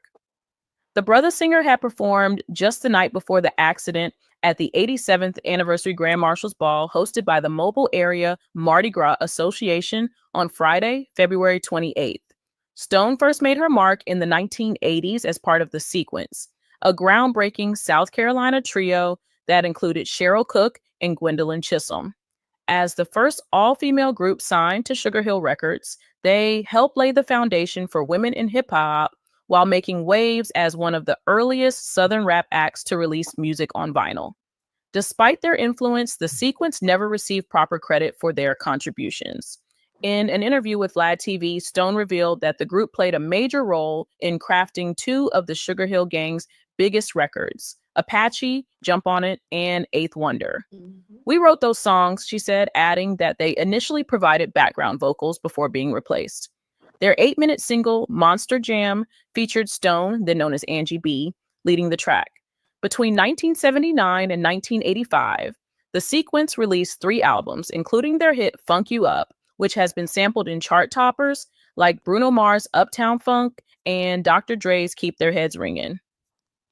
The brother singer had performed just the night before the accident at the 87th Anniversary Grand Marshals Ball hosted by the Mobile Area Mardi Gras Association on Friday, February 28th. Stone first made her mark in the 1980s as part of The Sequence, a groundbreaking South Carolina trio that included Cheryl Cook and Gwendolyn Chisholm. As the first all-female group signed to Sugar Hill Records, they helped lay the foundation for women in hip-hop while making waves as one of the earliest Southern rap acts to release music on vinyl. Despite their influence, The Sequence never received proper credit for their contributions. In an interview with Vlad TV, Stone revealed that the group played a major role in crafting 2 of the Sugar Hill Gang's biggest records, Apache, Jump On It, and Eighth Wonder. "We wrote those songs," she said, adding that they initially provided background vocals before being replaced. Their 8-minute single, Monster Jam, featured Stone, then known as Angie B, leading the track. Between 1979 and 1985, The Sequence released 3 albums, including their hit Funk You Up, which has been sampled in chart toppers like Bruno Mars' Uptown Funk and Dr. Dre's Keep Their Heads Ringin'.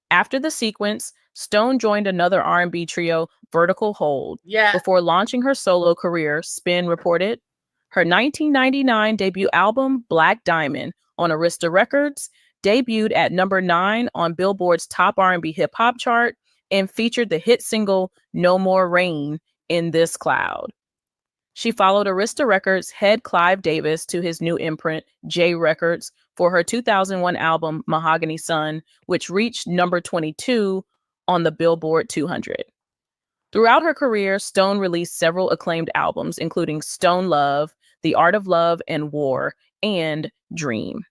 After The Sequence, Stone joined another R&B trio, Vertical Hold, before launching her solo career, Spin reported. Her 1999 debut album, Black Diamond, on Arista Records, debuted at number 9 on Billboard's top R&B hip-hop chart and featured the hit single No More Rain in This Cloud. She followed Arista Records head Clive Davis to his new imprint, J Records, for her 2001 album, Mahogany Sun, which reached number 22 on the Billboard 200. Throughout her career, Stone released several acclaimed albums, including Stone Love, The Art of Love and War, and Dream.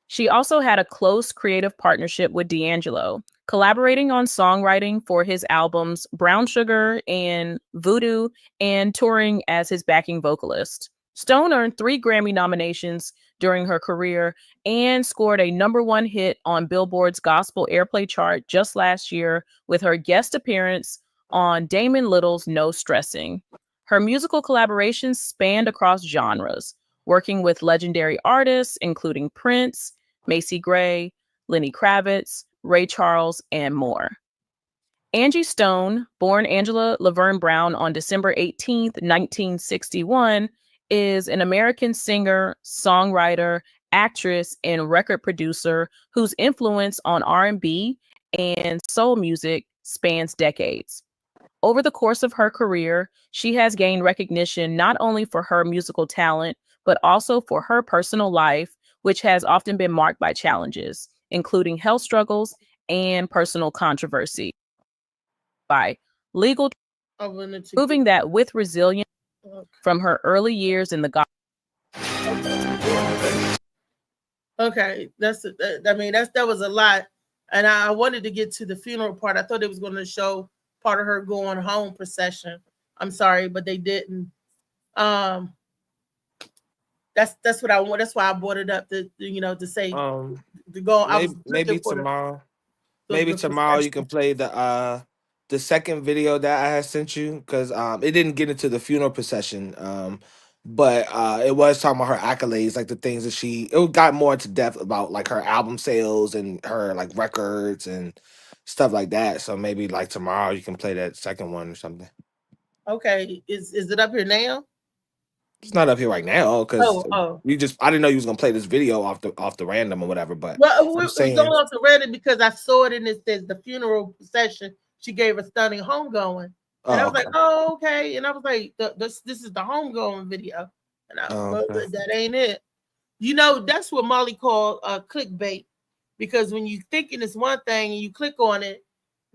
She also had a close creative partnership with D'Angelo, collaborating on songwriting for his albums Brown Sugar and Voodoo, and touring as his backing vocalist. Stone earned 3 Grammy nominations during her career and scored a number 1 hit on Billboard's Gospel Airplay chart just last year with her guest appearance on Damon Little's No Stressing. Her musical collaborations spanned across genres. working with legendary artists including Prince, Macy Gray, Lenny Kravitz, Ray Charles, and more. Angie Stone, born Angela Laverne Brown on December 18th, 1961, is an American singer, songwriter, actress, and record producer whose influence on R&B and soul music spans decades. Over the course of her career, she has gained recognition not only for her musical talent, but also for her personal life, which has often been marked by challenges, including health struggles and personal controversy. By legal, proving that with resilience from her early years in the gospel. Okay, that was a lot, and I wanted to get to the funeral part. I thought it was going to show part of her going home procession. I'm sorry, but they didn't. That's what I want. That's why I brought it up to say Um, to go. maybe tomorrow. Maybe tomorrow you can play the second video that I had sent you, because it didn't get into the funeral procession. But it was talking about her accolades, like the things that it got more into depth about like her album sales and her like records and stuff like that. So maybe like tomorrow you can play that second one or something. Okay, is it up here now? It's not up here right now because I didn't know you was gonna play this video off the random or whatever. But well, I'm it's saying, going off the Reddit because I saw it and it says the funeral procession. She gave a stunning homegoing, and I was like, oh, okay. And I was like, this is the homegoing video, and that ain't it. That's what Molly called clickbait, because when you thinking it's one thing and you click on it,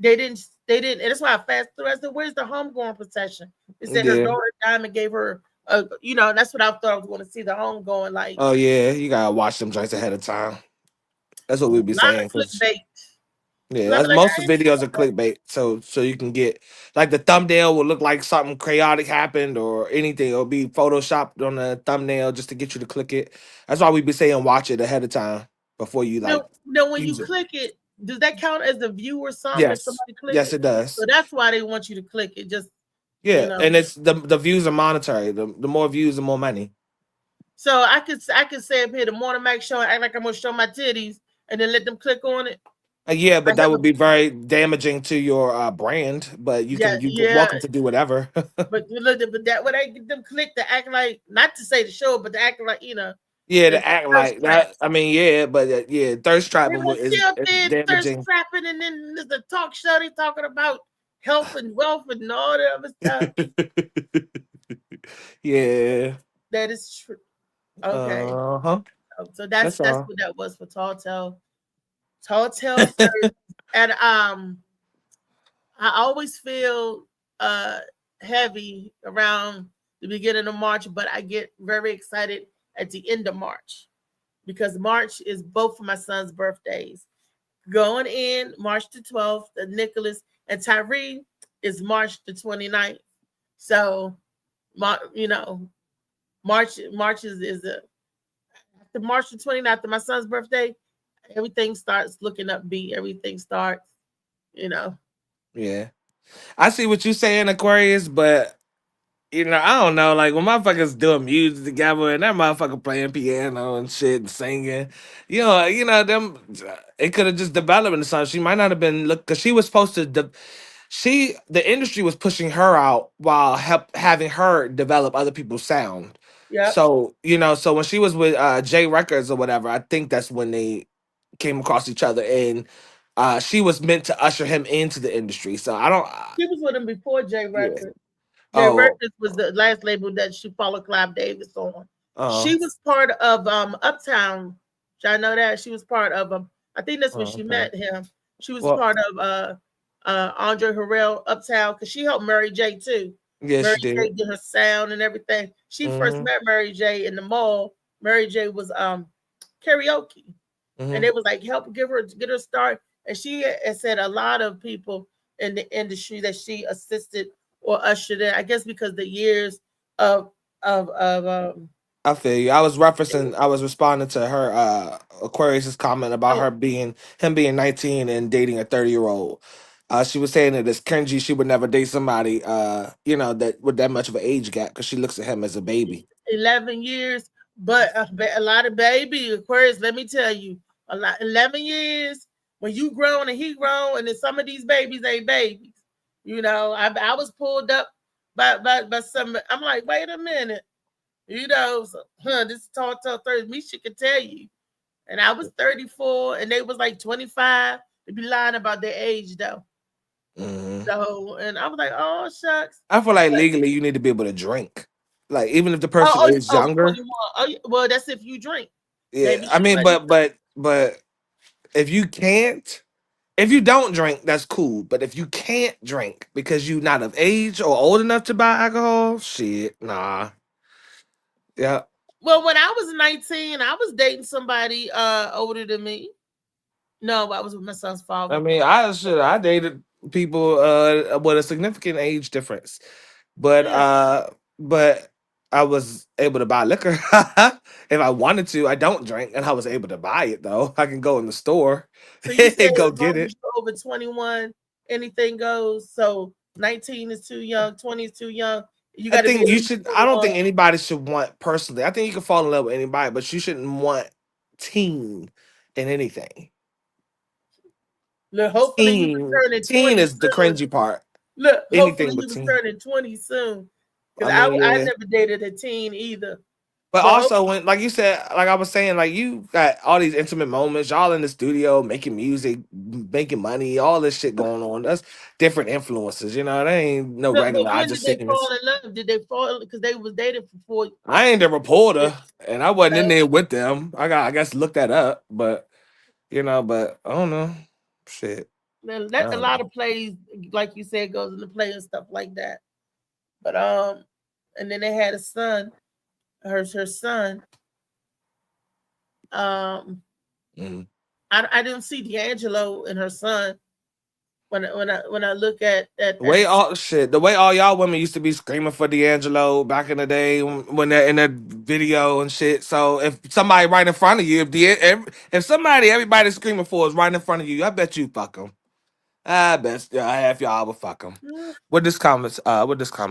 they didn't. And that's why I fast through. I said, where's the homegoing procession? It said her daughter Diamond gave her. That's what I thought I was going to see, the homegoing. Like, oh yeah, you gotta watch them joints ahead of time. That's what we'd be saying. Clickbait. Yeah, that's most of the videos are clickbait. So you can get like the thumbnail will look like something chaotic happened or anything. It'll be photoshopped on the thumbnail just to get you to click it. That's why we'd be saying watch it ahead of time before you like. No, when you click it, does that count as a view or something? Yes. If somebody clicks Yes, it does. So that's why they want you to click it. Just and it's the views are monetary. The more views, the more money. So I could say up here the Morning Mac show and act like I'm gonna show my titties and then let them click on it. Yeah, but that would be very damaging to your brand. But you're welcome to do whatever. but that would I get them click to act like, not to say the show, but to act like Yeah, to act like that. I mean, yeah, but thirst trapping is damaging. Thirst trapping, and then there's the talk show they talking about health and wealth and all that other stuff. Yeah, that is true. Okay. So that's what that was for Tall Tale. Tall Tale first. And I always feel heavy around the beginning of March, but I get very excited at the end of March because March is both of my son's birthdays. Going in March the 12th, Nicholas and Tyree is March the 29th. So, March is after March the 29th, after my son's birthday, everything starts looking upbeat. Everything starts, Yeah. I see what you're saying, Aquarius, but I don't know. Like when motherfuckers doing music together and that motherfucker playing piano and shit and singing, them. It could have just developed into something. She might not have been because she was supposed to. The industry was pushing her out while having her develop other people's sound. Yeah. So so when she was with J Records or whatever, I think that's when they came across each other, and she was meant to usher him into the industry. So I don't. She was with him before J Records. J Records was the last label that she followed Clive Davis on. She was part of Uptown. I know that she was part of I think that's when she met him. She was part of Andre Harrell Uptown because she helped Mary J too. Yes, Mary she J did her sound and everything. She first met Mary J in the mall. Mary J was karaoke, and it was like help get her start. And she had said a lot of people in the industry that she assisted or ushered in. I guess because the years of I feel you. I was responding to her Aquarius's comment about him being 19 and dating a 30-year-old. She was saying that it's cringy. She would never date somebody that with that much of an age gap because she looks at him as a baby. 11 years, But a lot of baby Aquarius, let me tell you, 11 years when you grown and he grown, and then some of these babies ain't babies. You know, I was pulled up by some. I'm like, wait a minute, you know, so, this is tall Thursday. Misha could tell you, and I was 34, and they was like 25. They be lying about their age though. Mhm. So, and I was like, oh shucks. I feel like legally you need to be able to drink. Like even if the person is younger. 21. Oh, well, that's if you drink. Yeah, Maybe I mean, somebody- but if you can't, if you don't drink, that's cool. But if you can't drink because you're not of age or old enough to buy alcohol, shit, nah. Yeah. Well, when I was 19, I was dating somebody older than me. No, I was with my son's father. I mean, I dated people with a significant age difference. But but I was able to buy liquor if I wanted to. I don't drink, and I was able to buy it though. I can go in the store So you said and go as long get as it. you're over 21, anything goes. So 19 is too young, 20 is too young. You I got to be think at you least should. I don't 21. think anybody should want personally. I think you can fall in love with anybody, but you shouldn't want teen in anything. Look, hopefully you was turning Teen 20 is the soon. cringy part. Look, hopefully Anything you but was teen. turning 20 soon. I Because mean, I yeah. never dated a teen either. But But also, when like you said, like I was saying, like you got all these intimate moments, y'all in the studio making music, making money, all this shit going on. That's different influences, you know. That ain't no look, but regular. I when did just they sitting fall this. in love? Did they fall because they was dating for 4 I ain't a reporter, and I wasn't in years? there with them. I guess look that up, but you know, but I don't know, shit. I A don't lot know. of plays, like you said, goes into play and stuff like that. But and then they had a son, her son. Mhm. I didn't see D'Angelo and her son when I look at The way all y'all women used to be screaming for D'Angelo back in the day when they're in that video and shit. So if somebody right in front of you, if somebody everybody's screaming for is right in front of you, I bet you fuck them. I bet half y'all would fuck them. What this comment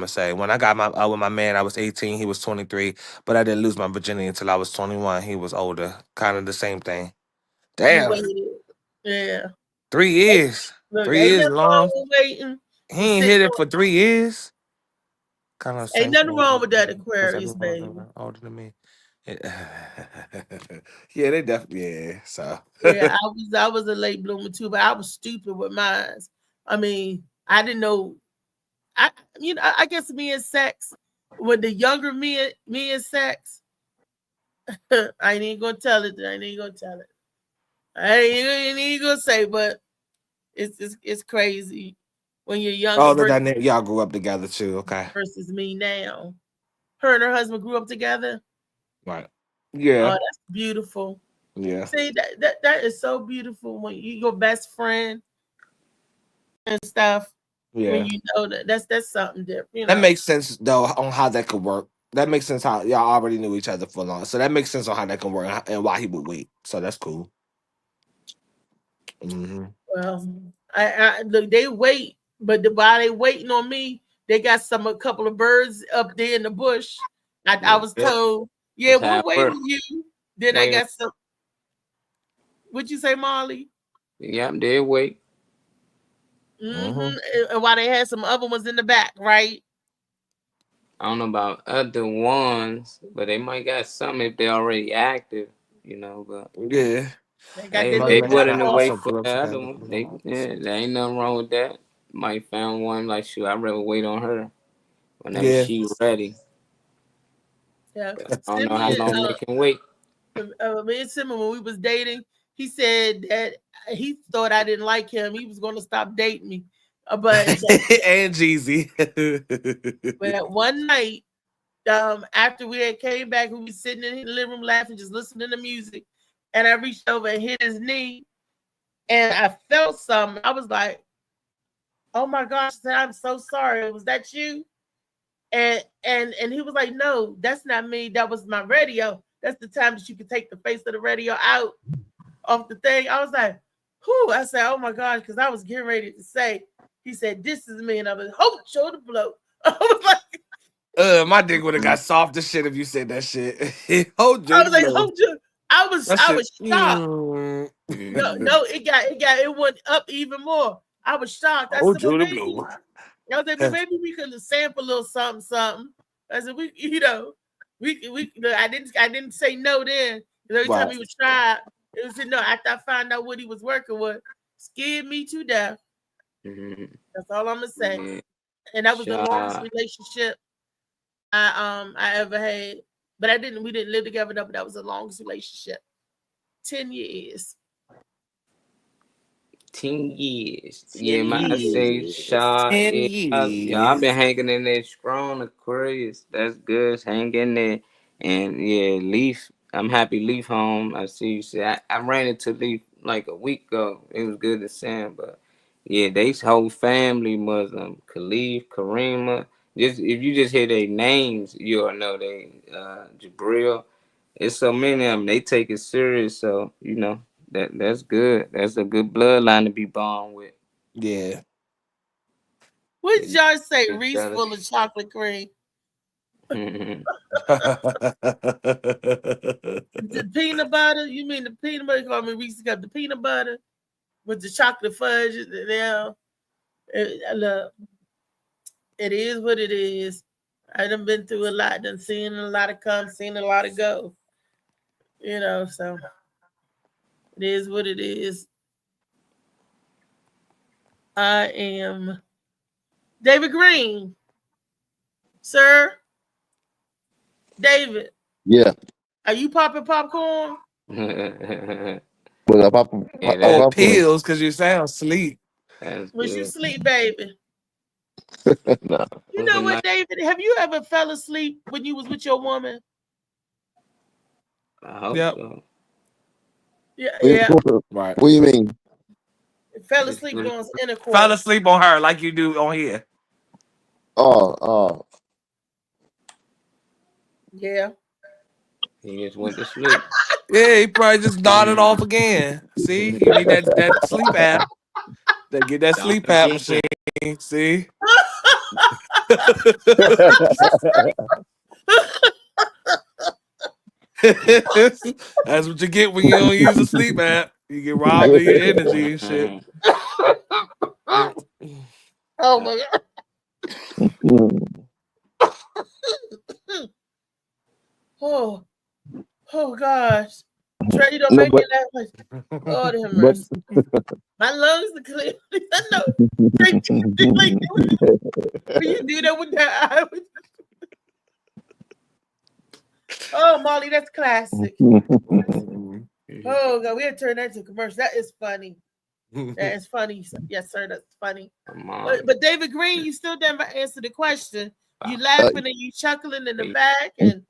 say? When I got my with my man, I was 18, he was 23, but I didn't lose my virginity until I was 21. He was older. Kind of the same thing. you Damn, waited. Yeah. 3 years. Look, 3 ain't years nothing wrong long. with waiting. He Just ain't sit hit it for 3 years. Kind of Ain't same nothing thing. wrong with that Because Aquarius, baby. everyone older than me. Yeah, they definitely yeah. So Yeah, I was a late bloomer too, but I was stupid with mine. I mean, I didn't know. I guess me and sex, when the younger me and sex, I ain't even gonna tell it. I ain't even gonna tell it. I ain't even gonna say, but it's crazy when you're younger oh, the dynamic y'all grew up together too. Okay, versus me now. Her and her husband grew up together. right. Oh, Yeah, that's beautiful. yeah, See that is so beautiful when you your best friend and stuff. When yeah. you know that's something different, you That know. makes sense though on how that could work. That makes sense how y'all already knew each other for long. So that makes sense on how that can work and why he would wait. So that's cool. Hmm. Well, I look, they wait, but while they waiting on me, they got a couple of birds up there in the bush. I was Yep. told, yeah, That's how we'll it wait works. on you. Then I They got some. What'd you say, Molly? Yep, they wait. Mm-hmm. And while they had some other ones in the back, right? I don't know about other ones, but they might got some if they're already active, you know. But Yeah. They got hey, their if My they little man black willing and I to card. wait also for grew up the other together. one, there ain't nothing wrong with that. Might found one like shoot, I'd rather wait on her whenever Yeah. she ready. Yeah, But I don't know how Simeon. long they can wait. Me and Simeon, when we was dating, he said that he thought I didn't like him. He was going to stop dating me. But And Jeezy. one night, after we had came back, we was sitting in the living room laughing, just listening to music, and I reached over and hit his knee, and I felt something. I was like, "Oh my gosh!" I said, "I'm so sorry. Was that you?" And he was like, "No, that's not me. That was my radio. That's the time that you could take the face of the radio out off the thing." I was like, "Whew!" I said, "Oh my gosh," because I was getting ready to say. He said, "This is me," and I was, "Hold shoulder blow." I was like, My dick would have got soft as shit if you said that shit. Oh, I was Jody like, Blow. I was That shocked. shit. No, it went up even more. I was shocked. I Oh, said, well, Jody maybe, Blow. I was like, but maybe we could sample a little something. I said, we I didn't say no then. Every time Right. he was tried, it was no. After I found out what he was working with, scared me to death. That's all I'm gonna say. Yeah. And that was the longest Shot. relationship I ever had. But we didn't live together, but that was the longest relationship. 10 years. 10 years. 10 Yeah, man, I say years. shot. 10 Yeah, I've been years. hanging in there strong, Aquarius. That's good. Hang in there. And yeah, Leaf. I'm happy Leaf home. I see you say I ran into Leaf like a week ago. It was good to see him, but yeah, they whole family Muslim. Khalif, Karima. Just if you just hear their names, you'll know they Jabril. It's so many of them. They take it serious, so you know that's good. That's a good bloodline to be born with. Yeah. What did y'all say? Just Reese jealous. full of chocolate cream. Mhm. The peanut butter? You mean the peanut butter? Call me Reese got the peanut butter with the chocolate fudge. Now, look, it is what it is. I done been through a lot. Done seen a lot of come, seen a lot of go. You know, so it is what it is. I am David Green, sir. David, Yeah. are you popping popcorn? Yeah, Well, I pop, pop, that's Oh, popcorn. pills, because you sound asleep. that's Was you good. sleep, baby? No. You What's know the what, night? David? Have you ever fell asleep when you was with your woman? I hope Yep. so. Yeah, What, yeah. Right. what do you mean? Fell Just asleep really- during intercourse. Fell asleep on her like you do on here. Oh, Yeah. He just went to sleep. Yeah, he probably just nodded off again. See, you need that sleep app. That get that sleep app machine. See. That's what you get when you don't use a sleep app. You get robbed of your energy and shit. Oh my god. Oh gosh. Trey, you don't No, make but- it that much. Lord have but mercy. My lungs are clear. I know. Trey, you do that with that eye. Oh, Molly, that's classic. Oh god, we had to turn that to commercial. That is funny. That is funny. Yes, sir. That's funny. Come on. But David Green, you still never answered the question. You laughing and you chuckling in the back. And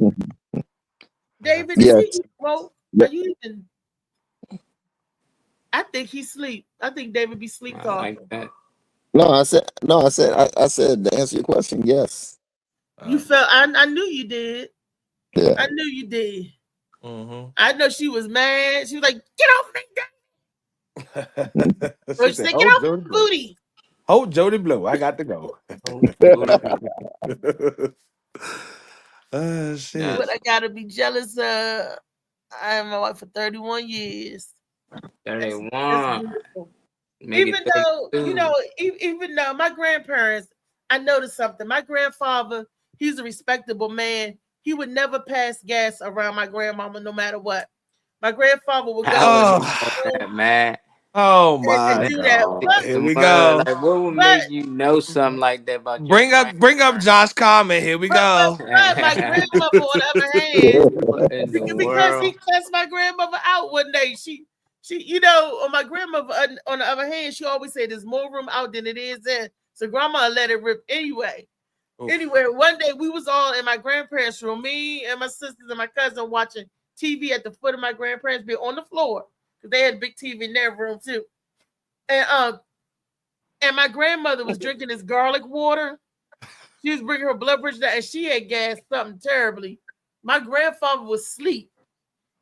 David, is Yes. he woke? Yeah. Are you even? I think he sleep. I think David be sleep I talking. like that. I said to answer your question, yes. You felt. I knew you did. Yeah. I knew you did. Mm-hmm. I know she was mad. She was like, "Get off me!" Or she said, "Get off my booty." Hold Jody Blue. I got to go. Oh shit. But I gotta be jealous. I had my wife for 31 years. 31. Beautiful. Make Even it though, 32. even though my grandparents, I noticed something. My grandfather, he's a respectable man. He would never pass gas around my grandmama, no matter what. My grandfather would go That, man. Oh my and do that. God. But, Here we go. Like, what would make you know something like that about Bring up Josh Common. Here we go. but my grandmother, on the other hand, What in the because he world? cussed my grandmother out one day. She, on my grandmother, on the other hand, she always said there's more room out than it is in. So grandma let it rip anyway. Oof. Anyway, one day we was all in my grandparents' room, me and my sisters and my cousin watching TV at the foot of my grandparents' bed on the floor because they had a big TV in their room too. And my grandmother was drinking this garlic water. She was bringing her blood pressure down, and she had gassed something terribly. My grandfather was asleep.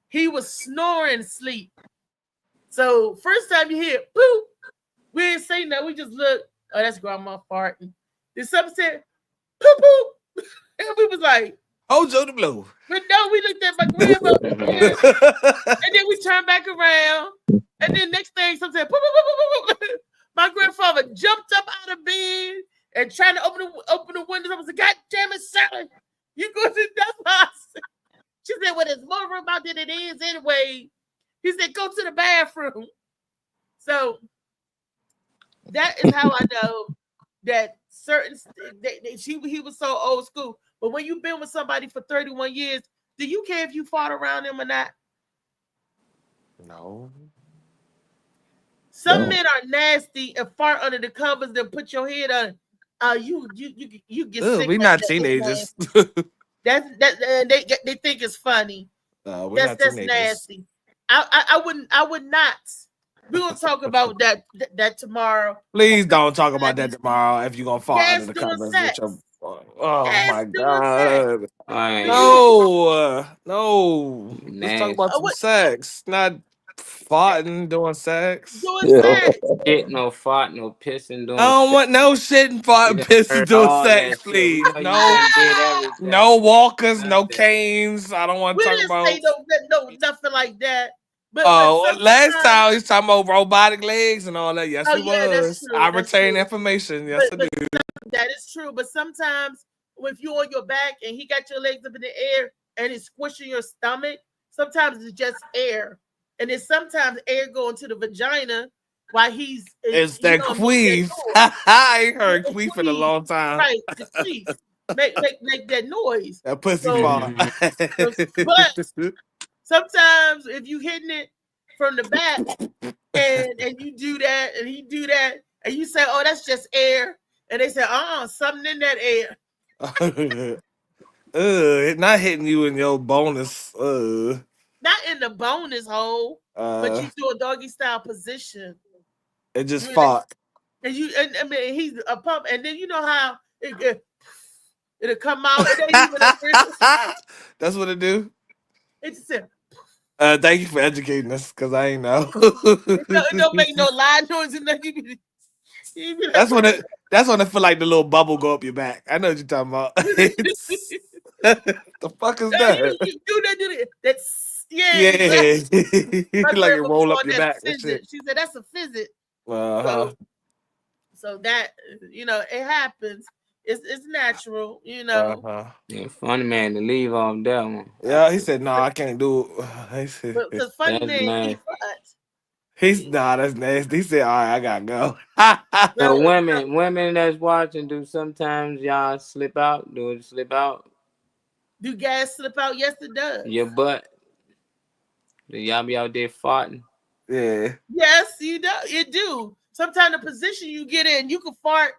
He was snoring sleep. So first time you hear boop, we didn't say no. We just looked. Oh, that's grandma farting. Then something said poop poop. And we was like, oh, Joe the Blue. but no, we looked at my grandma over there, and then we turned back around, and then next thing, something said, my grandfather jumped up out of bed and trying to open the windows. I was like, God damn it, Sally, you go to that's why I said. She said, well, there's more room out there than it is anyway. He said, go to the bathroom. So that is how I know that he was so old school. But when you've been with somebody for 31 years, do you care if you fought around them or not? No. Some men are nasty and fart under the covers, then put your head on. You get sick. We're not teenagers. They think it's funny. That's nasty. I would not. We're gonna talk about that tomorrow. Please don't talk about that tomorrow if you're gonna fall Gas under the doing covers. sex. Oh Gas my doing God. Alright. No. Let's talk about some sex, not farting doing sex. Doing sex. Shit, no fart, no pissing, doing I don't want no shit and fart and pissing doing sex, please. No walkers, no canes. I don't want We to talk didn't about. say no nothing like that. But last time he's talking about robotic legs and all that. Yes, Oh, it yeah, that's was. true, I that's retain true. information. Yes, I do. That is true. But sometimes if you're on your back and he got your legs up in the air and it's squishing your stomach, sometimes it's just air. And then sometimes air going to the vagina while he's It's that queef. I ain't heard queef in a long time. Right, the queef. Make that noise. That pussy So- fart. But sometimes if you hitting it from the back and you do that and he do that and you say, oh, that's just air. And they say, something in that air. Not hitting you in your bonus. Not in the bonus hole, but you do a doggy style position. It just fart. And I mean, he's a pump, and then you know how it'll come out. And then That's what it do. It just said, thank you for educating us, cause I ain't know. it don't make no loud noise and nothing. That's when it feel like the little bubble go up your back. I know what you're talking about. The fuck is that? You do that. That's Yeah. My Like it grandma roll called up your that back. and physic. shit. She said that's a physic. Uh-huh. So that it happens. It's natural, Uh-huh. Yeah, funny man to leave off that one. Yeah, he said, no, I can't do it. He said, Because funny That's man, nasty. that's nasty. He said, all right, I gotta go. So women that's watching, do sometimes y'all slip out? Do it slip out? Do gas slip out? Yes, it does. Your butt? Do y'all be out there farting? Yeah. Yes, you do. It do. Sometimes the position you get in, you can fart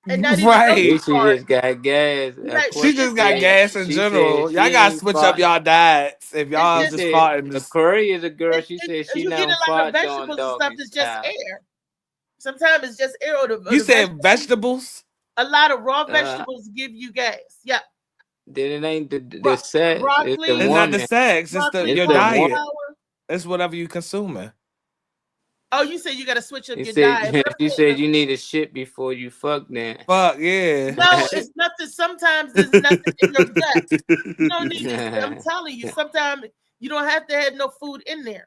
and not even Right. know you She fart. just got gas. Like, She just got gas in She general. said Y'all she gotta ain't switch fart. up y'all diets. If y'all It's just Said, farting, the just Aquarius a girl. She said she you get never a lot of fart on vegetables and stuff doggy that's just style. air. Sometimes it's just air. Or you the said vegetables? a lot of raw vegetables give you gas. Yeah. Then it ain't the sex. broccoli. It's the It's not the woman. sex. It's Broccoli, your the diet. cauliflower. It's whatever you consuming. Oh, you said you got to switch up He your said, diet. she said you need a shit before you fuck then. Fuck yeah. No, it's nothing. Sometimes there's nothing in your gut. You don't need it. I'm telling you, sometimes you don't have to have no food in there.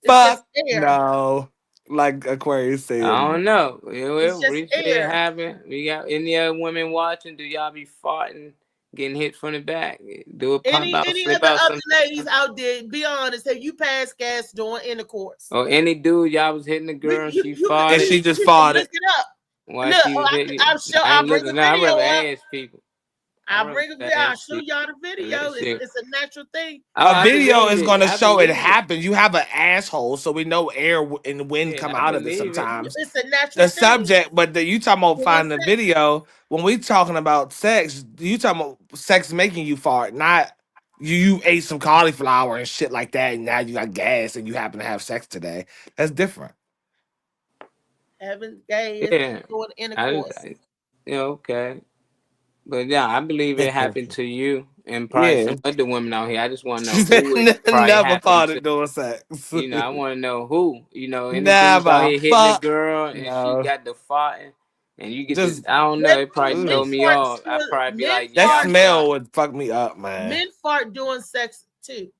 It's Fuck just air. no. Like Aquarius said. I don't know. It's just It air. happen. We got any other women watching? Do y'all be farting, getting hit from the back? Do it pop out, Any slip other out ladies out there, be honest, have you passed gas during intercourse? Or any dude y'all was hitting the girl and she And farted? she just You can farted. look it up. While Look, she was I hitting I'll bring a I'd video rather up. ask people. I'll bring a video. I'll show y'all the video. Shit. It's a natural thing. A video is going to I show it believe it. happen. You have an asshole, so we know air and wind come I out of it believe it. sometimes. It's a natural The thing. subject, but you talking about Doing finding the sex. video. When we talking about sex, you talking about sex making you fart, not you ate some cauliflower and shit like that, and now you got gas and you happen to have sex today. That's different. Having gas, Yeah. doing intercourse. Okay. But yeah, I believe it happened to you and probably Yeah. some other women out here. I just want to know She said who it probably never happened farted to. doing sex. I want to know who. Any dudes Never. out here hitting a Fuck. girl and No. she got the farting and you get Just this. I don't know. It probably Men throw me fart off. I'd still- probably be men like, that yeah, fart- I'm smell sorry. would fuck me up, man. Men fart doing sex too.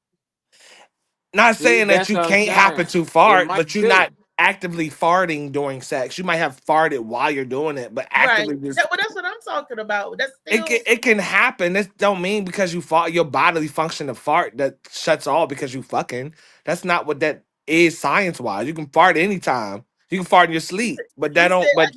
Not See, saying that that's you what I'm can't happen saying. to fart, might but you're too. not actively farting during sex. You might have farted while you're doing it, but actively Right. just That's what I'm talking about. That's still it can happen. That don't mean because you fart your bodily function to fart that shuts off because you fucking. That's not what that is science wise. You can fart anytime. You can fart in your sleep, but that he don't. said But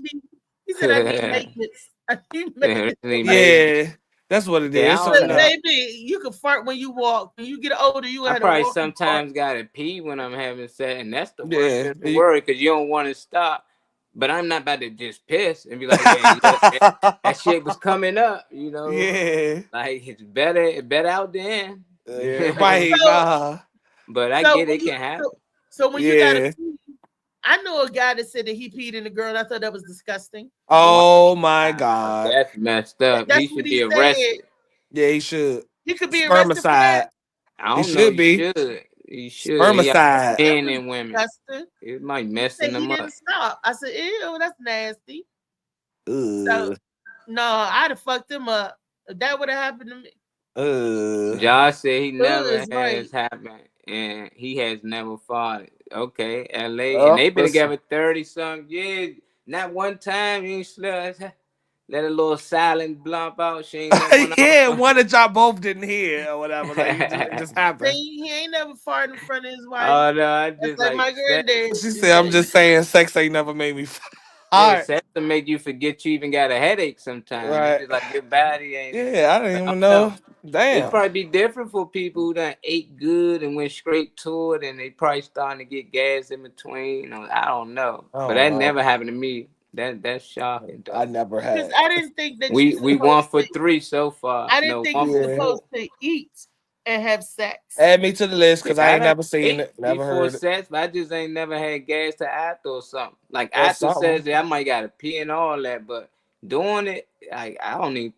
he said I need maintenance. I need maintenance. yeah, that's what it Yeah, is. I So don't Look, know. baby, you can fart when you walk. When you get older, you I gotta probably walk. sometimes gotta pee when I'm having sex, and that's the worst yeah, in the world because you don't want to stop. But I'm not about to just piss and be like, "Hey, look, that shit was coming up," you know. yeah, Like it's better out then. yeah. Right, So- nah, But I So get when it can happen. So when you gotta yeah. pee, I know a guy that said that he peed in a girl, and I thought that was disgusting. Oh my god. That's messed up. That's He what should he be said. arrested. Yeah, he should. He could be arrested for Spermicide. that. I He don't know. should be. He should. He got Spermicide. men and women. Disgusting. It might He messing said he them up. didn't stop. I said, ew, that's nasty. Ugh. No, I'd have fucked him up. If that would have happened to me. Josh said he never is right. has happened, and he has never fought. Okay, LA, Oh, and they've been listen. together 30-some years. Not one time you ain't slept. Let a little silent blunt out. She ain't let one Yeah, out. one that y'all both didn't hear or whatever. Like it just happened. He ain't never farted in front of his wife. Oh no, I That's just like my sex. granddad. She said, "I'm just saying, sex ain't never made me." Yeah, sex to make you forget you even got a headache sometimes. Right. It's just like your body ain't. Yeah, I didn't even know. It Damn. probably be different for people who done ate good and went straight to it, and they probably starting to get gas in between. I don't know, I don't but that know. never happened to me. That's shocking. Though. I never had. I didn't think that We 1 for 3 so far. I didn't think one you're for supposed to eat and have sex. Add me to the list because I ain't done never seen ate it, never before heard it. sex, but I just ain't never had gas to after or something. Like Or after something. sex, I might gotta pee and all that, but doing it, like I don't even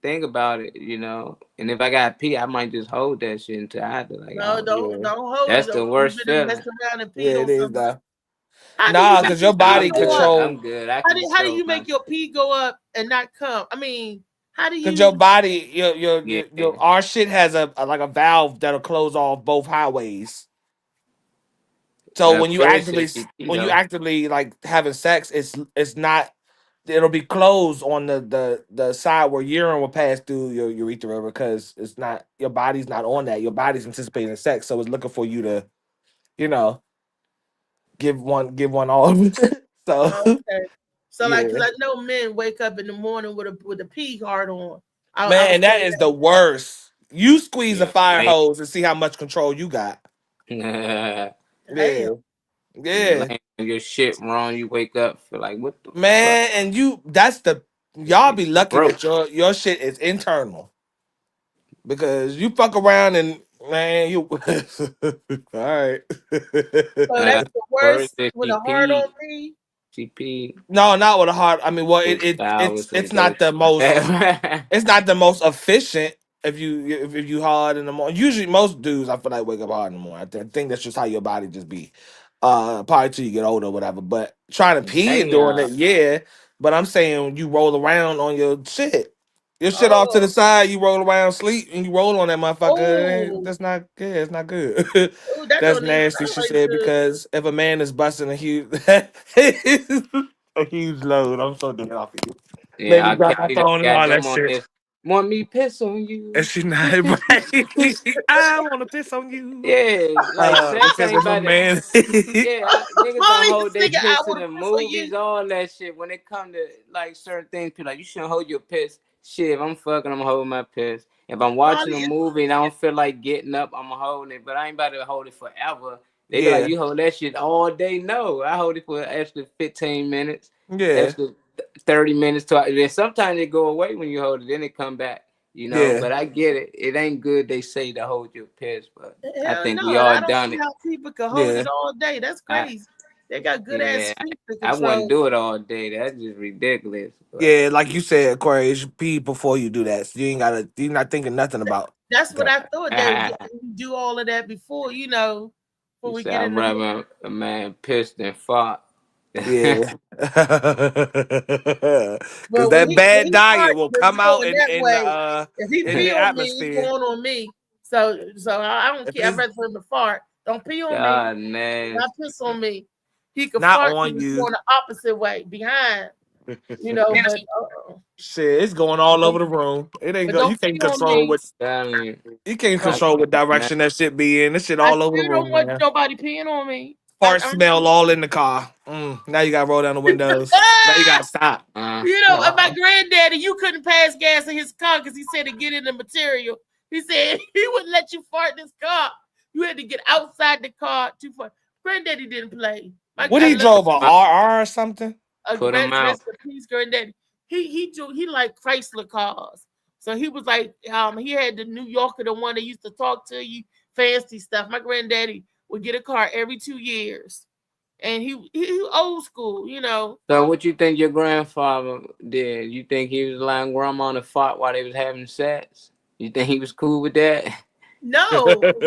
think about it, you know. And if I gotta pee, I might just hold that shit until after. Like, No, don't hold That's it. the worst You better feeling. mess around and pee Yeah, on it is something. though. How Nah, do you because make your body pee go up? control. I'm good. How do you make your pee go up and not come? I mean, how do you? Because your body, your our shit has a like a valve that'll close off both highways. So when you actively like having sex, it's not. It'll be closed on the side where urine will pass through your urethra because it's not your body's not on that. Your body's anticipating sex, so it's looking for you to, give one all. So okay. So yeah. like, because I know men wake up in the morning with a pee hard on. Man, that is the worst. You squeeze a fire late. hose and see how much control you got. Yeah. Yeah. Your shit wrong. You wake up feel like what the Man, fuck? and y'all be lucky that your shit is internal. Because you fuck around and man, you all right. So that's the worst with a hard on pee. CP. No, not with a hard. I mean, well, it's not the most it's not the most efficient if you hard in the morning. Usually, most dudes I feel like wake up hard in the morning. I think that's just how your body just be. Probably till you get older or whatever. But trying to pee and doing it, yeah. But I'm saying you roll around on your shit. Your shit off to the side, you roll around, sleep, and you roll on that motherfucker. That's not good. It's not good. That's nasty, she said, because if a man is busting a huge a huge load, I'm so dead off of you. Yeah, Baby, drop my phone and all that shit. This. Want me piss on you? And she not right. I want to piss on you. Yeah, like sex because ain't of a about man. niggas don't hold their nigga, I piss to wanna the piss on movies, all that shit. When it come to like certain things, people like you shouldn't hold your piss. Shit, if I'm fucking, I'm holding my piss. If I'm watching a movie and I don't feel like getting up, I'm holding it. But I ain't about to hold it forever. They be like, you hold that shit all day. No, I hold it for an extra 15 minutes. Yeah. Extra 30 minutes to then sometimes it go away when you hold it, then it come back. You know, Yeah. but I get it. It ain't good. They say to hold your piss, but I Hell think no, we all I don't done see it. how people can hold it all day. That's crazy. They got good ass feet to I control. wouldn't do it all day. That's just ridiculous. But. Yeah, like you said, Corey, you should pee before you do that. So you're not thinking nothing about. That's what I thought. They would do all of that before, before we get in. I'd rather a man pissed than fought. Yeah. Because Well, when that he bad diet farts, will it's come out going that in way. the If he in pee the on me, it's atmosphere. going on me. So I don't If care. I'd it's rather for him to fart. Don't pee on me. God Not nasty. piss on me. He could not fart on and you, go in the opposite way, behind. But shit, it's going all over the room. It ain't but go. You don't pee can't on control me. what Telling you. you can't I control what man, direction that shit be in. This shit I all over the still don't room, want man. nobody peeing on me. Fart smell all in the car. Now you got to roll down the windows. Now you got to stop. You know, my granddaddy, you couldn't pass gas in his car because he said to get in the material. He said he wouldn't let you fart in his car. You had to get outside the car to fart. Granddaddy didn't play. What he drove, a RR or something? Put him out. Rest in peace, granddaddy. He liked Chrysler cars. So he was like, he had the New Yorker, the one that used to talk to you, fancy stuff. My granddaddy would get a car every 2 years. And he old school, you know. So what you think your grandfather did? You think he was allowing grandma to fart while they was having sex? You think he was cool with that? No,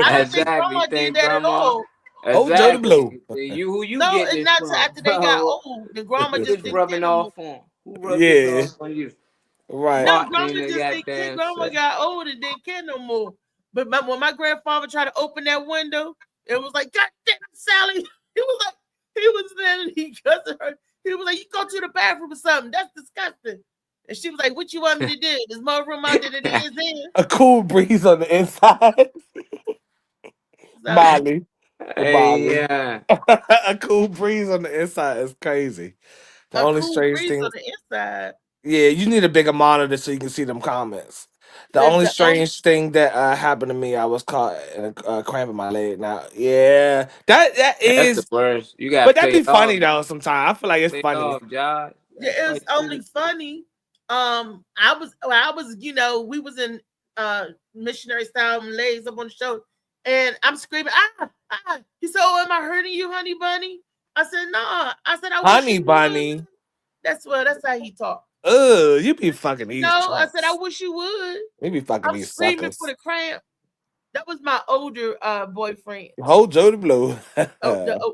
I don't think Exactly. grandma did that at all. Oh, Joe the Exactly. Blue. You who you No, getting it's this not till from? after they got old. The grandma Who just this didn't care rubbing no more. off on? Who rubbed this Yeah, off on you? right. No, Farting grandma in the just didn't care. goddamn Grandma sex. got old and didn't care no more. But when my grandfather tried to open that window, it was like, God damn it, Sally. He was there and he cussed her. He was like, you go to the bathroom or something. That's disgusting. And she was like, what you want me to do? There's more room out there than there is in. A cool breeze on the inside. So, Molly. Hey, yeah. A cool breeze on the inside is crazy. The a only cool strange breeze thing, on the inside. yeah, you need a bigger monitor so you can see them comments. The only The only strange thing that happened to me, I was caught in a cramp in my leg. Now, yeah, that That's the is, worst. You gotta but that play be it off. funny though. Sometimes I feel like it's Play it funny. off, Josh. Yeah, it was only funny. I was, you know, we was in missionary style Malays up on the show, and I'm screaming, He said, oh, am I hurting you, honey bunny? I said, nah. I said, I wish Honey you bunny. would. That's how he talked. You be fucking these No, I said, I trunks. wish you would. You be fucking I'm these screaming suckers. for the cramp. That was my older boyfriend. Hold Joe the Blue.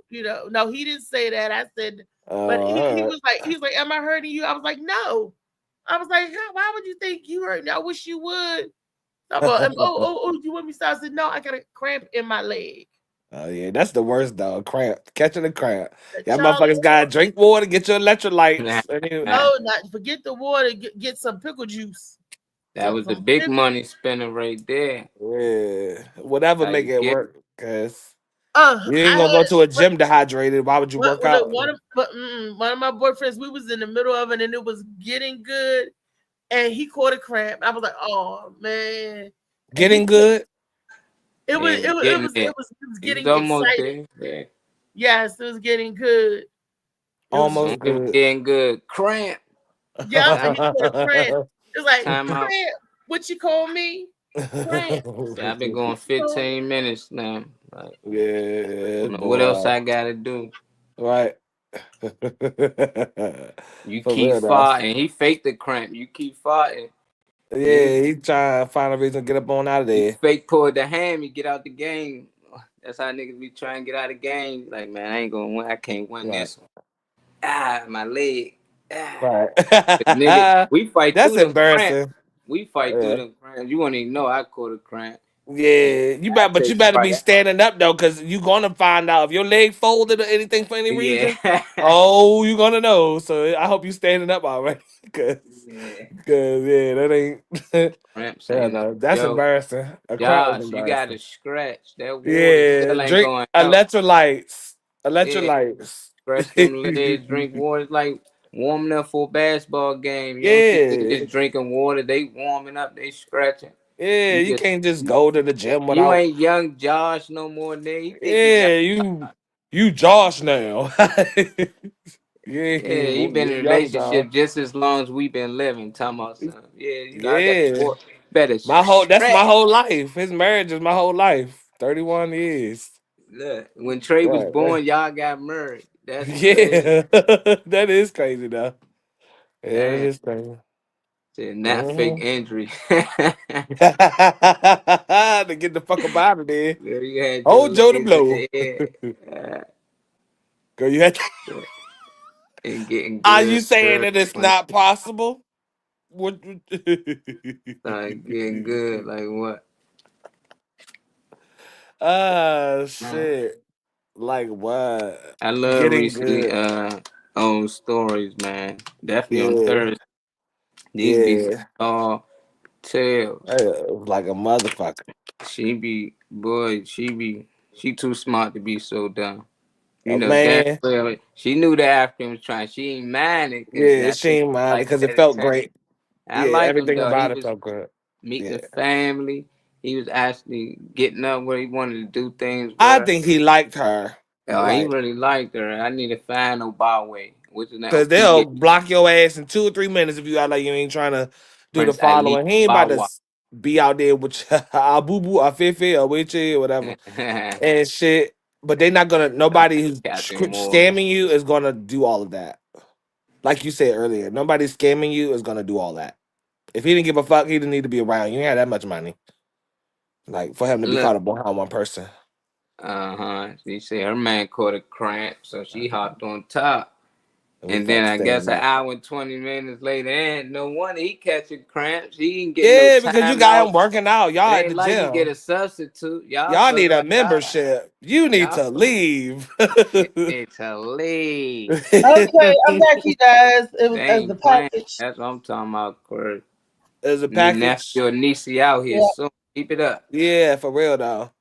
You know, no, he didn't say that. I said, but he Alright. was like, am I hurting you? I was like, no. I was like, why would you think you hurt me? I wish you would. You want me to stop? I said, no, I got a cramp in my leg. Oh yeah, that's the worst though. Cramp, catching a cramp. Y'all Charlie, motherfuckers gotta drink water, get your electrolytes. no, not forget the water. Get some pickle juice. That was the big money spinner right there. Yeah, whatever How make you it get work. Cause you ain't I gonna go had to a gym dehydrated. Why would you work out? one of my boyfriends. We was in the middle of it, and it was getting good, and he caught a cramp. I was like, oh man, Getting good. It was getting almost excited. there. Yes, it was getting good. Almost good. Getting good. Cramp. Yeah, and he put a cramp. It's like Time out. cramp. What you call me? Cramp. Yeah, I've been going 15 minutes now. Like, yeah. What else I gotta do? Right. You For keep real, though. farting. He faked the cramp. You keep farting. Yeah, he trying to find a reason to get up on out of there. You fake pulled the ham, you get out the game. That's how niggas be trying to get out of the game. Like, man, I ain't gonna win. I can't win this one. My leg. Right. Nigga, we fight That's through embarrassing. Cramp. We fight through them cramps. You won't even know I caught a cramp. Yeah, you better be standing up though, because you gonna find out if your leg folded or anything for any reason. Oh, you gonna know. So I hope you standing up already, cause that ain't. Cramps Yeah, ain't no, that's joke. embarrassing. A cramp is Josh, you embarrassing. gotta scratch that water. Yeah, Still ain't drink going out. electrolytes. Scratch them legs, drink water. It's like warming up for a basketball game. You don't see niggas just drinking water. They warming up. They scratching. Yeah, you can't just go to the gym without. You ain't young Josh no more, nigga. You Josh now. He been in a relationship just as long as we been living. Talking about something. I got sport. Better that's my whole life. His marriage is my whole life. 31 years. Look, when Trey was born, y'all got married. That's crazy. That is crazy though. Yeah, it is crazy. Not fake injury. To get the fuck up out of there. You had Joe the Blow. Girl, you had and getting Are good. you saying Good. that it's When not possible? What? it started getting good, like what? Shit. Like what? I love Getting recently good. old stories, man. Definitely on Yeah. Thursday. These be some Yeah. tall tales. Like a motherfucker. She too smart to be so dumb. You Oh, know, damn man. well, she knew the African was trying. She ain't mind it because Yeah, that's she what ain't she mind it like because it that felt attention. great. I Yeah, like him everything though. He about it was felt good. meeting Yeah. the family. He was actually getting up where he wanted to do things with I her. think he liked her. Oh, he Like, really liked her. I need to find no bar way. Which is now because they'll block your ass in 2 or 3 minutes if you act like you ain't trying to do the Prince Ali following. He ain't about to Bawa. be out there with Abubu, Afefe, or Weche, or whatever, and shit. But they not gonna, nobody who's Captain Morgan. scamming you is gonna do all of that. Like you said earlier, nobody scamming you is gonna do all that. If he didn't give a fuck, he didn't need to be around. You ain't had that much money. Like, for him to be Look, caught up behind one person. She said her man caught a cramp, so she hopped on top. And And we then fucking I guess stand an up. hour and 20 minutes later, and no wonder he catching cramps. He ain't getting no Yeah, because you time got him out. working out. It Y'all at ain't the like he get gym. a substitute. Y'all Y'all need supposed a to retire. membership. You need Y'all to leave. need to leave. Okay, I'm back, you guys. It was They as the ain't playing. package. That's what I'm talking about, Corey. There's a Your package. nephew or niece out here Yeah. soon. Keep it up. Yeah, for real though.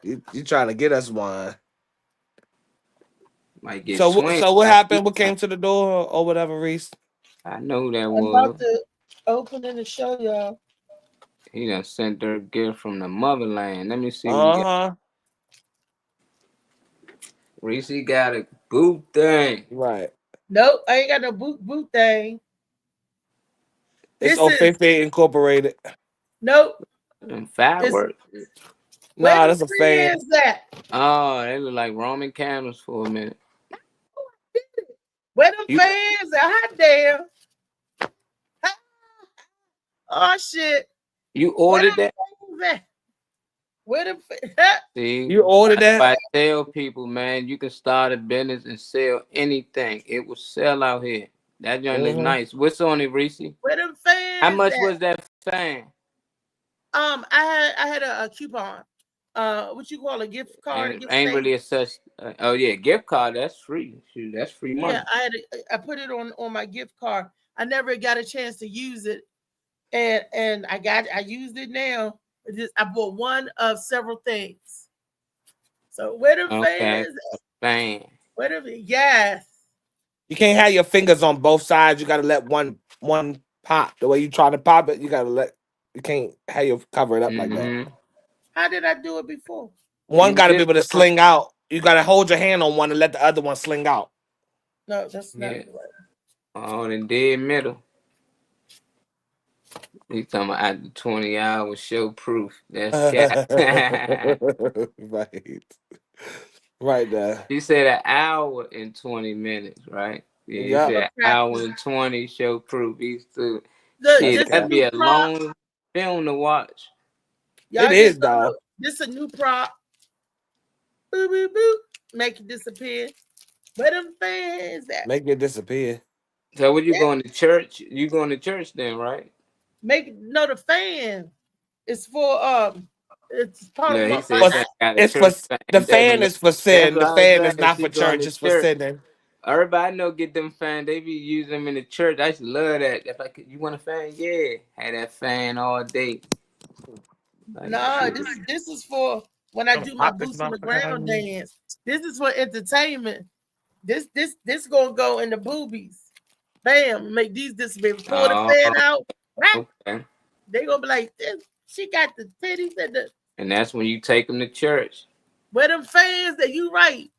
You trying to get us one. Might get So swing. so what Like, happened? What came to the door or whatever, Reese? I know who that I'm was. about to open it and show y'all. He done sent her a gift from the motherland. Let me see what he got. Uh-huh. Reese got a boot thing. Right. Nope, I ain't got no boot thing. It's This is Ofefe Incorporated. nope. And It's fireworks. where Nah, the that's a fan. fans at? Oh, they look like Roman candles for a minute. Where them You fans at? Hot damn. Oh shit. you Where them ordered that? fans at? Where them See, You ordered that's that? why I tell people, man, you can start a business and sell anything. It will sell out here. That joint is Mm-hmm. nice. What's on it, Reese? where them How fans much at? was that fan? I had a coupon. What you call a gift card, a gift Ain't thing? really a such. Oh yeah, gift card. That's free. Shoot, that's free money. Yeah, I put it on my gift card. I never got a chance to use it, and I used it now. I bought one of several things. So where the Okay, fans? fan. Where the yes? You can't have your fingers on both sides. You gotta let one pop. The way you try to pop it, you can't have your cover it up like that. Mm-hmm. How did I do it before? One You gotta be did. able to sling out. You gotta hold your hand on one and let the other one sling out. No, that's not Yeah. the right. Oh, the dead middle. He's talking about after 20 hours, show proof. That's cat. Right. Right there. He said an hour and 20 minutes, right? Yeah, he Yep. For said hour practice. and 20 show proof. He's still That's shit. This That'd cat. be new a prop. long film to watch. It Y'all is just don't know. though. This a new prop. Boop boop boop. Make it disappear. Where them fans at? Make it disappear. So when you Yeah. going to church, you going to church then, right? The fan. It's for it's part of No, he my said But he got a it's for church fan. the That's fan is for that's sin. what The I was fan is saying. not She for going church. to It's for church. sinning. Everybody know get them fan. They be using them in the church. I used to love that. If I could, you want a fan? Yeah, had that fan all day. Like, no. shit. This is for when I I'm gonna do my pop this boots on the motherfucker. ground dance. This is for entertainment. This gonna go in the boobies. Bam! Make these disappear. Pull the Oh, fan out. Whack. okay. They gonna be like, this. She got the titties and the And that's when you take them to church. where them fans that you right.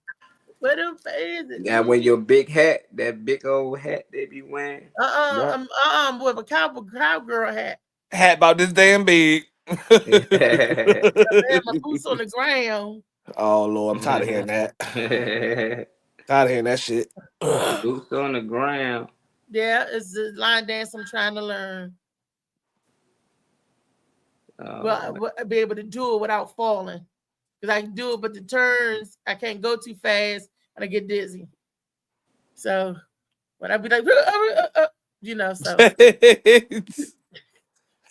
Where them fans You that gotta wear your big hat, that big old hat they be wearing. Yeah. I'm with a cowgirl hat. Hat about this damn big. Man, my boots on the ground. Oh Lord, I'm tired of hearing that. Tired of hearing that shit. Boots on the ground. Yeah, it's the line dance I'm trying to learn. Well, I'll be able to do it without falling. Because I can do it, but the turns, I can't go too fast and I get dizzy. So when I be like, you know, so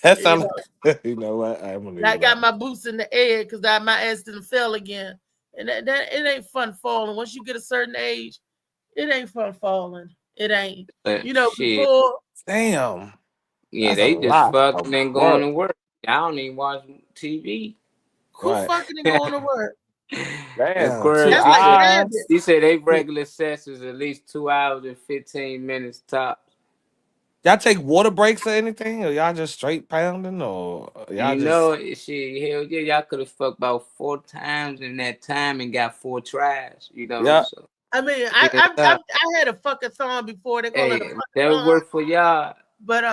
That you sounds. know, You know what? I'm gonna and leave I it got alone. my boots in the air because my ass didn't fell again. And that it ain't fun falling. Once you get a certain age, it ain't fun falling. It ain't. You know, Shit. before Damn, Yeah, that's a they just lot fucking of and going work. to work. I don't even watch TV. who Right. fucking and going to work? Damn. 2 Aquarius, That's like hours. he rabbits. said they regular sets is at least 2 hours and 15 minutes tops. Y'all take water breaks or anything, or y'all just straight pounding, or y'all You just know, shit, hell yeah, y'all could have fucked about 4 times in that time and got 4 tries. You know, yeah. so I mean, yeah, I had a fuckathon before. They call it a hey, that would fuckathon, work for y'all. but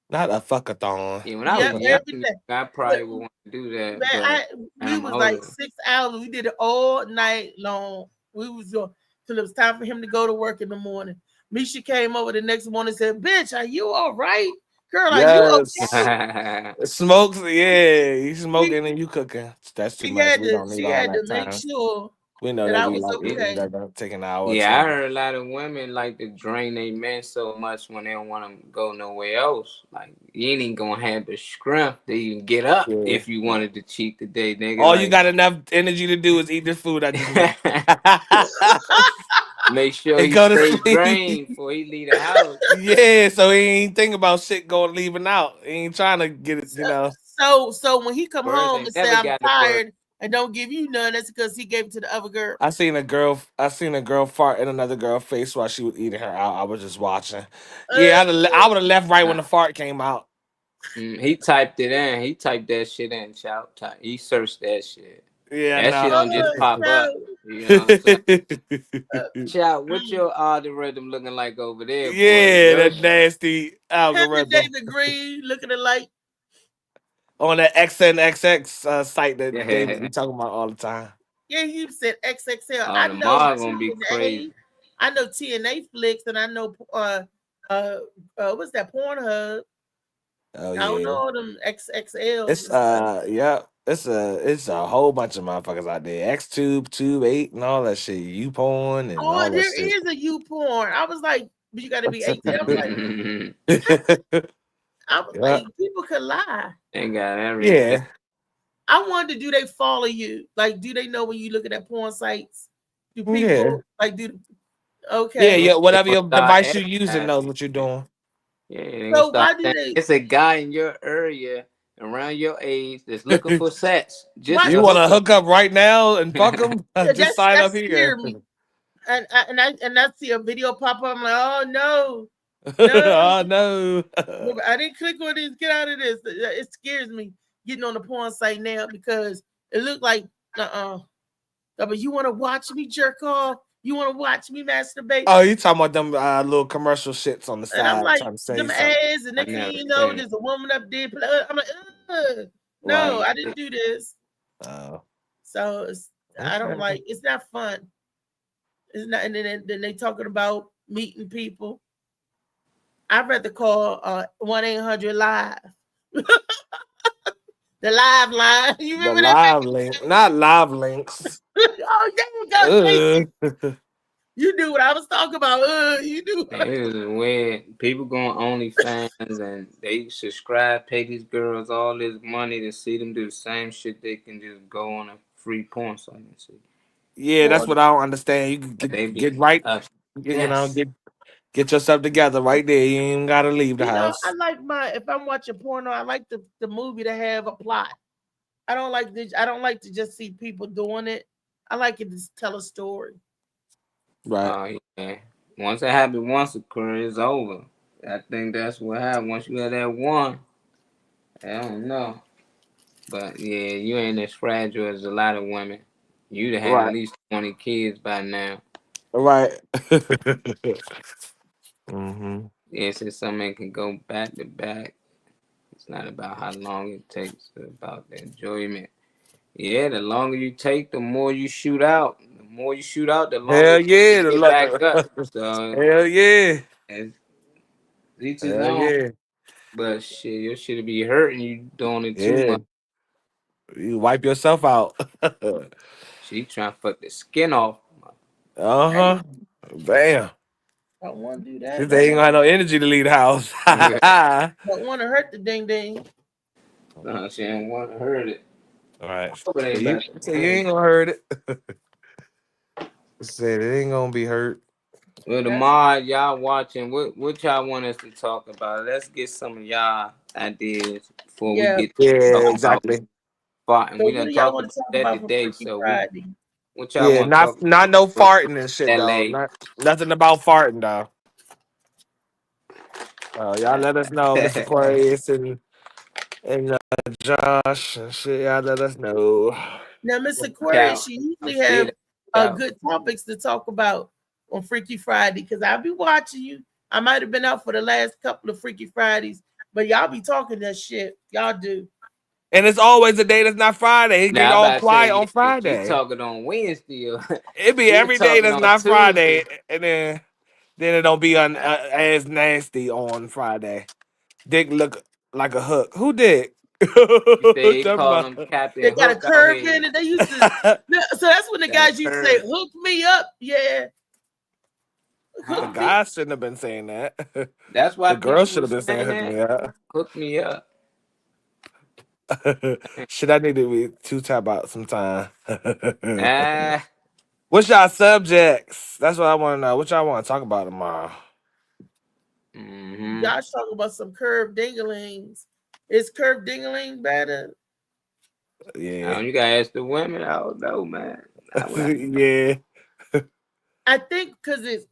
Not a fuckathon. Yeah, when I was yep, young, every day. I But probably would want to do that, man, but we I'm was like older. 6 hours. We did it all night long. We was going till it was time for him to go to work in the morning. Misha came over the next morning and said, "Bitch, are you all right, girl? Are you Yes. okay?" Smokes, yeah. You We, smoking and you cooking. That's too she much. had We to don't need she all had to that make time. sure We know that that I we was like okay. that take an hour or Yeah, I two. heard a lot of women like to drain their men so much when they don't want to go nowhere else. Like, you ain't even gonna have the strength to even get up Yeah. if you wanted to cheat the day, nigga. All you Like, got enough energy to do is eat this food I just made. make sure And he go to stay sleep. drained before he leave the house. Yeah, so he ain't thinking about shit going leaving out. He ain't trying to get it, So when he come Birds home ain't and say never I'm got to work. tired and don't give you none, that's because he gave it to the other girl. I seen a girl fart in another girl's face while she was eating her out. I was just watching. Yeah, I would have left right when Nah. the fart came out. He typed it in. He typed that shit in. Shout type. He searched that shit. Yeah, That shit no. don't just pop up. So You know what I'm saying? Child, what your algorithm looking like over there, boy? Yeah, Yo, that nasty him and algorithm David Green looking at like, on that XNXX site that David be yeah. talking about all the time. yeah, he said XXL. Oh, I the know mall gonna be crazy. TNA. I know TNA flicks, and I know what's that Pornhub? Oh I don't yeah, know them XXLs and it's stuff. yeah, it's a whole bunch of motherfuckers out there. XTube, Tube 8, and all that shit. You porn and Oh, all that there shit. is a U porn. I was like, but you got to be 18. I was Yeah, like, people could lie. They got everything. yeah, I wonder, do they follow you? Like, do they know when you looking at porn sites? Do yeah, people like do? yeah, Okay, yeah. They Whatever gonna your start device you using advertising. knows what you're doing. Yeah, they gonna so start why do saying they? it's a guy in your area around your age that's looking for sex, just Why? You a want to hookup. hook up right now and fuck them? Yeah, Just sign that up here. scared me. And I see a video pop up. I'm like, oh no, no, Oh no. I didn't click on this. Get out of this. It scares me getting on the porn site now because it looked like but you want to watch me jerk off? You want to watch me masturbate? Oh, you talking about them little commercial shits on the And I'm side like, trying to say them something. ass, and I next thing never you seen know, it. there's a woman up there. I'm like, no, Right. I didn't do this. Oh. So I don't Okay. like. It's not fun. It's not. And then they talking about meeting people. I'd rather call 1-800-LIVE. The live line. You The remember that live back link, not live links. oh, there you go. Thank you. Ugh. You knew what I was talking about. You knew. It is weird. People go on OnlyFans and they subscribe, pay these girls all this money to see them do the same shit they can just go on a free porn site and see. Yeah, that's Well, what I don't understand. You can But they be get right, obsessed. get yourself together right there. You ain't even gotta leave the I house. like if I'm watching porno, I like the movie to have a plot. I don't like to just see people doing it. I like it to tell a story. Right. Oh yeah. Once it happens once, a career is over. I think that's what happened. Once you had that one, I don't know. But yeah, you ain't as fragile as a lot of women. You'd have had at Right. least 20 kids by now. Right. hmm Yeah, since some men can go back to back. It's not about how long it takes, it's about the enjoyment. Yeah, the longer you take, the more you shoot out. The more you shoot out, the longer Hell it takes to yeah. get back up. So Hell yeah. it's each his Hell own. yeah. But shit, your shit'll be hurting you doing it too Yeah. much. You wipe yourself out. She trying to fuck the skin off. Uh-huh. Bam. I don't want to do that. She said he ain't gonna have no energy to leave the house. Don't want to hurt the ding ding. No, she ain't want to hurt it. All right. Hope it ain't You about said you ain't gonna hurt it. Said it ain't gonna be hurt. Well, tomorrow y'all watching. What y'all want us to talk about? Let's get some of y'all ideas before we get to Yeah, talking exactly. about farting. So We what done do y'all talked want about to talk that about for today. Freaky So Friday? what y'all Yeah, want to talk not no farting and shit though. LA? Nothing about farting though. Y'all let us know, Mr. Aquarius and Josh and shit. Y'all let us know. Now, Miss Aquarius, she usually have good topics to talk about on Freaky Friday because I'll be watching you. I might have been out for the last couple of Freaky Fridays, but y'all be talking that shit. Y'all do. And it's always a day that's not Friday. It get Now, all about to quiet say, on Friday. you talking on Wednesday? It be you every day talking that's on not Tuesday. Friday, and then it don't be as nasty on Friday. Dick look like a hook. Who Dick? You say Talking call about- him Captain They got a Hook out curve here. in it. They used to. So that's when the Got a guys used to say, curve. "Hook me up." Yeah. The guys shouldn't have been saying that. That's why The girls should people have been was saying saying hook me that. up. Hook me up. Shit, I need to be too tap out sometime. Ah, What's y'all subjects? That's what I want to know. What y'all want to talk about tomorrow? Y'all talking about some curved dinglings. Is curved dingling better? Yeah. You gotta ask the women. I don't know, man. Yeah. I think because it's.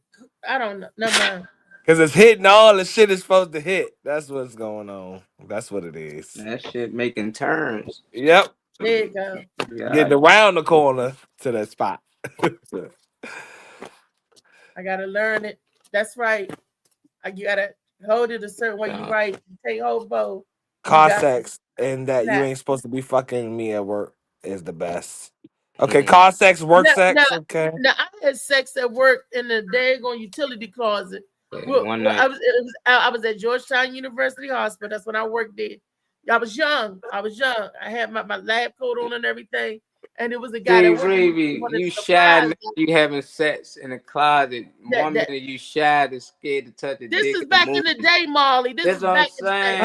I don't know. Never mind. Because it's hitting all the shit it's supposed to hit. That's what's going on. That's what it is. That shit making turns. Yep. There you go. Getting around the corner to that spot. I gotta learn it. That's right. You gotta hold it a certain way. You right. You take hobo. Car sex and that you ain't supposed to be fucking me at work is the best. Okay, car sex, work sex. Okay. Now I had sex at work in the daggone utility closet. One night. I was at Georgetown University Hospital. That's when I worked there. I was young. I had my lab coat on and everything. And it was a guy that you shy, you having sex in a closet. One minute you shy and scared to touch a dick. This is back in the day, Molly. This is what back I'm saying.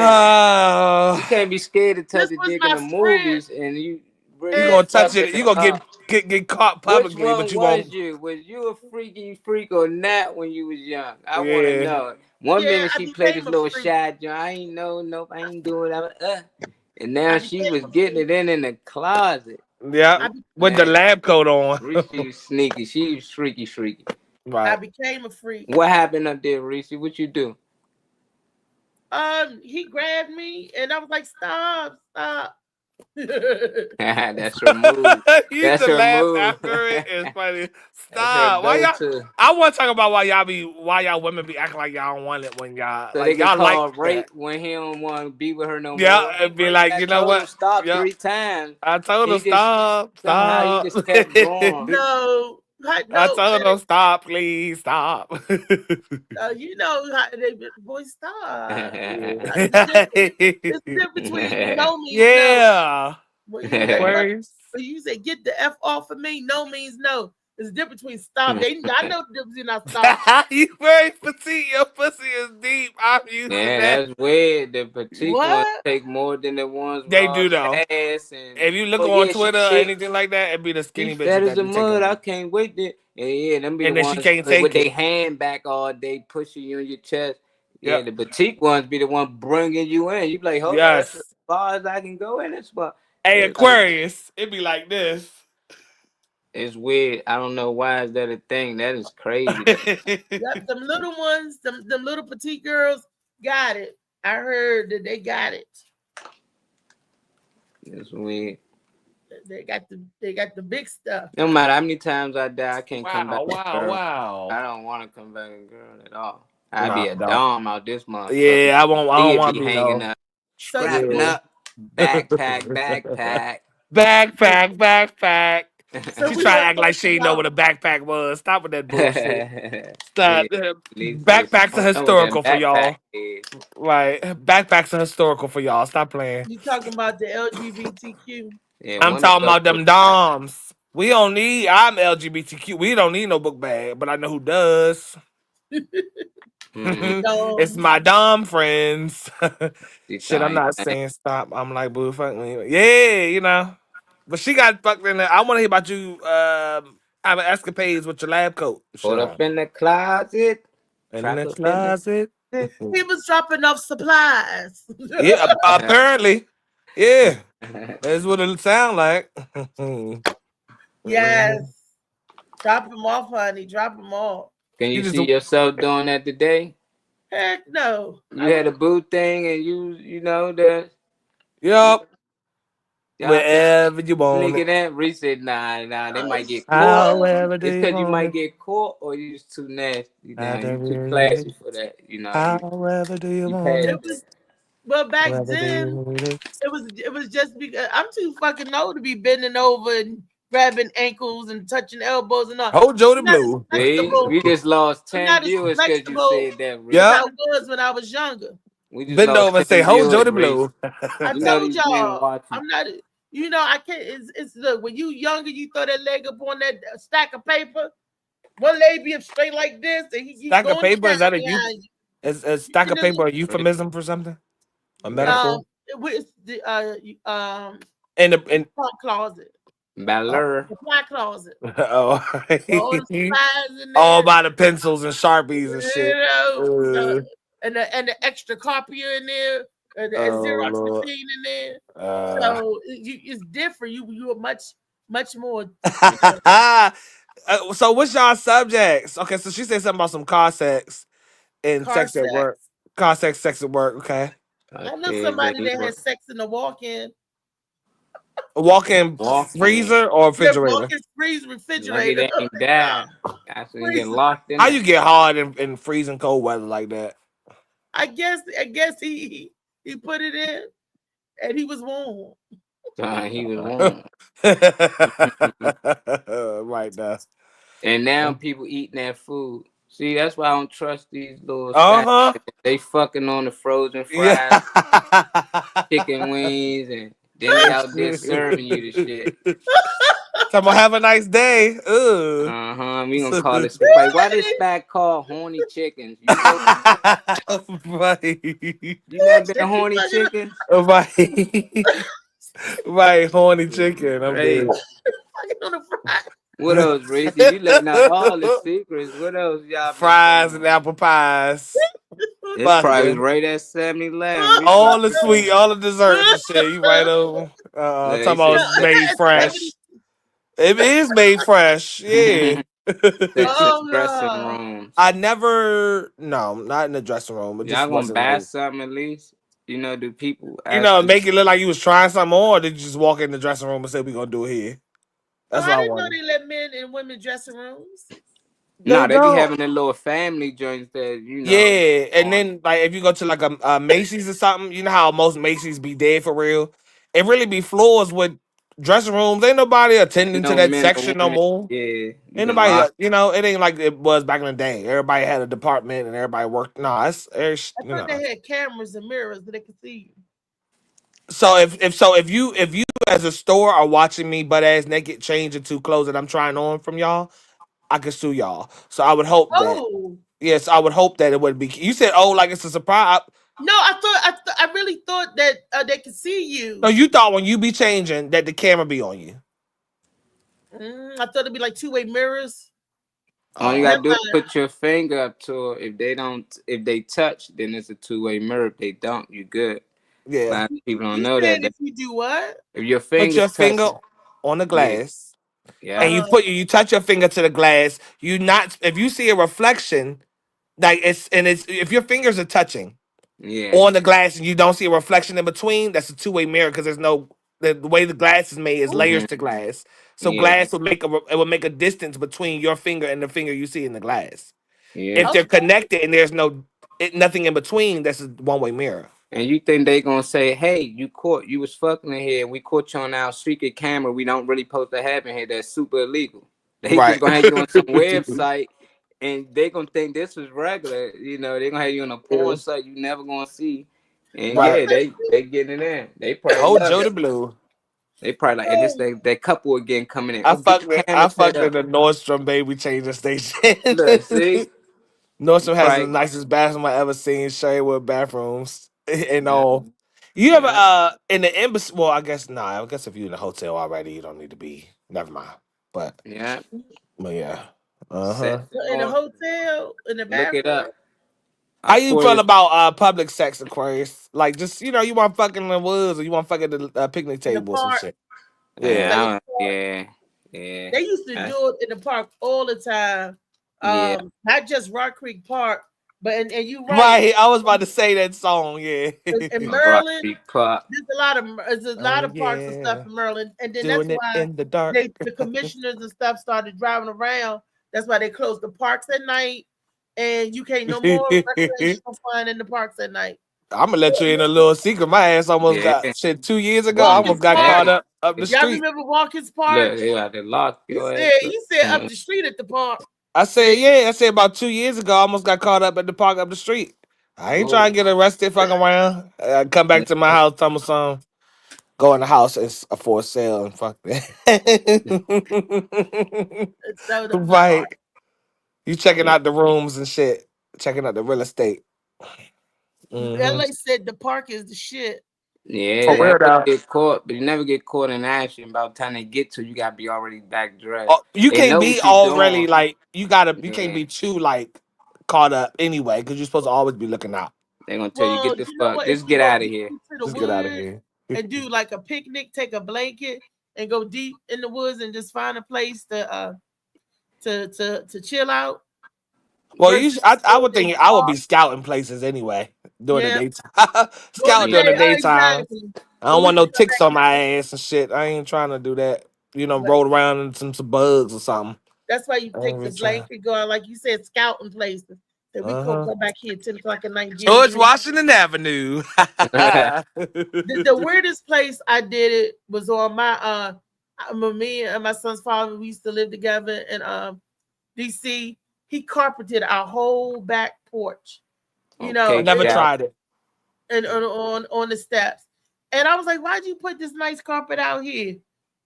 You can't be scared to touch a dick in the movies, and you gonna touch it. You gonna get caught publicly, Which one but you was won't. you? Was you a freaky freak or not when you was young? I want to know. One minute she played this little shy joint. I ain't I ain't doing that. And now she was getting it in the closet. Yeah, with the lab coat on. She was sneaky. She was freaky. Right. I became a freak. What happened up there, Reese? What you do? He grabbed me and I was like, stop. That's her move. That's her laugh move. after it. It's funny. Stop. Why y'all? I want to talk about why y'all women be acting like y'all don't want it when y'all so like they y'all can call like rape that. when he don't want to be with her no more. Yeah, and be like, you know what? Stop 3 times. I told him stop. Somehow he just kept going. No. I told him stop, please stop. You know how they boy stop. It's different between no means no. Aquarius. When you say get the F off of me, no means no. There's a difference between stop. I know the difference between stop. You very petite. Your pussy is deep. I'm used to that. That's weird. The petite ones take more than the ones they with do though. Ass and, if you look on Twitter or anything like that, it'd be the skinny bitches that is that a be mud. taking. I can't wait to. Yeah, them be and the then ones she can't take with it. their hand back all day, pushing you in your chest. Yep. Yeah, the boutique ones be the one bringing you in. You be like, hold on, that's as far as I can go in this spot. Hey, Aquarius, it'd be like this. It's weird. I don't know why is that a thing. That is crazy. Yep, them little ones, them little petite girls got it. I heard that they got it. It's weird. They got the big stuff. No matter how many times I die, I can't come back. Wow. I don't want to come back a girl at all. I'd be a dom out this month. Yeah, I don't want to be hanging up, strapping up, backpack. She's trying to act like she didn't know what a backpack was. Stop with that bullshit. Stop. Backpacks are historical for y'all. Right. Backpacks are historical for y'all. Stop playing. You talking about the LGBTQ? Yeah, I'm talking about them doms. I'm LGBTQ. We don't need no book bag, but I know who does. Mhm. It's my dumb friends. She Shit, I'm thought not saying stop. I'm like, boo, fuck me. Yeah, you know. But she got fucked in there. I want to hear about you having escapades with your lab coat. put up in the closet. In the Trap up in the closet. He was dropping off supplies. Yeah, apparently. Yeah, that's what it sound like. Yes. Drop him off, honey. Drop him off. Can you You just- see yourself doing that today? Heck no. You had a boo thing and you know the Yup. y'all Wherever you want sneaking it. in. Reese said, nah, they might get caught. However do It's you because you want might it. get caught or you just too nasty. You know, you too However classy for that. You know, However do you you want passed it. It was well back However do then. you need it. It was just because I'm too fucking old to be bending over and grabbing ankles and touching elbows and all. Hold Jody I'm not as Blue. flexible. we just lost I'm 10 not as viewers because you flexible said that, Reese. Yeah. as I was when I was younger. We just Bend lost over and 10 say, hold viewers, Jody Reese. Blue. I You know told these men y'all, watching. I'm not. You know, I can't. It's look when you younger, you throw that leg up on that stack of paper. One leg be up straight like this, and he Stack of going paper, is that a behind you. Is a stack of You know, paper a euphemism for something? A metaphor? With the In the front closet, Balleur. the fly closet. oh, All the supplies in there. all by the pencils and sharpies and You shit. know, so, and the extra copier in there, and the Xerox Lord. machine in there. Uh, So it's different. You are much more. so what's y'all subjects? Okay, so she said something about some car sex and Car sex at sex. work. Car sex at work. Okay. I know somebody that had sex in the walk-in. A walk-in freezer or refrigerator? Walk-in freezer, Lucky refrigerator. they ain't died. That's when you get locked in. How you get hard in freezing cold weather like that? I guess he put it in, and he was warm. He was warm. Right now. And now people eating that food. See, that's why I don't trust these little Uh-huh. They fucking on the frozen fries, Yeah. chicken wings, and then they out there serving you the shit. Talking about have a nice day. Ugh. We gonna call this like, why this spot called horny chickens? You know, Right. you never been a horny chicken? Right. Right, horny chicken. I'm Right. dead. Fucking on the fry. What else, Reese? You letting out all the secrets. What else, y'all? Fries and apple pies. This probably was right at 7-Eleven. All the sweet, all the desserts and shit. You right over. Talking about it's made fresh. It is made fresh. Yeah. Dressing room. I never, no, not in the dressing room. But Y'all just gonna wasn't buy like, something at least? You know, do people make it look like you was trying something on, or did you just walk in the dressing room and say we gonna do it here? That's what I didn't know wanted. they let men and women dressing rooms. No, they be having a little family joints that, you know. Yeah, and then like if you go to like a Macy's or something, you know how most Macy's be dead for real. It really be floors with dressing rooms. Ain't nobody attending to that section no more. Yeah, Ain't nobody, it ain't like it was back in the day. Everybody had a department and everybody worked. No, I thought they had cameras and mirrors that they could see you. So if you as a store are watching me butt ass naked change into clothes that I'm trying on from y'all, I could sue y'all. So I would hope that. Yes, I would hope that it would be. You said, "Oh, like it's a surprise." No, I really thought that they could see you. No, you thought when you be changing that the camera be on you. I thought it'd be like two-way mirrors. All you gotta do is put your finger up to it. If they touch, then it's a two-way mirror. If they don't, you good. Yeah. A lot of people don't know that. If you do what? If your put your finger on the glass, and you touch your finger to the glass, if you see a reflection, like if your fingers are touching on the glass and you don't see a reflection in between, that's a two-way mirror because there's no the way the glass is made is layers to glass. So glass would make a distance between your finger and the finger you see in the glass. Yeah. If they're connected and there's nothing in between, that's a one-way mirror. And you think they gonna say, "Hey, you was fucking in here, and we caught you on our secret camera. We don't really supposed to have in here. That's super illegal." They just gonna have you on some website, and they gonna think this was regular. You know, they gonna have you on a porn site you never gonna see. And they getting in there. They probably hold Jody Blue. They probably like, and this that couple again coming in. I fucked with the Nordstrom baby changer station. Look, see. Nordstrom has the Right. nicest bathroom I ever seen. Sherwood bathrooms and Yeah. all. You ever Yeah. in the embassy? Well, I guess I guess if you're in a hotel already, you don't need to be. Never mind. But Yeah. yeah. Set In the forth. hotel, in the Look it bathroom. up. How you feel Aquarius. about public sex, Aquarius? Like, just you want fucking in the woods, or you want fucking at the picnic In the table or some park. shit. Like Yeah. in the park. Yeah. They used to do it in the park all the time. Yeah. Not just Rock Creek Park, but and you're right. Right. I was about to say that song. Yeah. In Rock Maryland, Creek Park. there's a lot Oh of parks and stuff yeah. in Maryland, and then that's Doing it why in the dark. the commissioners and stuff started driving around. That's why they closed the parks at night, and you can't no more recreational fun in the parks at night. I'm gonna let you in a little secret. My ass almost Yeah. got shit 2 years ago. I almost Watkins got Park. caught up the Y'all street. remember Watkins Park? Look, they got to lock He your said ass. he said up the street at the park. I said, yeah. I said about 2 years ago. I almost got caught up at the park up the street. I ain't trying to get arrested fucking around. I come back to my house, tell me something. Go in the house, it's a for sale and fuck that. So the Right. You checking Yeah. out the rooms and shit. Checking out the real estate. LA said the park is the shit. Yeah, For you real though. get caught, but you never get caught in action. By the time they get to you, gotta be already back dressed. Oh, you They can't know be what you're already doing. like you can't Yeah. be too like caught up anyway, because you're supposed to always be looking out. They're gonna tell you, Well, get the you know fuck, what? If just you get go out of deep here. into the Just get out of woods here. and do like a picnic, take a blanket and go deep in the woods and just find a place to chill out. Well, versus I would in the think I would be park. scouting places anyway during the Yeah, daytime. Scouting during the daytime. exactly. I But don't we want no can come ticks back on my here. ass and shit. I ain't trying to do that. But Roll around in some bugs or something. that's why you I ain't take the really trying. blanket, go out, like you said, scouting places. That we can go back here 10 o'clock at night and get George into. Washington Avenue. The weirdest place I did it was on my me and my son's father. We used to live together in DC. He carpeted our whole back porch. You know, I never tried it. and on the steps. And I was like, "Why'd you put this nice carpet out here?"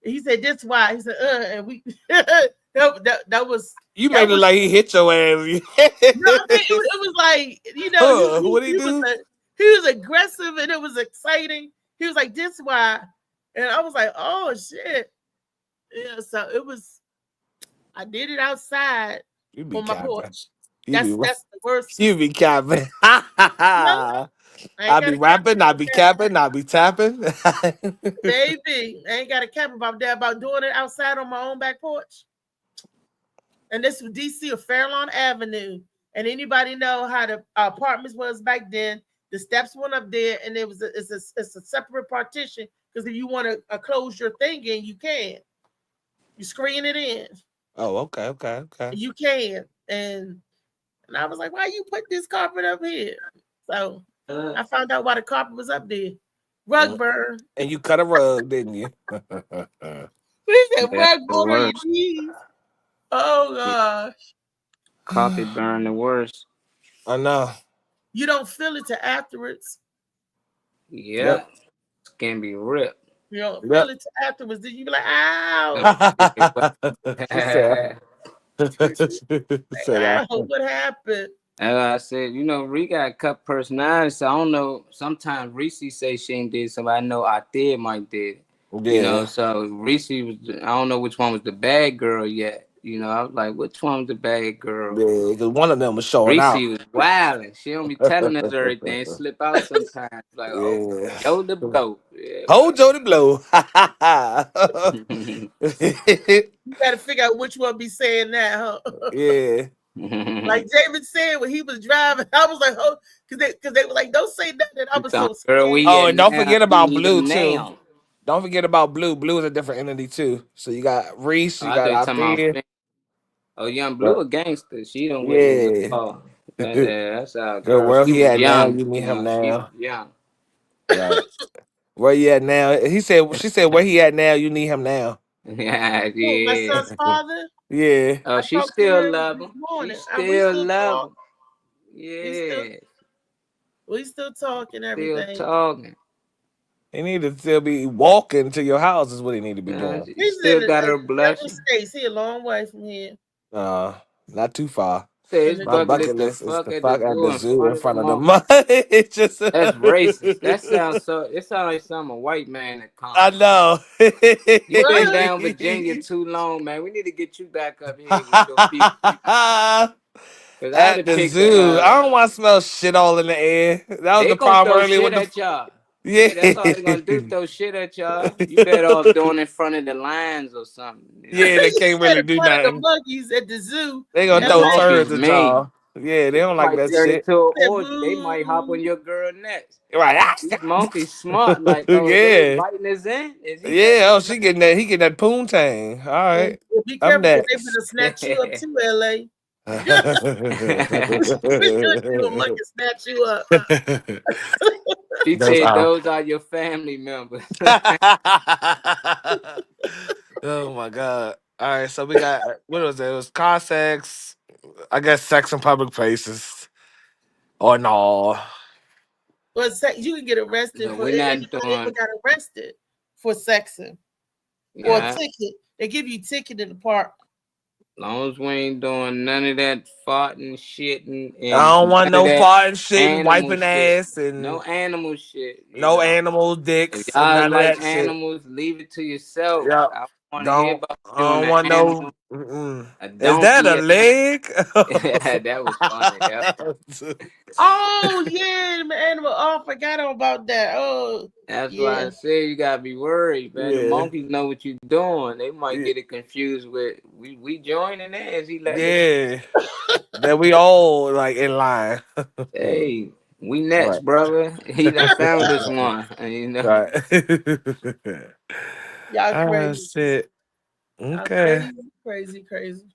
And he said, "That's why." He said, and we that was You that made it was like he hit your ass. no, I mean, it was like, you know, What'd he do? He was aggressive and it was exciting. He was like, "This why," and I was like, "Oh shit!" Yeah, so it was. I did it outside on my porch. That's the worst. You be capping. No, I I be rapping, I be capping, I be tapping. Baby, I ain't got a cap about that, about doing it outside on my own back porch. And this was DC or Fairlawn Avenue. And anybody know how the apartments was back then? The steps went up there, and it's a separate partition, because if you want to close your thing in, you can. You screen it in. Oh, okay. You can. And I was like, why you put this carpet up here? So I found out why the carpet was up there. Rug burn. And you cut a rug, didn't you? We said rug burn on your knees. Oh gosh. Carpet burn the worst. I know. You don't feel it till afterwards. Yep. It can be ripped. You don't feel it till afterwards. Then you be like, ow. What happened? As I said, Ree got a cut personality, so I don't know. Sometimes Reese say she ain't did something. I know Thea might did. Yeah. So Reese was, I don't know which one was the bad girl yet. I was like, which one was the bad girl? Yeah, because one of them was showing out. Reese was wilding. She don't be telling us everything. Slip out sometimes. Like, oh, Joe the Blow. Yeah, hold Joe the Blow. You gotta figure out which one be saying that, huh? Yeah. Like David said when he was driving, I was like, oh, because they were like, don't say nothing. I was so scared. And don't forget about Blue too. Don't forget about Blue. Blue is a different entity too. So you got Reese, you got Althea. Oh, Young Blue a gangster. She don't that's our girl. girl. Where She he at now? young, You meet him she now. was young. Right. Where you at now? She said, where he at now? You need him now. Yeah. My son's father. Yeah. Oh, she still love him. She still love him. Yeah. We still talking everything. Still talking. He need to still be walking to your house is what he need to be doing. He still got her blushing. States. He a long way from here. Not too far. Say in his the My bucket zoo. list bucket to list is fuck to at the fuck at zoo the in zoo in front of the front of the monkey. mud. It's just That's racist. That sounds so. It sounds like something a white man that I comment. know. You been What? down Virginia too long, man. We need to get you back up here with your people. Cause I'd At have the picked zoo. I don't want to smell shit all in the air. That was they the gonna problem throw earlier shit with the at y'all. yeah. Yeah, that's all they gonna do, throw shit at y'all. You better off doing it in front of the lions or something. You know? Yeah, they You can't said really in do front of the nothing. monkeys at the zoo. They gonna The And throw like, monkeys turds at mean. y'all. Yeah, they They don't like might that turn shit. into an said, orgy. They might hop on boo. your girl next. Right. These monkeys smart. Like, oh, they Yeah. inviting us in? Is he letting Yeah. us Oh, she getting that. He getting that poontang. All And right. be I'm careful because they next. better snatch you up too, LA. We could do them like in? and snatch you up. She Those said are. those are your family members. Oh my god. All right, so we got what was it? It was car sex, I guess sex in public places. Or no. But you can get arrested So for we're it. not Anybody ever doing, got arrested for sexing or a yeah. ticket? They give you a ticket in the park. Long as we ain't doing none of that farting, shitting, I and don't want none of no that farting shit and animal wiping shit. ass No and animal shit, you no know. animal If dicks and y'all none of like that shit. animals, leave it to yourself. Yep. I don't want to hear Don't about I you doing don't an want no animal, a Is that a donkey. leg? That was funny. Oh yeah, the animal. Oh, I forgot all about that. Oh That's why yeah. I say you gotta be worried, man. The Yeah. monkeys know what you're doing. They might Yeah. get it confused with we joining theirs. He letting us. Yeah. That we all like in line. Hey, we Right. next, brother. He done found this one, and you know. Right. Y'all Ah, crazy. shit. Y'all Okay. crazy.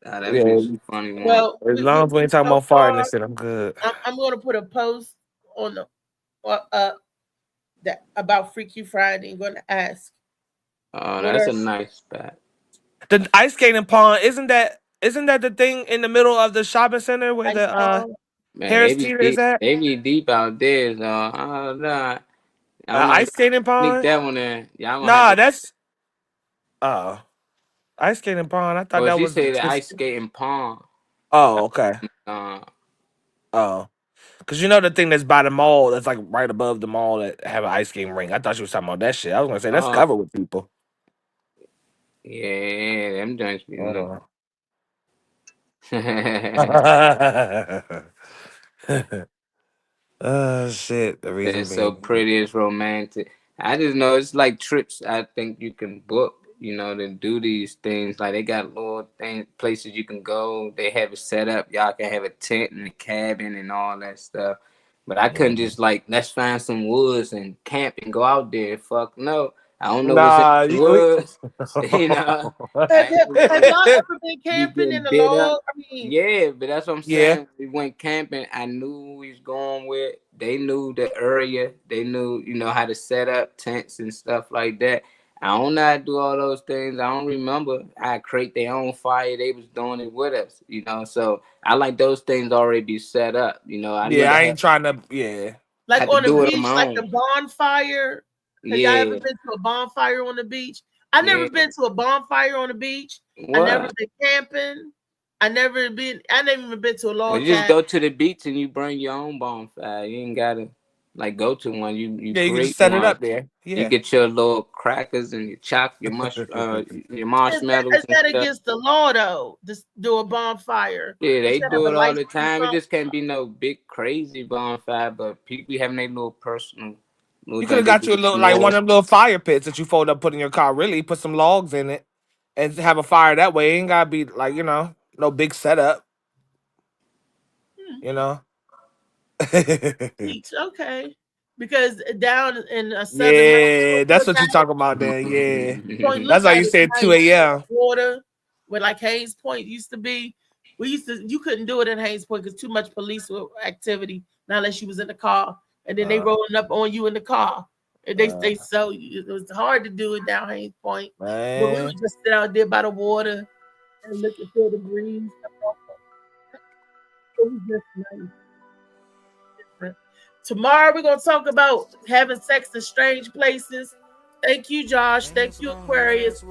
Nah, that Yeah. was a funny one. Well, As long as we ain't talking so about farting and far, shit, I'm good. I'm going to put a post on the that about Freaky Friday. I'm going to ask Oh, what that's are a nice spot. The ice skating pond, isn't that the thing in the middle of the shopping center where ice the pond? Man, Harris Teeter is at? they be deep out there. So nah, I'm gonna Ice skating sneak pond? that one in. Y'all gonna have Nah, to. that's ice skating pond. I thought Oh, that she was said the just ice skating pond. oh, okay. Uh, Oh. Cause you know the thing that's by the mall that's like right above the mall that have an ice skating ring. I thought you was talking about that shit. I was gonna say that's oh covered with people. yeah, them joints be look. Uh. Oh shit. The reason It's so being. pretty, it's romantic. I just know it's like trips I think you can book, you know, to do these things. Like they got little things, places you can go. They have it set up. Y'all can have a tent and a cabin and all that stuff. But I couldn't just like, let's find some woods and camp and go out there. Fuck no. I don't know what's in Nah, the woods. You know, I ain't Have y'all ever been you camping in getting the bit up. log? I mean, Yeah, but that's what I'm yeah. saying. We went camping. I knew who we was going with. They knew the area. They knew, you know, how to set up tents and stuff like that. I don't know how to do all those things. I don't remember. I create their own fire. They was doing it with us, you know. So I like those things already be set up. You know, I Yeah, never I had ain't trying to yeah. like to on the do it on beach, my like own. the bonfire. Have y'all ever Yeah, been to a bonfire on the beach? I never yeah. been to a bonfire on the beach. I never What? been camping. I never even been to a Well, log you just cabin. go to the beach and you bring your own bonfire. You ain't gotta like go to one. You Yeah, you can just create set it one. up there. You Yeah. get your little crackers and your Is marshmallows and that stuff. against the law though? Just do a bonfire Yeah, they instead of do a it all the license or time. It something. just can't be no big crazy bonfire, but people be having their little personal little You could have joint. They got you a do little like one s'mores. of them little fire pits that you fold up, put in your car. Really, put some logs in it, and have a fire that way. It ain't gotta be like no big setup. You know. Beach, okay. Because down in southern Yeah, Mexico, that's what you talking about. Then yeah, Point look that's why like you it's said two nice a.m. water where like Hayes Point used to be. You couldn't do it in Hayes Point because too much police activity, not unless you was in the car. And then they rolling up on you in the car. And they so it was hard to do it down Hayes Point. But we Man, would just sit out there by the water and look and feel the breeze. It was just nice. Different. Tomorrow we're gonna talk about having sex in strange places. Thank you, Josh. Thank you, Aquarius.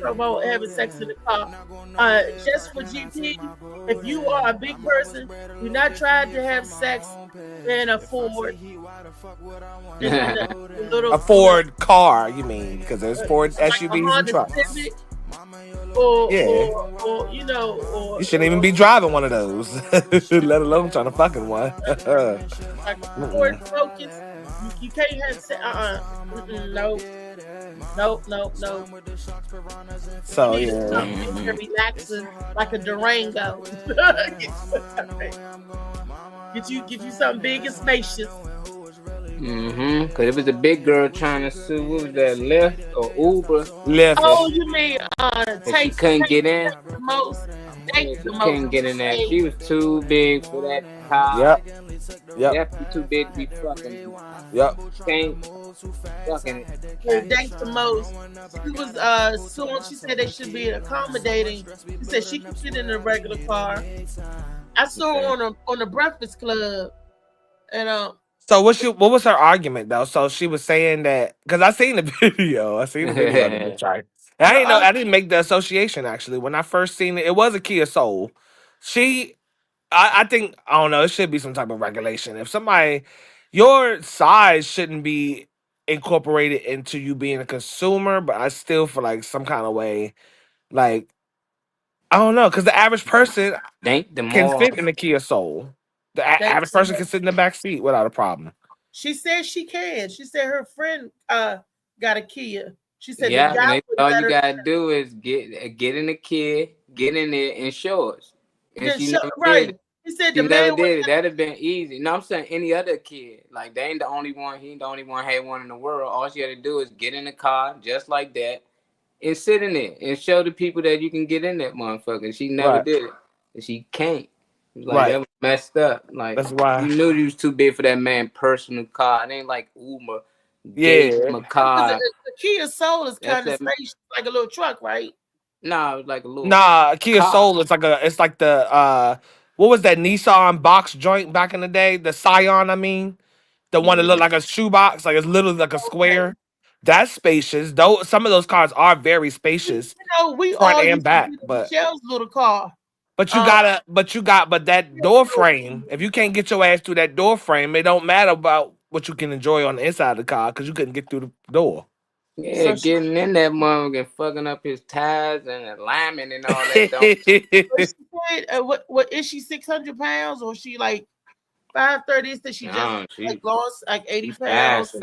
Promote having sex in the car. Just for GP, if you are a big person, do not try to have sex in a Ford. A Ford car, you mean? Because there's Ford SUVs and trucks. Civic, or You shouldn't even be driving one of those, let alone trying to fucking one. like Ford Focus. You can't have no. So you need yeah. something relaxing like a Durango. Get you something big and spacious. Because it was a big girl trying to sue. What was that, Lyft or Uber? Lyft. Oh, you mean she couldn't get in? The most. She couldn't get in there. She was too big for that car. Yep. Definitely too big to be fucking. Yep. Can't fucking. Thanks the most. She was suing. She said they should be accommodating. She said she could fit in a regular car. I saw her on the Breakfast Club, and So what was her argument though? So she was saying that because I seen the video. Of the bitch, right? I didn't make the association actually. When I first seen it, it was a Kia Soul. I think I don't know. It should be some type of regulation. If somebody, your size shouldn't be incorporated into you being a consumer, but I still feel like some kind of way, like I don't know, because the average person can fit in the Kia Soul. The average person can sit in the back seat without a problem. She said she can. She said her friend got a Kia. She said all you gotta do is get in the Kia, get in there and show us. And she never did it. He said she never did it. That'd have been easy. No, I'm saying any other kid. Like they ain't the only one. He ain't the only one had one in the world. All she had to do is get in the car just like that and sit in it and show the people that you can get in that motherfucker. She never did it. And she can't. Like that was messed up. Like that's why you knew you was too big for that man personal car. It ain't like Uber. Yeah, car. The Kia Soul is kind of spacious, like a little truck, right? No, it's like a little. Nah, Kia Soul is like the what was that Nissan box joint back in the day? The Scion, I mean, the one that looked like a shoebox, like it's literally like a square. That's spacious. Though some of those cars are very spacious. We front all and back, but Michelle's little car. But that door frame, if you can't get your ass through that door frame, it don't matter about what you can enjoy on the inside of the car because you couldn't get through the door. Yeah, getting in that motherfucker and fucking up his tires and alignment and all that. What is she 600 pounds or she like 530? That she just lost like 80 pounds.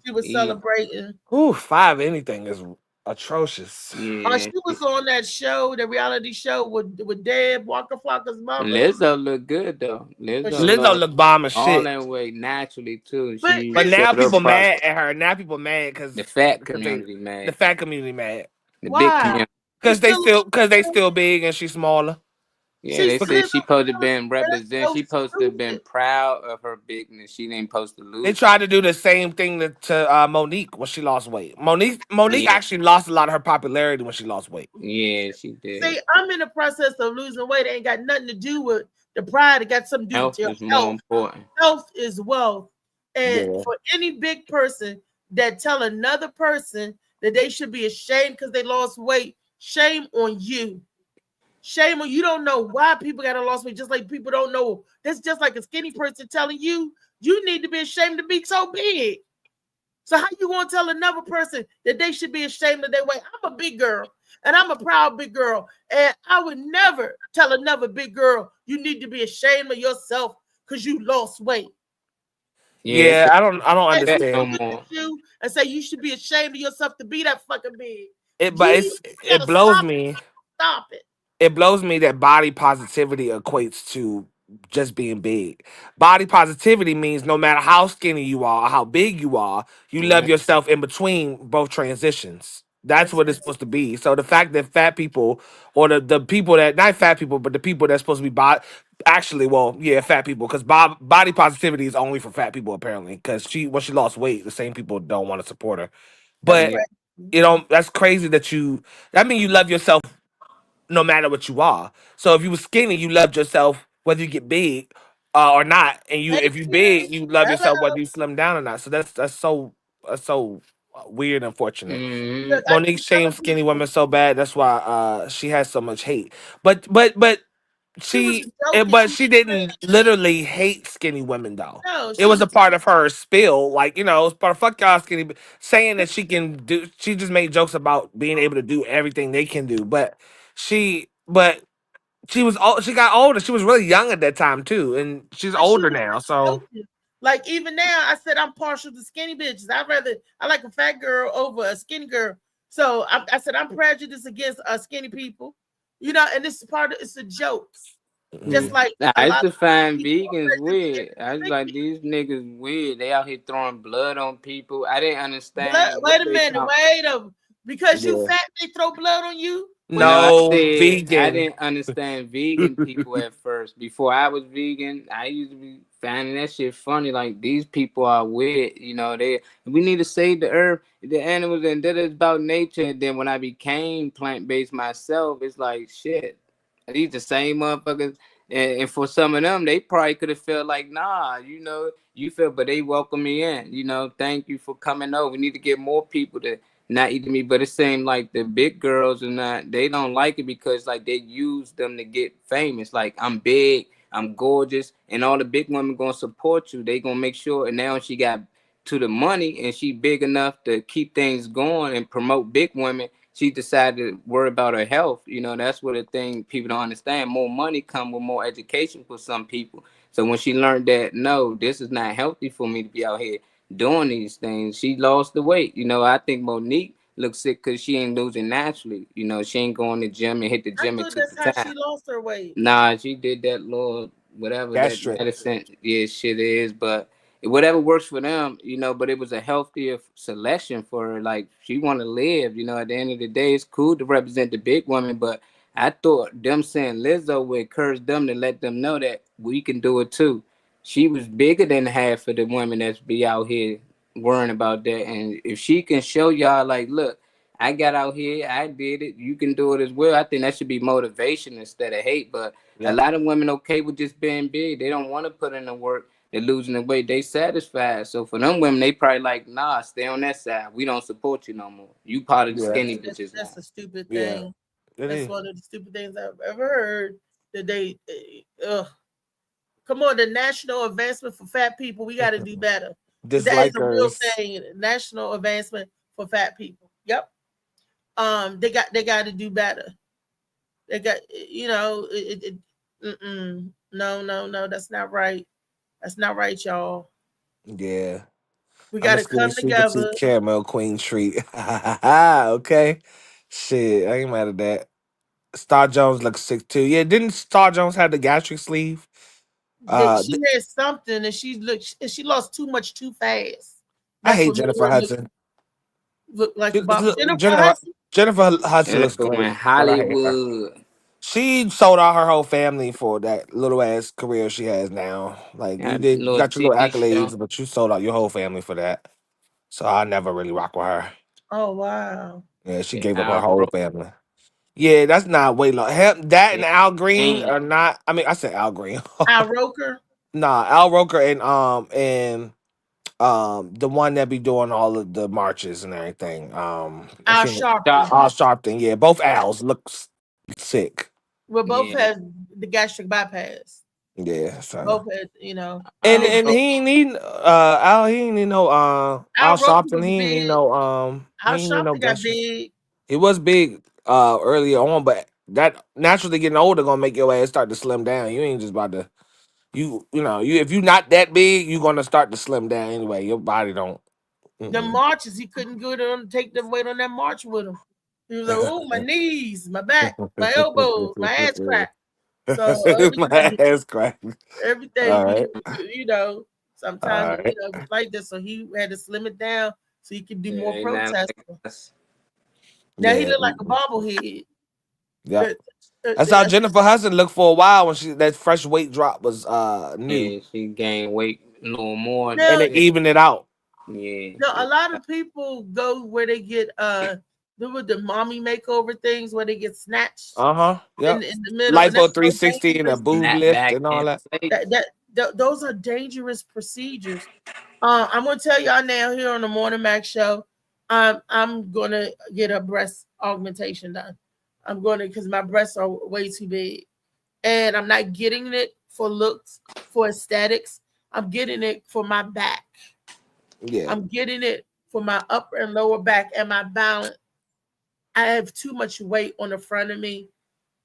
She was celebrating. Ooh, 5 anything is atrocious. Yeah. She was on that show, the reality show with Deb Walker Flocker's mom. Lizzo look good though. Lizzo look bomb as shit. All that way naturally too. But now people mad at her. Now people mad because the fat community mad. The fat community mad. The big community. Because they still big and she's smaller. Yeah, they said she supposed to have been represented. She supposed to have been proud of her bigness. She ain't supposed to lose. They tried to do the same thing to Monique when she lost weight. Monique actually lost a lot of her popularity when she lost weight. Yeah, she did. See, I'm in the process of losing weight. It ain't got nothing to do with the pride. It got something to do with your health. More important. Health is wealth. And for any big person that tell another person that they should be ashamed because they lost weight, shame on you. Shame on you. Don't know why people got to lose weight, just like people don't know. That's just like a skinny person telling you need to be ashamed to be so big. So how you going to tell another person that they should be ashamed of their weight? I'm a big girl, and I'm a proud big girl, and I would never tell another big girl you need to be ashamed of yourself because you lost weight. Yeah, I don't understand. You and say you should be ashamed of yourself to be that fucking big. It blows me. Stop it. It blows me that body positivity equates to just being big. Body positivity means no matter how skinny you are or how big you are, you love yourself in between both transitions. That's what it's supposed to be. So the fact that fat people or the people that, not fat people, but the people that's supposed to be fat people, because body positivity is only for fat people apparently, because when she lost weight, the same people don't want to support her. But that's crazy that means you love yourself no matter what you are. So if you were skinny, you loved yourself whether you get big or not, and if you big, you love yourself whether you slim down or not. So that's so weird and unfortunate. Mhm. Look, Monique shamed skinny women so bad. That's why she has so much hate. But she was she joking. but she didn't literally hate skinny women though. No, It she was was a part of her spill, like, you know, it's part of fuck y'all skinny, saying that she can do. She just made jokes about being able to do everything they can do, but she was she got older. She was really young at that time too, and she's But she older was now. So joking. Like even now, I said I'm partial to skinny bitches. I like a fat girl over a skinny girl. So I said I'm prejudiced against skinny people. You know, and this is it's a joke. Just like a I used lot to of find people are vegans prejudiced weird. against I was big like, people. these niggas weird. They out here throwing blood on people. I didn't understand what Wait a they minute, count. because you yeah, fat, they throw blood on you. What No, you I mean? no said I vegan. didn't understand vegan people at first. Before I was vegan, I used to be finding that shit funny. Like these people are weird. You know, we need to save the earth, the animals, and that is about nature. And then when I became plant based myself, it's like shit. These the same motherfuckers. And for some of them, they probably could have felt like, nah, you know, you feel, but they welcome me in. You know, thank you for coming over. We need to get more people to not eating meat, but it seemed like the big girls and not they don't like it because like they use them to get famous. Like I'm big, I'm gorgeous, and all the big women gonna support you. They gonna make sure. And now she got to the money and she big enough to keep things going and promote big women. She decided to worry about her health. You know, that's what the thing people don't understand. More money come with more education for some people. So when she learned that no, this is not healthy for me to be out here doing these things, she lost the weight. You know, I think Monique looks sick because she ain't losing naturally. You know, she ain't going to gym and hit the I gym and thought took that's the how time. she lost her weight. Nah, she did that little whatever that Gastric. medicine shit is, but whatever works for them, you know. But it was a healthier selection for her. Like she want to live, you know. At the end of the day, it's cool to represent the big woman, but I thought them saying Lizzo would encourage them to let them know that we can do it too. She was bigger than half of the women that's be out here worrying about that, and if she can show y'all, like, look, I got out here, I did it. You can do it as well. I think that should be motivation instead of hate. But a Yep. lot of women okay with just being big. They don't want to put in the work. They're losing the weight. They satisfied. So for them women, they probably like, nah, stay on that side. We don't support you no more. You part of the Yeah. skinny bitches now. That's a stupid Yeah. thing. It That's is. one of the stupid things I've ever heard. That they, come on, the National Advancement for Fat People. We got to do better. That is a real Dislikers. thing. National Advancement for Fat People. Yep. They got to do better. They got, no, that's not right. That's not right, y'all. Yeah. We I'm got a to skinny come sweet petite together. caramel queen treat. Okay. Shit, I ain't mad at that. Star Jones looks sick too. Yeah, didn't Star Jones have the gastric sleeve? That Uh, she th- had something and she lost too much too fast. I That's hate what made Jennifer her Hudson. look like She- the Bob. Jennifer Jennifer Hudson. Jennifer Hudson looks Jennifer great, went but I hate her. Hollywood. She sold out her whole family for that little ass career she has now. Like Got a you little got your little TV show. accolades, but you sold out your whole family for that. So I never really rock with her. Oh wow. Yeah, she Yeah, gave up her Al whole Roker. family. Yeah, that's not way long. That and Yeah, Al Green ain't are not. I mean, I said Al Green. Al Roker. Nah, Al Roker and the one that be doing all of the marches and everything. I Al can't. Sharpton. Sharpton. Al Sharpton. Yeah, both Al's looks sick. We both Yeah, had the gastric bypass. Yeah, so. Both had, And they Al and both. Roker. he ain't need Al. He ain't need no Al Al Roker Sharpton. was He ain't need big. no he Al ain't need no Sharpton got gastric. big. He was big earlier on, but that naturally getting older gonna make your ass start to slim down. You ain't just about to you if you not that big, you gonna start to slim down anyway. Your body don't. The Mm-mm. marches, he couldn't go to take the weight on that march with him. He was like, "Oh, my knees, my back, my elbows, my ass crack." So My ass cracked. everything All right, sometimes all right. it's like this. So he had to slim it down so he could do Yeah, more he not like protesting. us. Now he Yeah, looked like a bobblehead. yep. Uh, uh, That's how uh, Jennifer Hudson looked for a while when that fresh weight drop was new, Yeah, she gained weight a little more. and Now, it evened it out. Yeah, a it, lot of people go where they get with the mommy makeover things where they get snatched Yep. in the middle, and Lipo that's so 360 and a dangerous. boob snap lift back and all in that. place. Those are dangerous procedures. I'm gonna tell y'all now here on the Morning Mac Show. I'm gonna get a breast augmentation done. I'm gonna because my breasts are way too big, and I'm not getting it for looks, for aesthetics. I'm getting it for my back. Yeah. I'm getting it for my upper and lower back and my balance. I have too much weight on the front of me,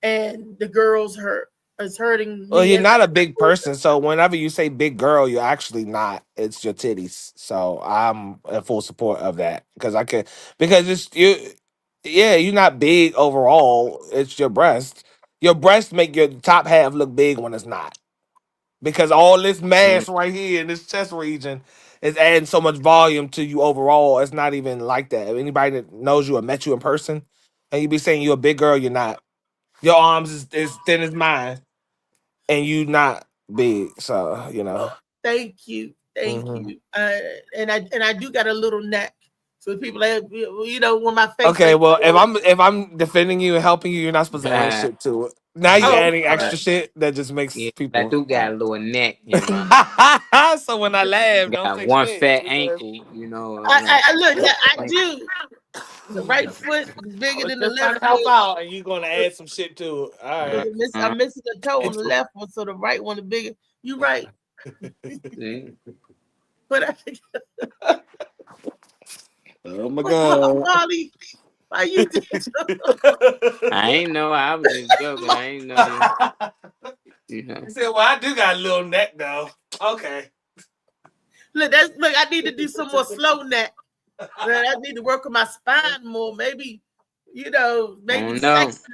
and the girls hurt. It's hurting Well, me. you're And not a big person, so whenever you say big girl, you're actually not. It's your titties. So I'm in full support of that because I can because it's you. Yeah, you're not big overall. It's your breast. Your breasts make your top half look big when it's not because all this Mm, mass right here in this chest region is adding so much volume to you overall. It's not even like that. If anybody that knows you or met you in person, and you be saying you're a big girl, you're not. Your arms is thin as mine and you not big, so you know. oh, thank you, thank Mhm. you. And I do got a little neck, so people have when my face Okay, ain't well, if showing. I'm defending you and helping you, you're not supposed to add But shit to it. Now you Oh, adding sorry. extra shit that just makes yeah, I people. do got a little neck, So when I laugh, don't got say one shit. fat Because ankle, I look. Yeah, I like, do. The right foot is I bigger was than the just trying left to help foot. out, and you're gonna add some shit to it. All Look, right. uh, I'm missing a toe on the left one, so the right one is bigger. You right, see? but Oh my but god. Molly, why you did? I ain't know. I was just joking. I ain't know you know. He said, "Well, I do got a little neck though." Okay. Look. I need to do some more slow neck. Man, I need to work on my spine more. Maybe, I maybe don't know. sex.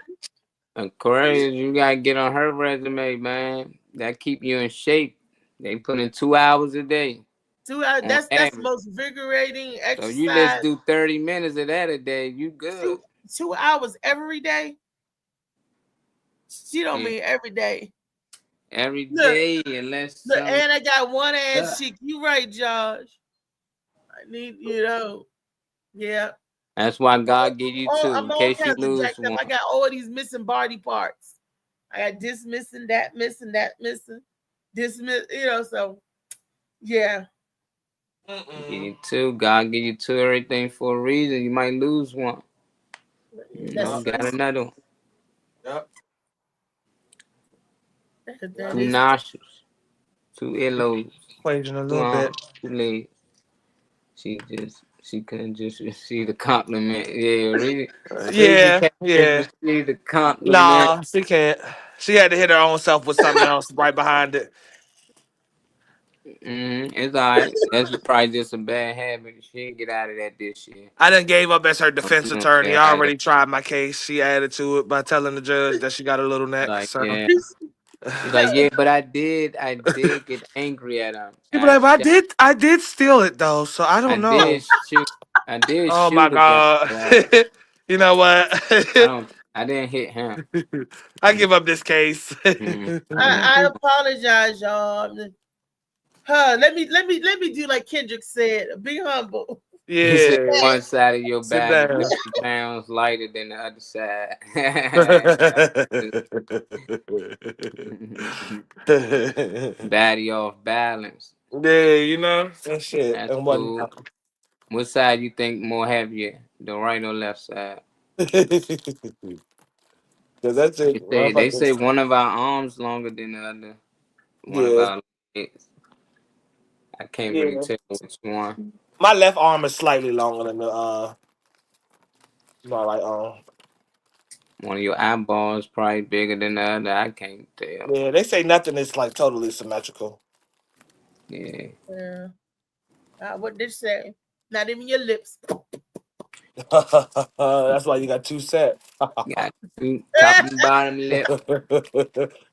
Aquarius, you gotta get on her resume, man. That keep you in shape. They put in 2 hours a day 2 hours. on That's the average. most invigorating So you just exercise. do 30 minutes of that a day, you good. Two 2 hours every day. She don't Yeah. mean every day. Every Look, day unless look, some and I got one ass stuff. cheek. You right, Josh. I need, yeah. That's why God give you Oh, two, I'm in all case you kinds of lose jacked up. one. I got all these missing body parts. I got this missing, that missing, that missing, this miss. So yeah. Give you two. God give you two everything for a reason. You might lose one. That's Got true. another one. Yep. That Two is true. nostrils, two earlobes, Playing a two little arms, bit. two legs. She couldn't just receive the compliment. Yeah, really. Reason Yeah, can't just yeah. receive the compliment. Nah, she can't. She had to hit her own self with something else right behind it. It's alright. That's probably just a bad habit. She'll get out of that this year. I done gave up as her Oh, defense you don't attorney. care I how that. already tried my case. She added to it by telling the judge that she got a little neck. Like, So yeah. She's like, Look, yeah, but I did get angry at him. she be like, "But I did steal it though, so I I don't know." did shoot, I did Oh my shoot a guy, god. but You know what? I didn't hit him. I give up this case. Mm-hmm. I apologize, y'all. Let me do like Kendrick said. Be humble. He said Yeah. one side of your Sit body down. 50 pounds lighter than the other side. Body off balance. Yeah, you know that shit That's and cool. whatnot. What side you think more heavier? The right or left side? Cause that's it, They say motherfuckers. one of our arms longer than the other. One of Yeah, our legs. I can't really yeah. tell which one. My left arm is slightly longer than the my right arm. One of your eyeballs probably bigger than the other. I can't tell. Yeah, they say nothing is like totally symmetrical. Yeah. Yeah. What did say? Not even your lips. That's why you got two sets. Got two top and bottom lip.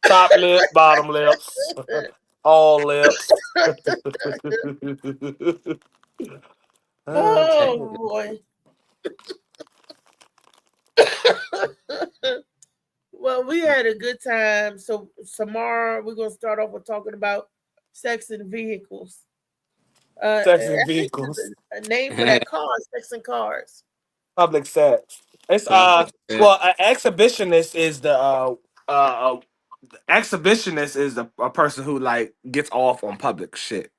Top lip, bottom lips, all lips. Oh Damn. boy. Well, we had a good time. So tomorrow we're gonna start off with talking about sex and vehicles. Sex and I think vehicles, there's a name for that car, sex and cars. public sex. It's Public lip. well, an exhibitionist is the exhibitionist is a person who like gets off on public shit.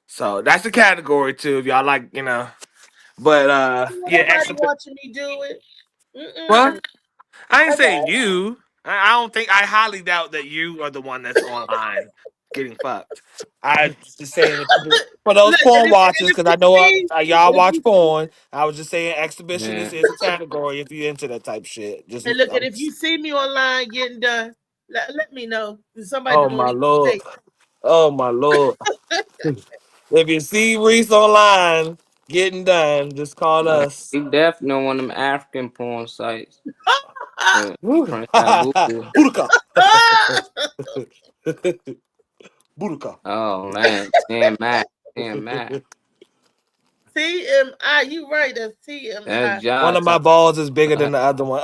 So that's the category too. If y'all like, But yeah, Nobody watching me do it. what? I ain't saying Okay. you. I don't think. I highly doubt that you are the one that's online getting fucked. I just saying that you do for those Look, and porn if, watchers, and if because you I know see, y'all if watch you, porn. I was just saying exhibitionist Yeah. is a category if you into that type shit. Just and look, and if you see me online getting done, let me know. Somebody oh doing my it. lord, oh my lord. If you see Reese online getting done, just call us. He definitely on one of them African porn sites. Prince Abuku. Budoka. Budoka. Oh man, TMI. TMI, you right? That's TMI. That's One of Josh. my balls is bigger than the other one.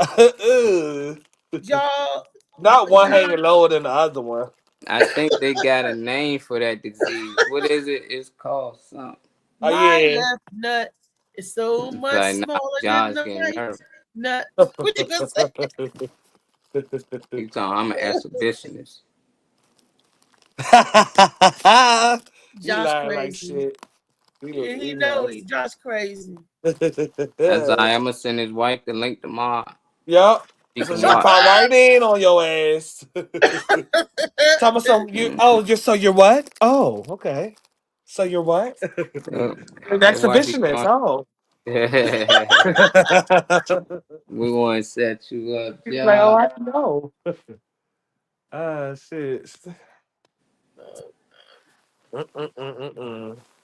Y'all, Not one John, hanging lower than the other one. I think they got a name for that disease. What is it? It's called something. Oh my yeah. left nut is so It's much like, nah, smaller than Josh the getting right nervous. nut. What you gonna say? He talking, I'm an exhibitionist. You Josh lying like crazy. shit. Yeah, he He know lying. he Josh crazy. That's all right. I'm gonna send his wife the link tomorrow. Yup. She So can she can watch. pop right in on your ass. Tell me some you're what? Oh, okay. So you're what? An That's why he exhibitionist. going. Oh. We want to set you up, He's like, oh, Josh. I know. Shit.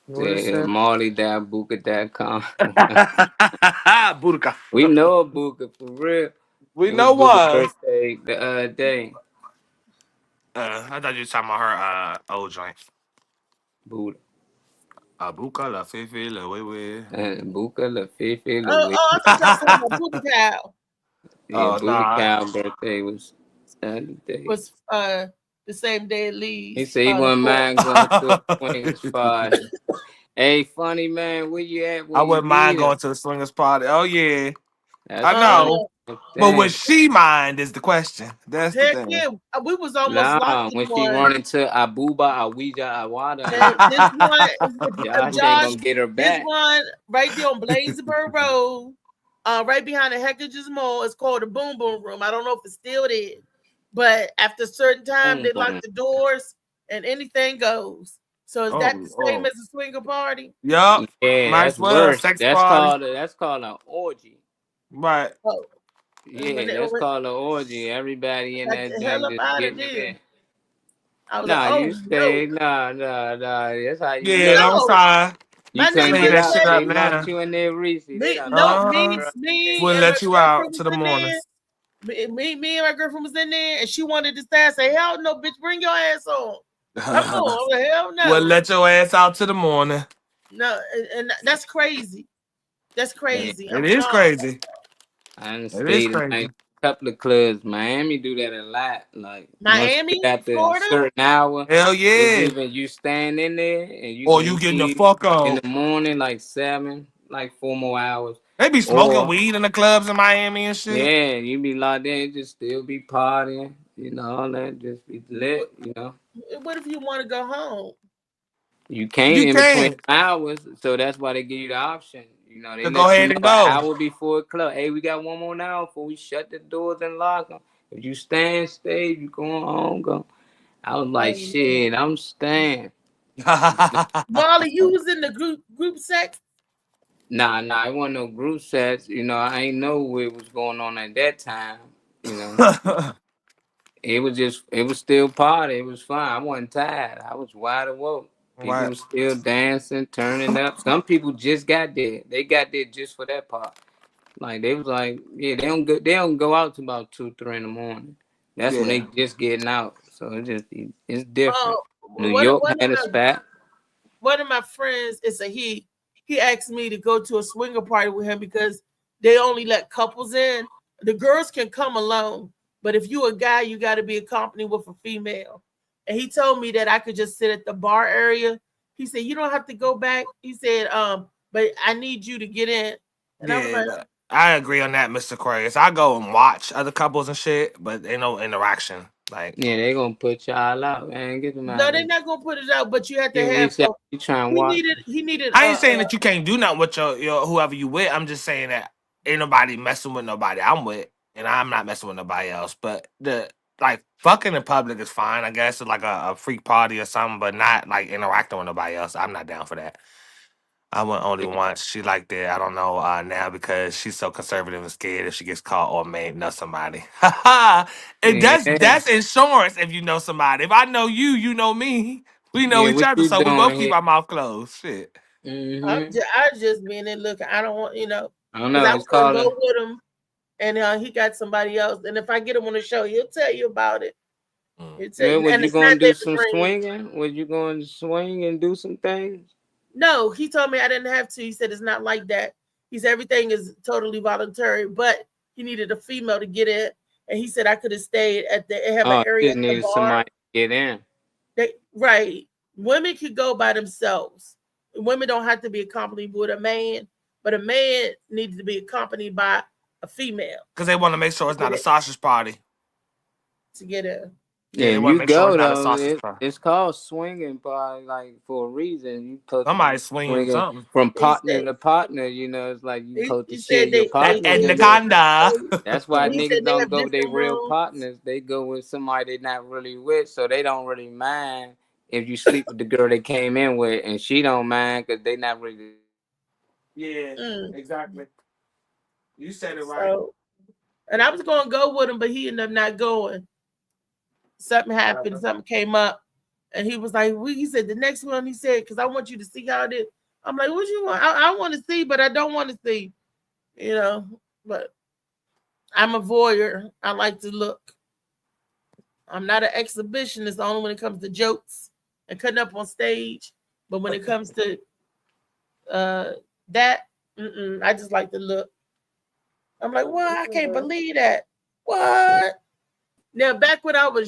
What is that? MarleyDadBuka.com. Budoka. We know Buka for real. We It was know Buka's one. birthday the other day. I thought you were talking about her old joint. Buddha. Buka la fefe la wewe. Buka la Fifi la Oh, I thought y'all was talking about Booty Cow. Yeah, Oh Buddha nah. Cow birthday was Saturday. Was the same day it leaves. He said he the wouldn't fourth. mind going to a swingers party. Hey, funny man, where you at? Where I you wouldn't mind need him? going to the swingers party. Oh yeah. I That's funny. know. But would Dang. she mind is the question. That's the Heck thing. yeah, we was almost locked Nah, in when she one. run into Abuba, Awija, Awada, And this one, Josh ain't Josh, gonna get her this back. one right there on Bladensburg Road, right behind the Heckages Mall, is called the Boom Boom Room. I don't know if it's still there, but after a certain time, they lock the doors and anything goes. So is that the same as a swinger party? Yup. Yeah, Might that's as well. worse. Sex That's party. called an orgy. Right. Oh, Yeah, that's called an orgy. Everybody in got that the hell junk up just out of getting it there. in. I was like, Nah, oh you no, stay. Nah. That's how you Yeah, know. don't no. try. You My couldn't neighbor Clean get that out. shit said They up locked now. you in there, Reese. They me, done no, locked me, her up in there. me Wouldn't and my let you out girlfriend to was the in morning. there. Me and my girlfriend was in there, and she wanted to stay. I say, hell no, bitch, bring your ass on. Come on, hell no. Wouldn't let your ass out to the morning. No, and that's crazy. That's Yeah, crazy. It I'm is sorry. crazy. I done It is stayed in like crazy. a couple of clubs. Miami do that a lot. Like once you Miami, get after a Florida. certain hour, Hell it's yeah. even you stand in there and you Or can you getting the leave fuck in on. the morning like 7, like 4 more hours. They be smoking Or weed in the clubs in Miami and shit. yeah, you be locked in, just still be partying, all that, just be lit, What if you want to go home? You can't You in between can hours, so that's why they give you the option. They to go let you ahead know and an go. hour before the club. Hey, we got one more hour before we shut the doors and lock them. If you stay. If you going home, go. I was like, Oh no, shit, I'm staying. Marley, you was in the group sex. Nah, it wasn't no group sets. I ain't know what was going on at that time. It was still party. It was fun. I wasn't tired. I was wide awake. People Right. were still dancing, turning up. Some people just got there. They got there just for that part. Like they was like, yeah, they don't go out till about 2, 3 in the morning. That's when they Yeah. just getting out. So it's different. Oh, New York had a my spot. one of my friends is a he. He asked me to go to a swinger party with him because they only let couples in. The girls can come alone, but if you a guy, you got to be accompanied with a female. And he told me that I could just sit at the bar area. He said you don't have to go back. He said, but I need you to get in. And I was like, I agree on that, Mr. Aquarius. I go and watch other couples and shit, but ain't no interaction. Like, Yeah, they gonna put y'all out, man. Get them out. No, of they're there. not gonna put it out, but you have to Yeah, have. exactly. You trying to watch? He needed. I ain't saying that you can't do nothing with your whoever you with. I'm just saying that ain't nobody messing with nobody I'm with, and I'm not messing with nobody else. But the like fucking in public is fine, I guess. It's like a freak party or something, but not like interacting with nobody else. I'm not down for that. I went only once. She liked it. I don't know now because she's so conservative and scared if she gets caught or may know somebody. And Yeah, that's insurance if you know somebody. If I know you, you know me. We know yeah. each What other, you so we both doing keep here? our mouth closed. Shit. Mm-hmm. I just been in looking. I don't want I don't because I know. was It's gonna called. go with him, and he got somebody else. And if I get him on the show, he'll tell you about it. He'll tell Well, you, was and you it's not gonna do David some Green. swinging? Was you going to swing and do some things? No, he told me I didn't have to. He said it's not like that. He said everything is totally voluntary, but he needed a female to get in. And he said I could have stayed at the have an Oh, area just at the needed bar. somebody to get in. Right. Women could go by themselves. Women don't have to be accompanied with a man, but a man needs to be accompanied by a female Because they want to make sure it's not a sausage party. to get in. Yeah, Yeah, they if want to you make sure go it's not a though, sausage party. it's called swinging party, like for a reason. You supposed to Somebody be swinging swinging something. from He partner said to partner. You know, it's like you he, supposed to he share said your That partners in there. anaconda. That's why he niggas said they don't have go with their different real rooms. partners. They go with somebody they not really with, so they don't really mind if you sleep with the girl they came in with, and she don't mind because they not really. Yeah, exactly. You said it right. So, and I was going to go with him, but he ended up not going. Something happened. Something came up, and he was like, he said the next one. He said, because I want you to see how it is. I'm like, what you want? I want to see, but I don't want to see. But I'm a voyeur. I like to look. I'm not an exhibitionist only when it comes to jokes and cutting up on stage. But when it comes to that, I just like to look. I'm like, what? I can't believe that. What? Now, back when I was